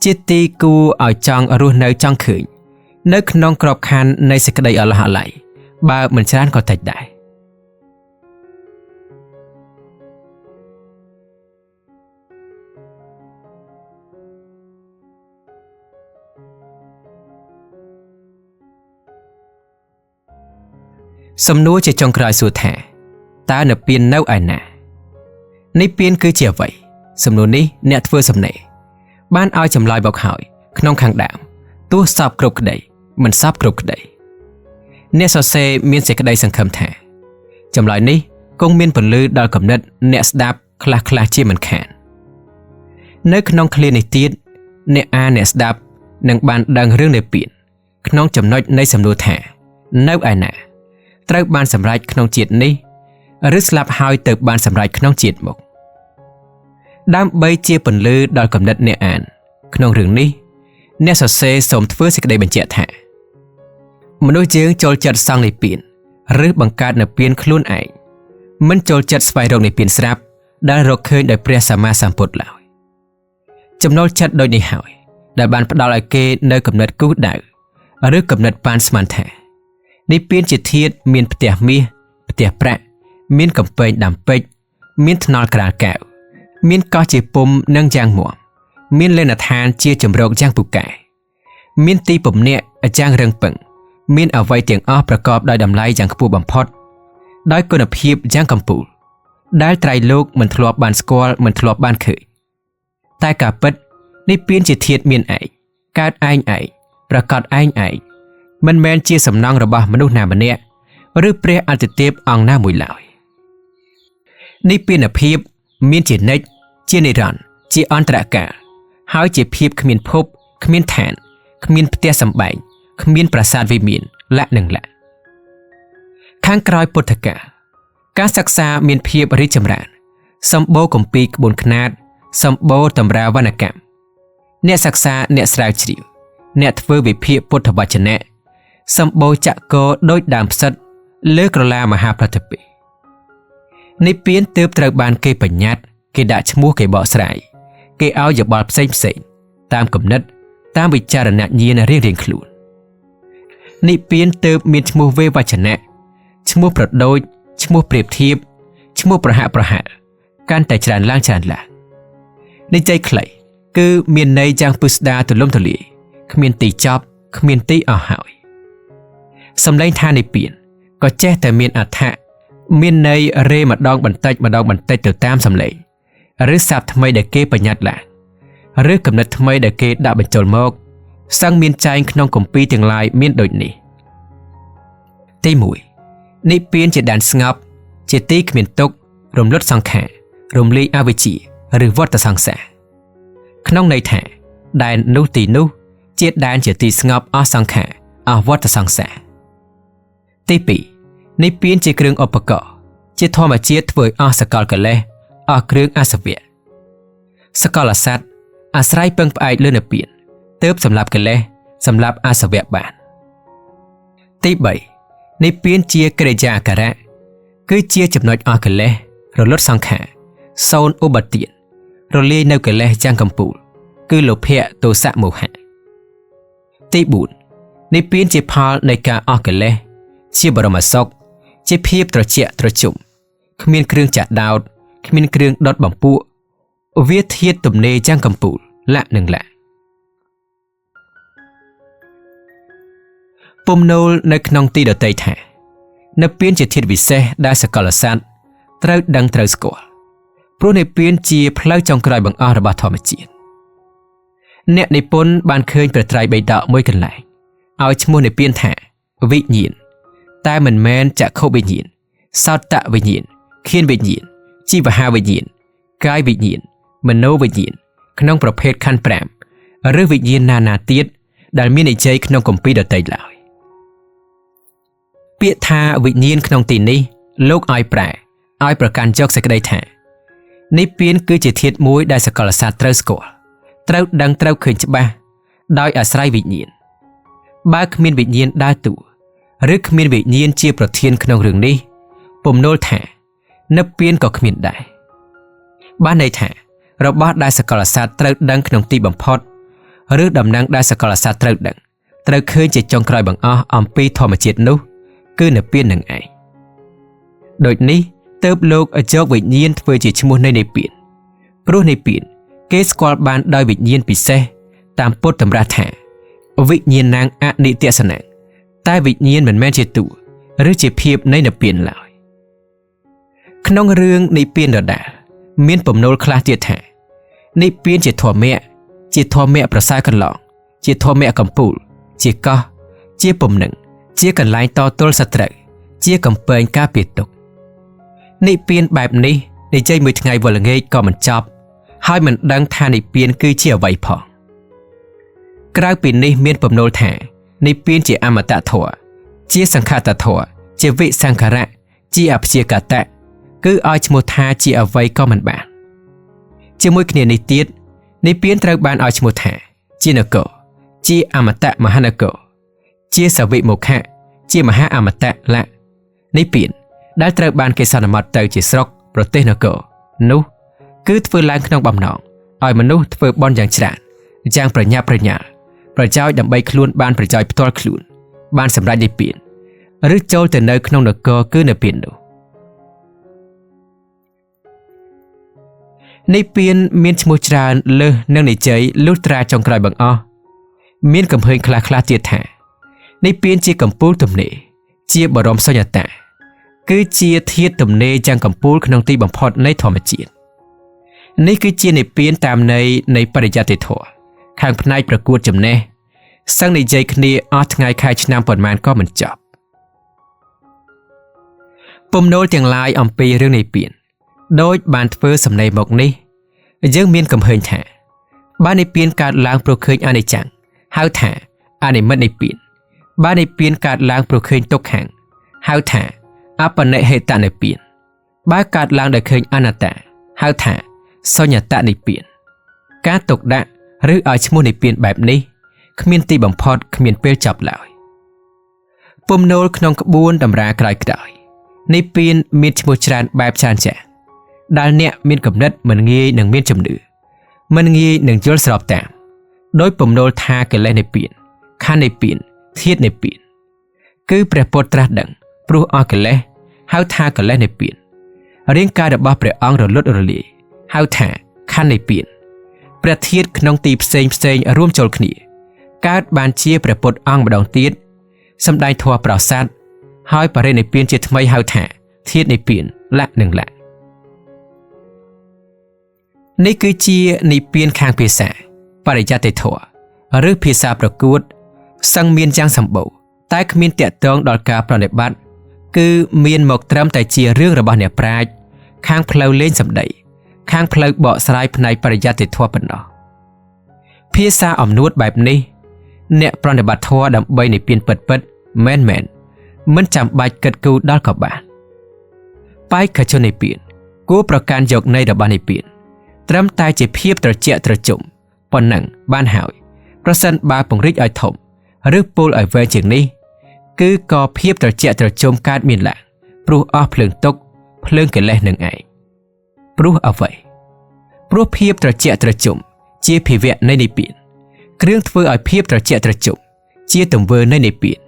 ជាទីគួរឲ្យចង់រស់នៅចង់ឃើញនៅក្នុងក្របខ័ណ្ឌនៃសេចក្តីអល់ឡោះអាឡៃបើមិនច្រើនក៏តិចដែរសំណួរជាចុងក្រោយសួរថាតើនិព្វាននៅឯណានិព្វានគឺជាអ្វីសំណួរនេះអ្នកធ្វើសំណេរបានឲ្យចម្លើយមកហើយក្នុងខាងដើមទោះសពគ្រប់ក្តីមិនសពគ្រប់ក្តីអ្នកសរសេរមានសេចក្តីសង្ឃឹមថាចម្លើយនេះគង់មានពន្លឺដល់គំនិតអ្នកស្ដាប់ខ្លះជាមិនខាននៅក្នុងឃ្លានេះទៀតអ្នកអានអ្នកស្ដាប់នឹងបានដឹងរឿងនិព្វានក្នុងចំណុចនៃសំណួរថានៅឯណាត្រូវបានសម្រេចក្នុងជាតិនេះឬស្លាប់ហើយទៅបានសម្រេចក្នុងជាតិមុខដើម្បីជាពន្លឺដល់គំនិតអ្នកអានក្នុងរឿងនេះអ្នកសរសេរសូមធ្វើសេចក្តីបញ្ជាក់ថាមនុស្សយើងចូលចិត្តសង់និព្វានឬបង្កើតនិព្វានខ្លួនឯងមិនចូលចិត្តស្វែងរកនិព្វានស្រាប់ដែលរកឃើញដោយព្រះសម្មាសម្ពុទ្ធឡើយចំណូលចិត្តដូចនេះហើយដែលបានផ្ដល់ឲ្យគេនៅគំនិតគូសដៅឬគំនិតប៉ានស្មានថានិព្វានជាធាតុមានផ្ទះមាសផ្ទះប្រាក់មានកំពែងដាំពេជ្រមានថ្នល់ក្រាលកែវមានកោះជាពុំនិងយ៉ាងមាំមានលេនដ្ឋានជាជំរកយ៉ាងពូកែមានទីពំនាក់យ៉ាងរឹងពឹងមានអ្វីទាំងអស់ប្រកបដោយតម្លៃយ៉ាងខ្ពស់បំផុតដោយគុណភាពយ៉ាងកំពូលដែលត្រៃលោកមិនធ្លាប់បានស្គាល់មិនធ្លាប់បានឃើញតែការពិតនិព្វានជាធាតុមានឯងកើតឯងប្រកបឯងមិនមែនជាសំណង់របស់មនុស្សណាម្នាក់ឬព្រះអាទិទេពអង្គណាមួយឡើយនិព្វានភាពមានជានិច្ចជានិរន្តរ៍ជាអន្តរកាលហើយជាភាពគ្មានភពគ្មានឋានគ្មានផ្ទះសម្បែងគ្មានប្រាសាទវិមានលៈនឹងលៈខាងក្រោយពុទ្ធកាលការសិក្សាមានភាពរីកចម្រើនសម្បូរគម្ពីរក្បួនខ្នាតសម្បូរតម្រាវណ្ណកម្មអ្នកសិក្សាអ្នកស្រាវជ្រាវអ្នកធ្វើវិភាគពុទ្ធវចនៈសម្បូរចក្រដោយដើមផ្សិតលើក្រឡាមហាប្រតិភិនិព្វានទើបត្រូវបានគេបញ្ញត្តិគេដាក់ឈ្មោះគេបកស្រាយគេឲ្យយោបល់ផ្សេងតាមគំនិតតាមវិចារណញ្ញាណរៀងខ្លួននិព្វានទើបមានឈ្មោះវេវចនៈឈ្មោះប្រដូចឈ្មោះប្រៀបធៀបឈ្មោះប្រហាក់ប្រហែលកាន់តែច្រើនឡើងនិយាយខ្លីគឺមានន័យយ៉ាងពិស្ដារទូលំទូលាយគ្មានទីចប់គ្មានទីអស់ហើយសំឡេងថានិព្វានក៏ចេះតែមានអត្ថៈមានន័យរេម្ដងបន្តិចទៅតាមសំឡេងឬស័ព្ទថ្មីដែលគេបញ្ញត្តិឡើងឬគំនិតថ្មីដែលគេដាក់បញ្ចូលមកសឹងមានចែងក្នុងគម្ពីរទាំងឡាយមានដូចនេះទី1និព្វានជាដែនស្ងប់ជាទីគ្មានទុក្ខរំលត់សង្ខាររំលាយអវិជ្ជាឬវដ្តសង្សារក្នុងន័យថាដែននោះទីនោះជាដែនជាទីស្ងប់អស់សង្ខារអស់វដ្តសង្សារទី2និព្វានជាគ្រឿងឧបករណ៍ជាធម្មជាតិធ្វើឲ្យអស់សកលកិលេសអស់គ្រឿងអសវៈសកលសត្វអាស្រ័យពឹងផ្អែកលើនិព្វានទើបសម្លាប់កិលេសសម្លាប់អសវៈបានទី3និព្វានជាកិរិយាអាការៈគឺជាចំណុចអស់កិលេសរលត់សង្ខារសូន្យឧបទានរលាយនៅកិលេសយ៉ាងកំពូលគឺលោភៈទោសៈមោហៈទី4និព្វានជាផលនៃការអស់កិលេសជាបរមសុខជាភាពត្រជាក់ត្រជុំគ្មានគ្រឿងចាក់ដោតគ្មានគ្រឿងដុតបំពួកវាធាតុទំនេរយ៉ាងកំពូលលៈនឹងលៈពំនូលនៅក្នុងទីដតីថានិព្វានជាធាតុវិសេសដែលសកលសត្វត្រូវដឹងត្រូវស្គាល់ព្រោះនិព្វានជាផ្លូវចុងក្រោយបង្អស់របស់ធម្មជាតិអ្នកនិពន្ធបានឃើញព្រះត្រៃបិដកមួយកន្លែងឲ្យឈ្មោះនិព្វានថាវិញ្ញាណតែមិនមែនចក្ខុវិញ្ញាណសោតវិញ្ញាណឃានវិញ្ញាណជីវហាវិញ្ញាណកាយវិញ្ញាណមโนវិញ្ញាណក្នុងប្រភេទខណ្ឌ5ឬវិញ្ញាណណាទៀតដែលមាននិយាយក្នុងគម្ពីរដតីឡើយពាក្យថាវិញ្ញាណក្នុងទីនេះលោកឲ្យប្រែឲ្យប្រកាន់យកសេចក្តីថានិព្វានគឺជាធាតុមួយដែលសកលសត្វត្រូវស្គាល់ត្រូវដឹងត្រូវឃើញច្បាស់ដោយអាស្រ័យវិញ្ញាណបើគ្មានវិញ្ញាណដើរតួឬគ្មានវិញ្ញាណជាប្រធានក្នុងរឿងនេះ ពុំណូលថានិព្វានក៏គ្មានដែរបានន័យថារបស់ដែលសកលសត្វត្រូវដឹងក្នុងទីបំផុតឬដំណឹងដែលសកលសត្វត្រូវដឹងត្រូវឃើញជាចុងក្រោយបង្អស់អំពីធម្មជាតិនោះគឺនិព្វាននឹងឯងដូចនេះទើបលោកយកវិញ្ញាណធ្វើជាឈ្មោះនៃនិព្វានព្រោះនិព្វានគេស្គាល់បានដោយវិញ្ញាណពិសេសតាមពុទ្ធតម្រាស់ថាវិញ្ញាណងអនិច្ចសនៈតែវិញ្ញាណមិនមែនជាតួឬជាភាពនៃនិព្វានឡើយក្នុងរឿងនិព្វានដដែលមានពំនូលខ្លះទៀតថានិព្វានជាធម្មៈជាធម្មៈប្រសើរកន្លងជាធម្មៈកំពូលជាកោះជាពំនឹងជាកន្លែងតទល់សត្រូវជាកំពែងការពារទុកនិព្វានបែបនេះនិយាយមួយថ្ងៃវល់ល្ងាចក៏មិនចប់ហើយមិនដឹងថានិព្វានគឺជាអ្វីផងក្រៅពីនេះមានពំនូលថានិព្វានជាអមតៈធម៌ជាសង្ខតធម៌ជាវិសង្ខារៈជាអព្យាកតៈគឺឲ្យឈ្មោះថាជាអ្វីក៏មិនបានជាមួយគ្នានេះទៀតនិព្វានត្រូវបានឲ្យឈ្មោះថាជានគរជាអមតៈមហានគរជាសវិមុខៈជាមហាអមតៈលៈនិព្វានដែលត្រូវបានគេសន្មតទៅជាស្រុកប្រទេសនគរនោះគឺធ្វើឡើងក្នុងបំណងឲ្យមនុស្សធ្វើបុណ្យយ៉ាងច្រើនយ៉ាងប្រញាប់ប្រញាល់ប្រយោជន៍ដើម្បីខ្លួនបានប្រយោជន៍ផ្ទាល់ខ្លួនបានសម្រេចនិព្វានឬចូលទៅនៅក្នុងនគរគឺនិព្វាននោះនិព្វានមានឈ្មោះច្រើនលើសនឹងនិយាយលុះត្រាចុងក្រោយបង្អស់មានកំហែងខ្លះៗទៀតថានិព្វានជាកម្ពូលទំនេរជាបរមសញ្ញតាគឺជាធាតុទំនេរយ៉ាងកម្ពូលក្នុងទីបំផុតនៃធម្មជាតិនេះគឺជានិព្វានតាមន័យនៃបរិយត្តិធម៌ខាងផ្នែកប្រកួតចំណេះសឹងនិយាយគ្នាអស់ថ្ងៃខែឆ្នាំប៉ុន្មានក៏មិនចប់ពំនូលទាំងឡាយអំពីរឿងនិព្វានដោយបានធ្វើសំណេរមកនេះយើងមានកំហែងថាបើនិព្វានកើតឡើងព្រោះឃើញអនិច្ចំហៅថាអនិមិត្តនិព្វានបើនិព្វានកើតឡើងព្រោះឃើញទុក្ខំហៅថាអបនិហេតនិព្វានបើកើតឡើងដោយឃើញអនត្តាហៅថាសញ្ញតនិព្វានការទុកដាក់ឬឲ្យឈ្មោះនិព្វានបែបនេះគ្មានទីបំផុតគ្មានពេលចប់ឡើយពំនូលក្នុងក្បួនតម្រាក្រោយនិព្វានមានឈ្មោះច្រើនបែបច្រើនចាស់ដែលអ្នកមានគំនិតមិនងាយនឹងមានជំនឿមិនងាយនឹងយល់ស្របតាមដោយពំនូលថាកិលេសនិព្វានខណ្ឌនិព្វានធាតុនិព្វានគឺព្រះពុទ្ធត្រាស់ដឹងព្រោះអស់កិលេសហៅថាកិលេសនិព្វានរាងកាយរបស់ព្រះអង្គរលត់រលាយហៅថាខណ្ឌនិព្វានព្រះធាតុក្នុងទីផ្សេងរួមចូលគ្នាកើតបានជាព្រះពុទ្ធអង្គម្ដងទៀតសម្ដែងធម៌ប្រសាទហើយបរិនិព្វានជាថ្មីហៅថាធាតុនិព្វានលៈនឹងលៈនេះគឺជានិព្វានខាងភាសាបរិយត្តិធម៌ឬភាសាប្រកួតសឹងមានយ៉ាងសម្បូរតែគ្មានតាក់ទងដល់ការប្រតិបត្តិគឺមានមកត្រឹមតែជារឿងរបស់អ្នកប្រាជ្ញខាងផ្លូវលេងសម្ដីខាងផ្លូវបកស្រាយផ្នែកបរិយត្តិធម៌ប៉ុណ្ណោះភាសាអំនួតបែបនេះអ្នកប្រតិបត្តិធម៌ដើម្បីនិព្វានពិតមែនមិនចាំបាច់គិតគូរដល់ក៏បានបេក្ខជននិព្វានគួរប្រកាន់យកន័យរបស់និព្វានត្រឹមតែជាភាពត្រជាក់ត្រជុំប៉ុណ្ណឹងបានហើយប្រសិនបើពង្រីកឲ្យធំឬពោលឲ្យវែងជាងនេះគឺក៏ភាពត្រជាក់ត្រជុំកើតមានឡើងព្រោះអស់ភ្លើងទុកភ្លើងកិលេសនឹងឯងព្រោះអ្វីព្រោះភាពត្រជាក់ត្រជុំជាភាវៈនៃនិព្វានគ្រឿងធ្វើឲ្យភាពត្រជាក់ត្រជុំជាទង្វើនៃនិព្វាន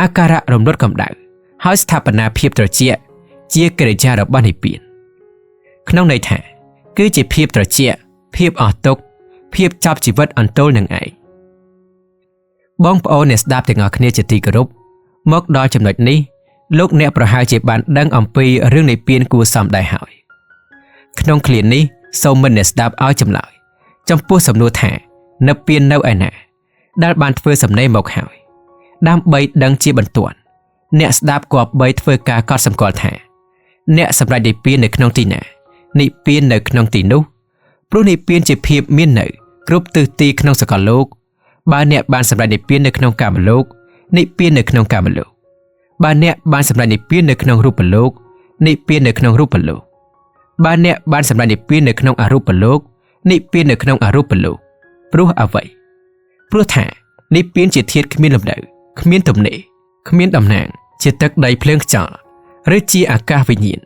អាការៈរំលត់កម្ដៅហើយស្ថាបនាភាពត្រជាក់ជាកិរិយារបស់និព្វានក្នុងន័យថាគឺជាភាពត្រជាក់ភាពអស់ទុក្ខភាពចប់ជីវិតអន្ទោលនឹងឯងបងប្អូនអ្នកស្ដាប់ទាំងអស់គ្នាជាទីគោរពមកដល់ចំណុចនេះលោកអ្នកប្រហែលជាបានដឹងអំពីរឿងនិព្វានគួរសមដែរហើយក្នុងឃ្លានេះសូមមិនអ្នកស្ដាប់ឲ្យចម្លើយចំពោះសំណួរថានិព្វាននៅឯណាដែលបានធ្វើសំណេរមកហើយដើម្បីដឹងជាបន្ទាន់អ្នកស្ដាប់គប្បីធ្វើការកត់សម្គាល់ថាអ្នកសម្រេចនិព្វាននៅក្នុងទីណានិព្វាននៅក្នុងទីនោះព្រោះនិព្វានជាភាពមាននៅគ្រប់ទិសទីក្នុងសកលលោកបើអ្នកបានសម្រេចនិព្វាននៅក្នុងកាមលោកនិព្វាននៅក្នុងកាមលោកបើអ្នកបានសម្រេចនិព្វាននៅក្នុងរូបលោកនិព្វាននៅក្នុងរូបលោកបើអ្នកបានសម្រេចនិព្វាននៅក្នុងអរូបលោកនិព្វាននៅក្នុងអរូបលោកព្រោះអ្វីព្រោះថានិព្វានជាធាតុគ្មានលំនៅគ្មានទំនេរគ្មានតំណាងជាទឹកដីភ្លើងខ្យល់ ឬជាអាកាសវិញ្ញាណ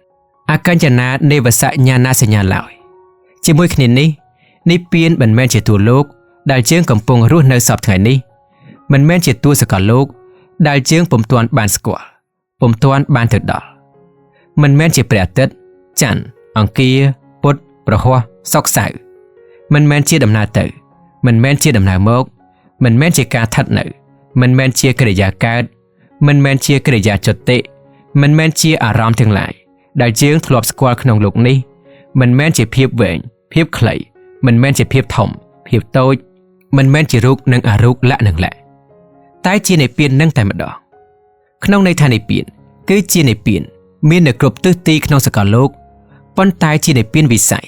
អកញ្ចនានៃវសញ្ញាណសញ្ញាឡើយជាមួយគ្នានេះនិព្វានមិនមែនជាតួលោកដែលយើងកំពុងរស់នៅសពថ្ងៃនេះមិនមែនជាតួសកលលោកដែលយើងពុំទាន់បានស្គាល់ពុំទាន់បានទៅដល់មិនមែនជាព្រះអាទិត្យច័ន្ទអង្គារពុធប្រហ័សសុក្រសៅរ៍មិនមែនជាដំណើរទៅមិនមែនជាដំណើរមកមិនមែនជាការស្ថិតនៅមិនមែនជាកិរិយាកើតមិនមែនជាកិរិយាចុតិមិនមែនជាអារម្មណ៍ទាំងឡាយដែលយើងធ្លាប់ស្គាល់ក្នុងលោកនេះមិនមែនជាភាពវែងភាពខ្លីមិនមែនជាភាពធំភាពតូចមិនមែនជារូបនិងអរូបលក្ខនឹងលក្ខតែជានិព្វាននឹងតែម្ដងក្នុងន័យថានិព្វានគឺជានិព្វានមាននៅគ្រប់ទិសទីក្នុងសកលលោកប៉ុន្តែជានិព្វានវិស័យ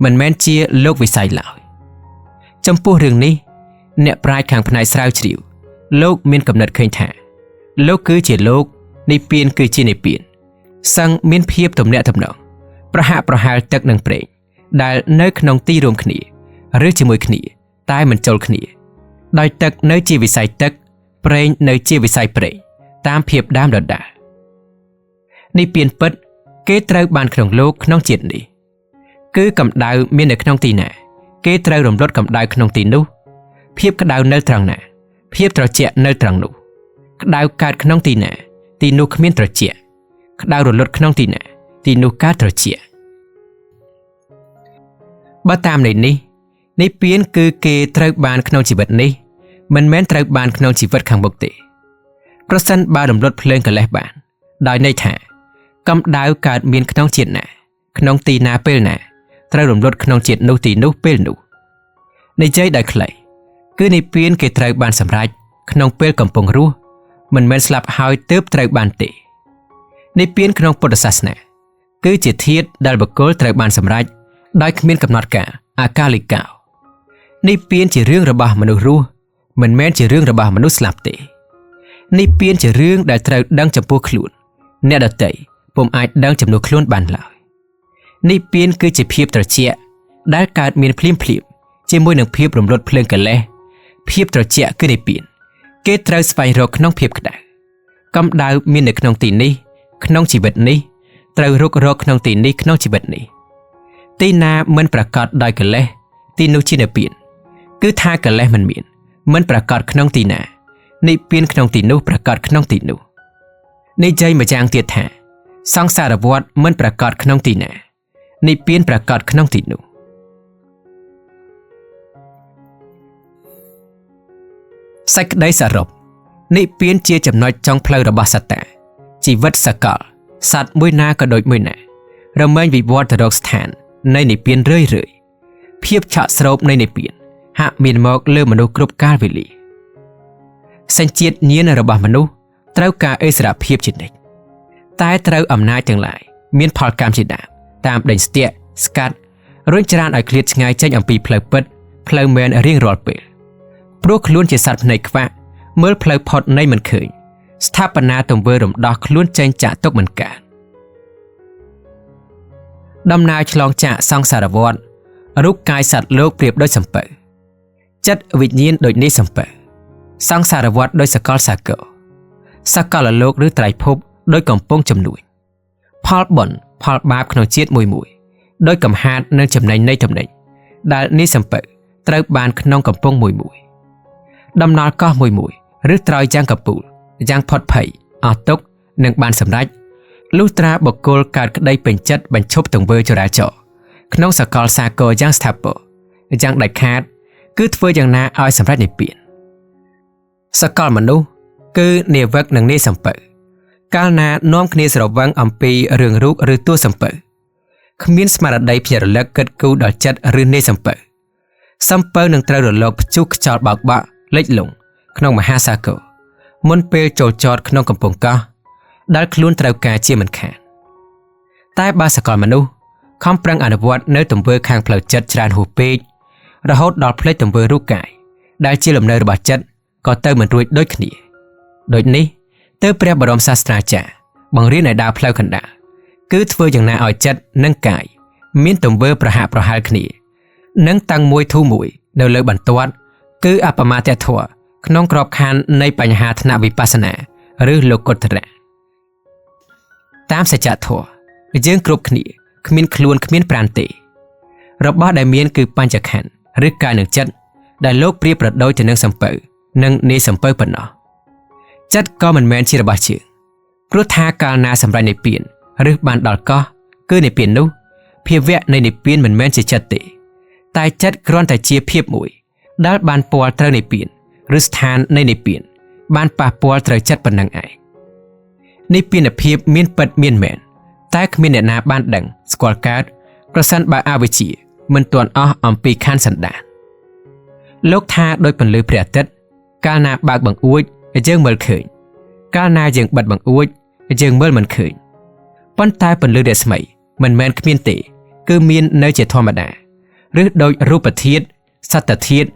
មិនមែនជាលោកវិស័យឡើយចំពោះរឿងនេះអ្នកប្រាជ្ញខាងផ្នែកស្រាវជ្រាវលោកមានកំណត់ឃើញថាលោកគឺជាលោកនិព្វានគឺជានិព្វានសឹងមានភាពទំនាក់ទំនងប្រហាក់ប្រហែលទឹកនិងប្រេងដែលនៅក្នុងទីរួមគ្នាឬជាមួយគ្នាតែមិនចូលគ្នាដោយទឹកនៅជាវិស័យទឹកប្រេងនៅជាវិស័យប្រេងតាមភាពដើមដដែលនិព្វានពិតគេត្រូវបានក្នុងលោកក្នុងជាតិនេះគឺកម្ដៅមាននៅក្នុងទីណាគេត្រូវរំលត់កម្ដៅក្នុងទីនោះភាពក្ដៅនៅត្រង់ណាភាពត្រជាក់នៅត្រង់នោះក្ដៅកើតក្នុងទីណាទីនោះគ្មានត្រជាក់ក្ដៅរលត់ក្នុងទីណាទីនោះកើតត្រជាក់បើតាមន័យនេះនិព្វានគឺគេត្រូវបានក្នុងជីវិតនេះមិនមែនត្រូវបានក្នុងជីវិតខាងមុខទេប្រសិនបើរំលត់ភ្លើងកលេសបានដោយន័យថាកម្ដៅកើតមានក្នុងជាតិណាក្នុងទីណាពេលណាត្រូវរំលត់ក្នុងជាតិនោះទីនោះពេលនោះនិយាយដោយខ្លីគឺនិព្វានគេត្រូវបានសម្រេចក្នុងពេលកំពុងរស់មិនមែនស្លាប់ហើយទើបត្រូវបានទេនិព្វានក្នុងពុទ្ធសាសនាគឺជាធាតុដែលបុគ្គលត្រូវបានសម្រេចដោយគ្មានកំណត់កាលអកាលិកោនិព្វានជារឿងរបស់មនុស្សរស់មិនមែនជារឿងរបស់មនុស្សស្លាប់ទេនិព្វានជារឿងដែលត្រូវដឹងចំពោះខ្លួនអ្នកដទៃពុំអាចដឹងចំនួនខ្លួនបានឡើយនិព្វានគឺជាភាពត្រជាក់ដែលកើតមានភ្លាមជាមួយនឹងភាពរំលត់ភ្លើងកលេសភាពត្រជាក់គឺនិព្វានគេត្រូវស្វែងរកក្នុងភាពក្ដៅកម្ដៅមាននៅក្នុងទីនេះក្នុងជីវិតនេះត្រូវរុករកក្នុងទីនេះក្នុងជីវិតនេះទីណាមិនប្រកបដោយកលេសទីនោះជានិព្វានគឺថាកលេសមិនប្រកបក្នុងទីណានិព្វានក្នុងទីនោះប្រកបក្នុងទីនោះនិយាយម្យ៉ាងទៀតថាសង្សារវដ្តមិនប្រកបក្នុងទីណានិព្វានប្រកបក្នុងទីនោះសេចក្តីសរុបនិព្វានជាចំណុចចុងផ្លូវរបស់សត្វតាជីវិតសកលសត្វមួយណាក៏ដូចមួយណារមែងវិវត្តទៅរកស្ថាននៃនិព្វានរឿយភាពឆក់ស្រូបនៃនិព្វានហាក់មានមកលើមនុស្សគ្រប់កាលវេលាសញ្ជាតិញាណរបស់មនុស្សត្រូវការឥស្សរភាពជានិច្ចតែត្រូវអំណាចទាំងឡាយមានផលកម្មជាដើមតាមដេញស្ទាក់ស្កាត់រុញច្រានឲ្យឃ្លាតឆ្ងាយចេញអំពីផ្លូវពិតផ្លូវមែនរៀងរាល់ពេលព្រោះខ្លួនជាសត្វភ្នែកខ្វាក់មើលផ្លូវផុតនៃមិនឃើញស្ថាបនាទង្វើរំដោះខ្លួនចេញចាក់ទុកមិនកើតដំណើរឆ្លងចាក់សង្សារវដ្តរូបកាយសត្វលោកប្រៀបដូចសំពៅចិត្តវិញ្ញាណដូចនេះសំពៅសង្សារវដ្តដូចសកលសាគរសកលលោកឬត្រៃភពដោយកំពុងជំនួយផលបុណ្យផលបាបក្នុងជាតិមួយដោយកំហាតនិងចំណេញនៃចំណេញដែលនេះសំពៅត្រូវបានក្នុងកំពុងមួយដំណល់កោះមួយឬត្រយយ៉ាងកពូលយ៉ាងផុតភ័យអស់ទុកនឹងបានសម្រេចលុះត្រាបុគ្គលកើតក្តីពេញចិត្តបញ្ឈប់ទង្វើចរាចរណ៍ក្នុងសកលសាគរយ៉ាងស្ថាពរយ៉ាងដាច់ខាតគឺធ្វើយ៉ាងណាឲ្យសម្រេចនិព្វានសកលមនុស្សគឺនាវិកនឹងនាយសំពៅកាលណានាំគ្នាស្រវឹងអំពីរឿងរូបឬតួសំពៅគ្មានស្មារតីភ្ញាក់រលឹកគិតគូរដល់ចិត្តឬនាយសំពៅនឹងត្រូវរលកព្យុះខ្យល់បោកបក់លិចលង់ក្នុងមហាសាគរមុនពេលចូលចតក្នុងកំពង់កោះដែលខ្លួនត្រូវការជាមិនខានតែបើសកលមនុស្សខំប្រឹងអនុវត្តនៅទង្វើខាងផ្លូវចិត្តច្រើនហួសពេករហូតដល់ភ្លេចទង្វើរូបកាយដែលជាលំនៅរបស់ចិត្តក៏ទៅមិនរួចដូចគ្នាដូចនេះទើបព្រះបរមសាស្ត្រាចារ្យបង្រៀនឲ្យដើរផ្លូវកណ្ដាលគឺធ្វើយ៉ាងណាឲ្យចិត្តនិងកាយមានទង្វើប្រហាក់ប្រហែលគ្នានិងតាំងមួយធូរមួយនៅលើបន្ទាត់គឺអបមាទធម៌ក្នុងក្របខ័ណ្ឌនៃបញ្ហាថ្នាក់វិបស្សនាឬលោកុត្តរៈ តាមសច្ចធម៌យើងគ្រប់គ្នាគ្មានខ្លួនគ្មានប្រាណទេរបស់ដែលមានគឺបញ្ចក្ខន្ធឬកាយនឹងចិត្តដែលលោកប្រៀបប្រដូចទៅនឹងសំពៅនិងនាយសំពៅប៉ុណ្ណោះចិត្តក៏មិនមែនជារបស់ជើងព្រោះថាកាលណាសម្រេចនិព្វានឬបានដល់កោះគឺនិព្វាននោះភាវៈនៃនិព្វានមិនមែនជាចិត្តទេតែចិត្តគ្រាន់តែជាភាពមួយដែលបានពាល់ត្រូវនិព្វានឬស្ថាននៃនិព្វានបានប៉ះពាល់ត្រូវចិត្តប៉ុណ្ណឹងឯងនិព្វានភាពមានពិតមានមែនតែគ្មានអ្នកណាបានដឹងស្គាល់កើតប្រសិនបើអវិជ្ជាមិនទាន់អស់អំពីខណ្ឌសន្តានលោកថាដោយពន្លឺព្រះអាទិត្យកាលណាបើកបង្អួចយើងមើលឃើញកាលណាយើងបិទបង្អួចយើងមើលមិនឃើញប៉ុន្តែពន្លឺរស្មីមិនមែនគ្មានទេគឺមាននៅជាធម្មតាឬដោយរូបធាតុសត្វធាតុ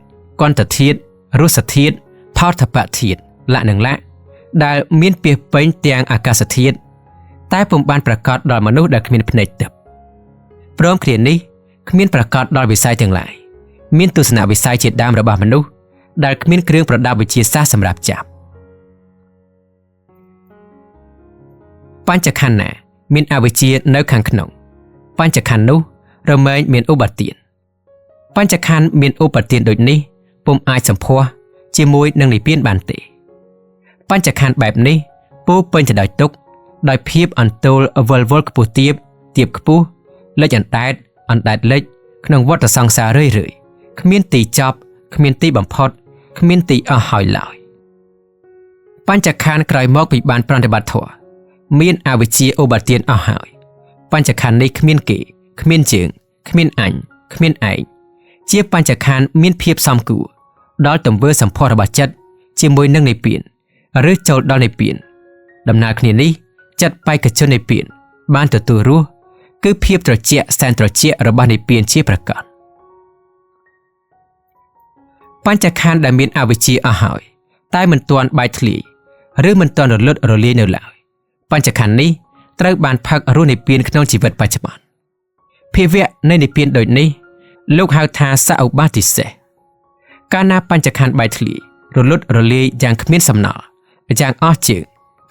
គន្ធធាតុរសធាតុផោធបធាតុលៈនិងលៈដែលមានពាសពេញទាំងអាកាសធាតុតែពុំបានប្រកាសដល់មនុស្សដែលគ្មានភ្នែកទិព្វព្រមគ្នានេះគ្មានប្រកាសដល់វិស័យទាំងឡាយមានទស្សនវិស័យជាដើមរបស់មនុស្សដែលគ្មានគ្រឿងប្រដាប់វិទ្យាសាស្ត្រសម្រាប់ចាប់បញ្ចក្ខន្ធណាមានអវិជ្ជានៅខាងក្នុងបញ្ចក្ខន្ធនោះរមែងមានឧបទានបញ្ចក្ខន្ធមានឧបទានដូចនេះពុំអាចសម្ភាសជាមួយនឹងនិព្វានបានទេបញ្ចក្ខន្ធបែបនេះពោពេញទៅដោយទុក្ខដោយភាពអន្ទោលវល់វល់ខ្ពស់ទាបខ្ពស់លិចអណ្ដែតលិចក្នុងវដ្តសង្សាររឿយគ្មានទីចប់គ្មានទីបំផុតគ្មានទីអស់ហើយឡើយបញ្ចក្ខន្ធក្រោយមកពីបានប្រតិបត្តិធម៌មានអវិជ្ជាឧបទានអស់ហើយបញ្ចក្ខន្ធនេះគ្មានគេគ្មានជើងគ្មានអញគ្មានឯងជាបញ្ចក្ខន្ធមានភាពសមគួរដល់ទង្វើសម្ផស្សរបស់ចិត្តជាមួយនឹងនិព្វានឬចូលដល់និព្វានដំណើរគ្នានេះចិត្តបេក្ខជននិព្វានបានទទួលរស់គឺភាពត្រជាក់សែនត្រជាក់របស់និព្វានជាប្រកបបញ្ចក្ខន្ធដែលមានអវិជ្ជាអស់ហើយតែមិនទាន់បែកធ្លាយឬមិនទាន់រលត់រលាយនៅឡើយបញ្ចក្ខន្ធនេះត្រូវបានផឹករស់និព្វានក្នុងជីវិតបច្ចុប្បន្នភាវៈនៃនិព្វានដូចនេះលោកហៅថាសឧបាតិសេសកាលណាបញ្ចក្ខន្ធបែកធ្លាយរលត់រលាយយ៉ាងគ្មានសំណល់យ៉ាងអស់ជើង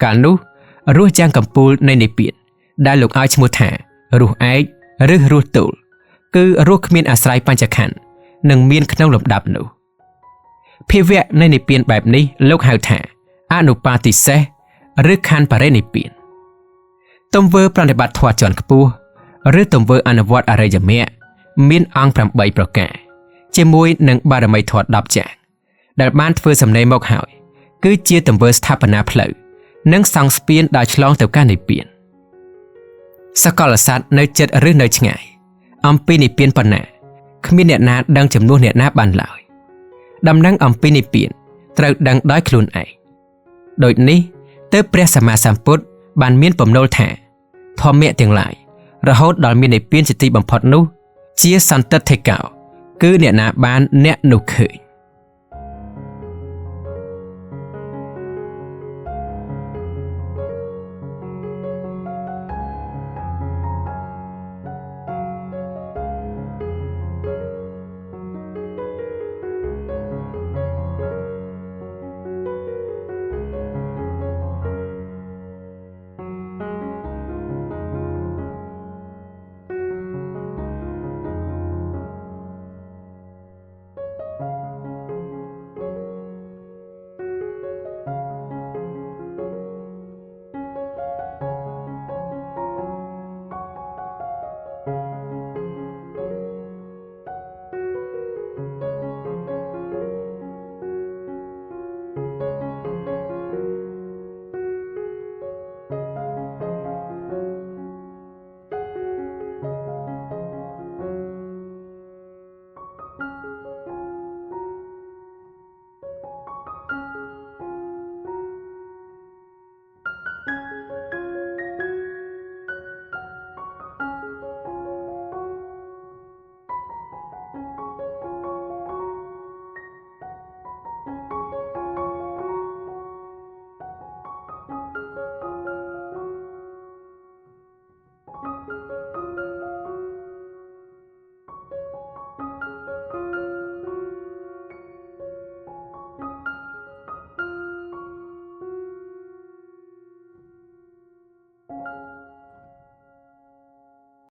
កាលនោះរស់យ៉ាងកំពូលនៃនិព្វានដែលលោកឲ្យឈ្មោះថារស់ឯកឬរស់ទូលគឺរស់គ្មានអាស្រ័យបញ្ចក្ខន្ធនឹងមានក្នុងលំដាប់នោះភាវៈនៃនិព្វានបែបនេះលោកហៅថាអនុបាទិសេសឬខណ្ឌបរិនិព្វានទង្វើប្រតិបត្តិធម៌ជាន់ខ្ពស់ឬទង្វើអនុវត្តអរិយមគ្គមានអង្គ8ប្រការជាមួយនឹងបារមីធម៌10យ៉ាងដែលបានធ្វើសំណេរមកហើយគឺជាទង្វើស្ថាបនាផ្លូវនិងសង់ស្ពានដល់ឆ្លងទៅកាន់និព្វានសកលសត្វនៅជិតឬនៅឆ្ងាយអំពីនិព្វានប៉ុណ្ណាគ្មានអ្នកណាដឹងចំនួនអ្នកណាបានឡើយដំណឹងអំពីនិព្វានត្រូវដឹងដោយខ្លួនឯងដូចនេះទើបព្រះសម្មាសម្ពុទ្ធបានមានពំនូលថាធម្មៈទាំងឡាយរហូតដល់មាននិព្វានជាទីបំផុតនោះជាសន្តិដ្ឋិកោគឺអ្នកណាបានអ្នកនោះឃើញ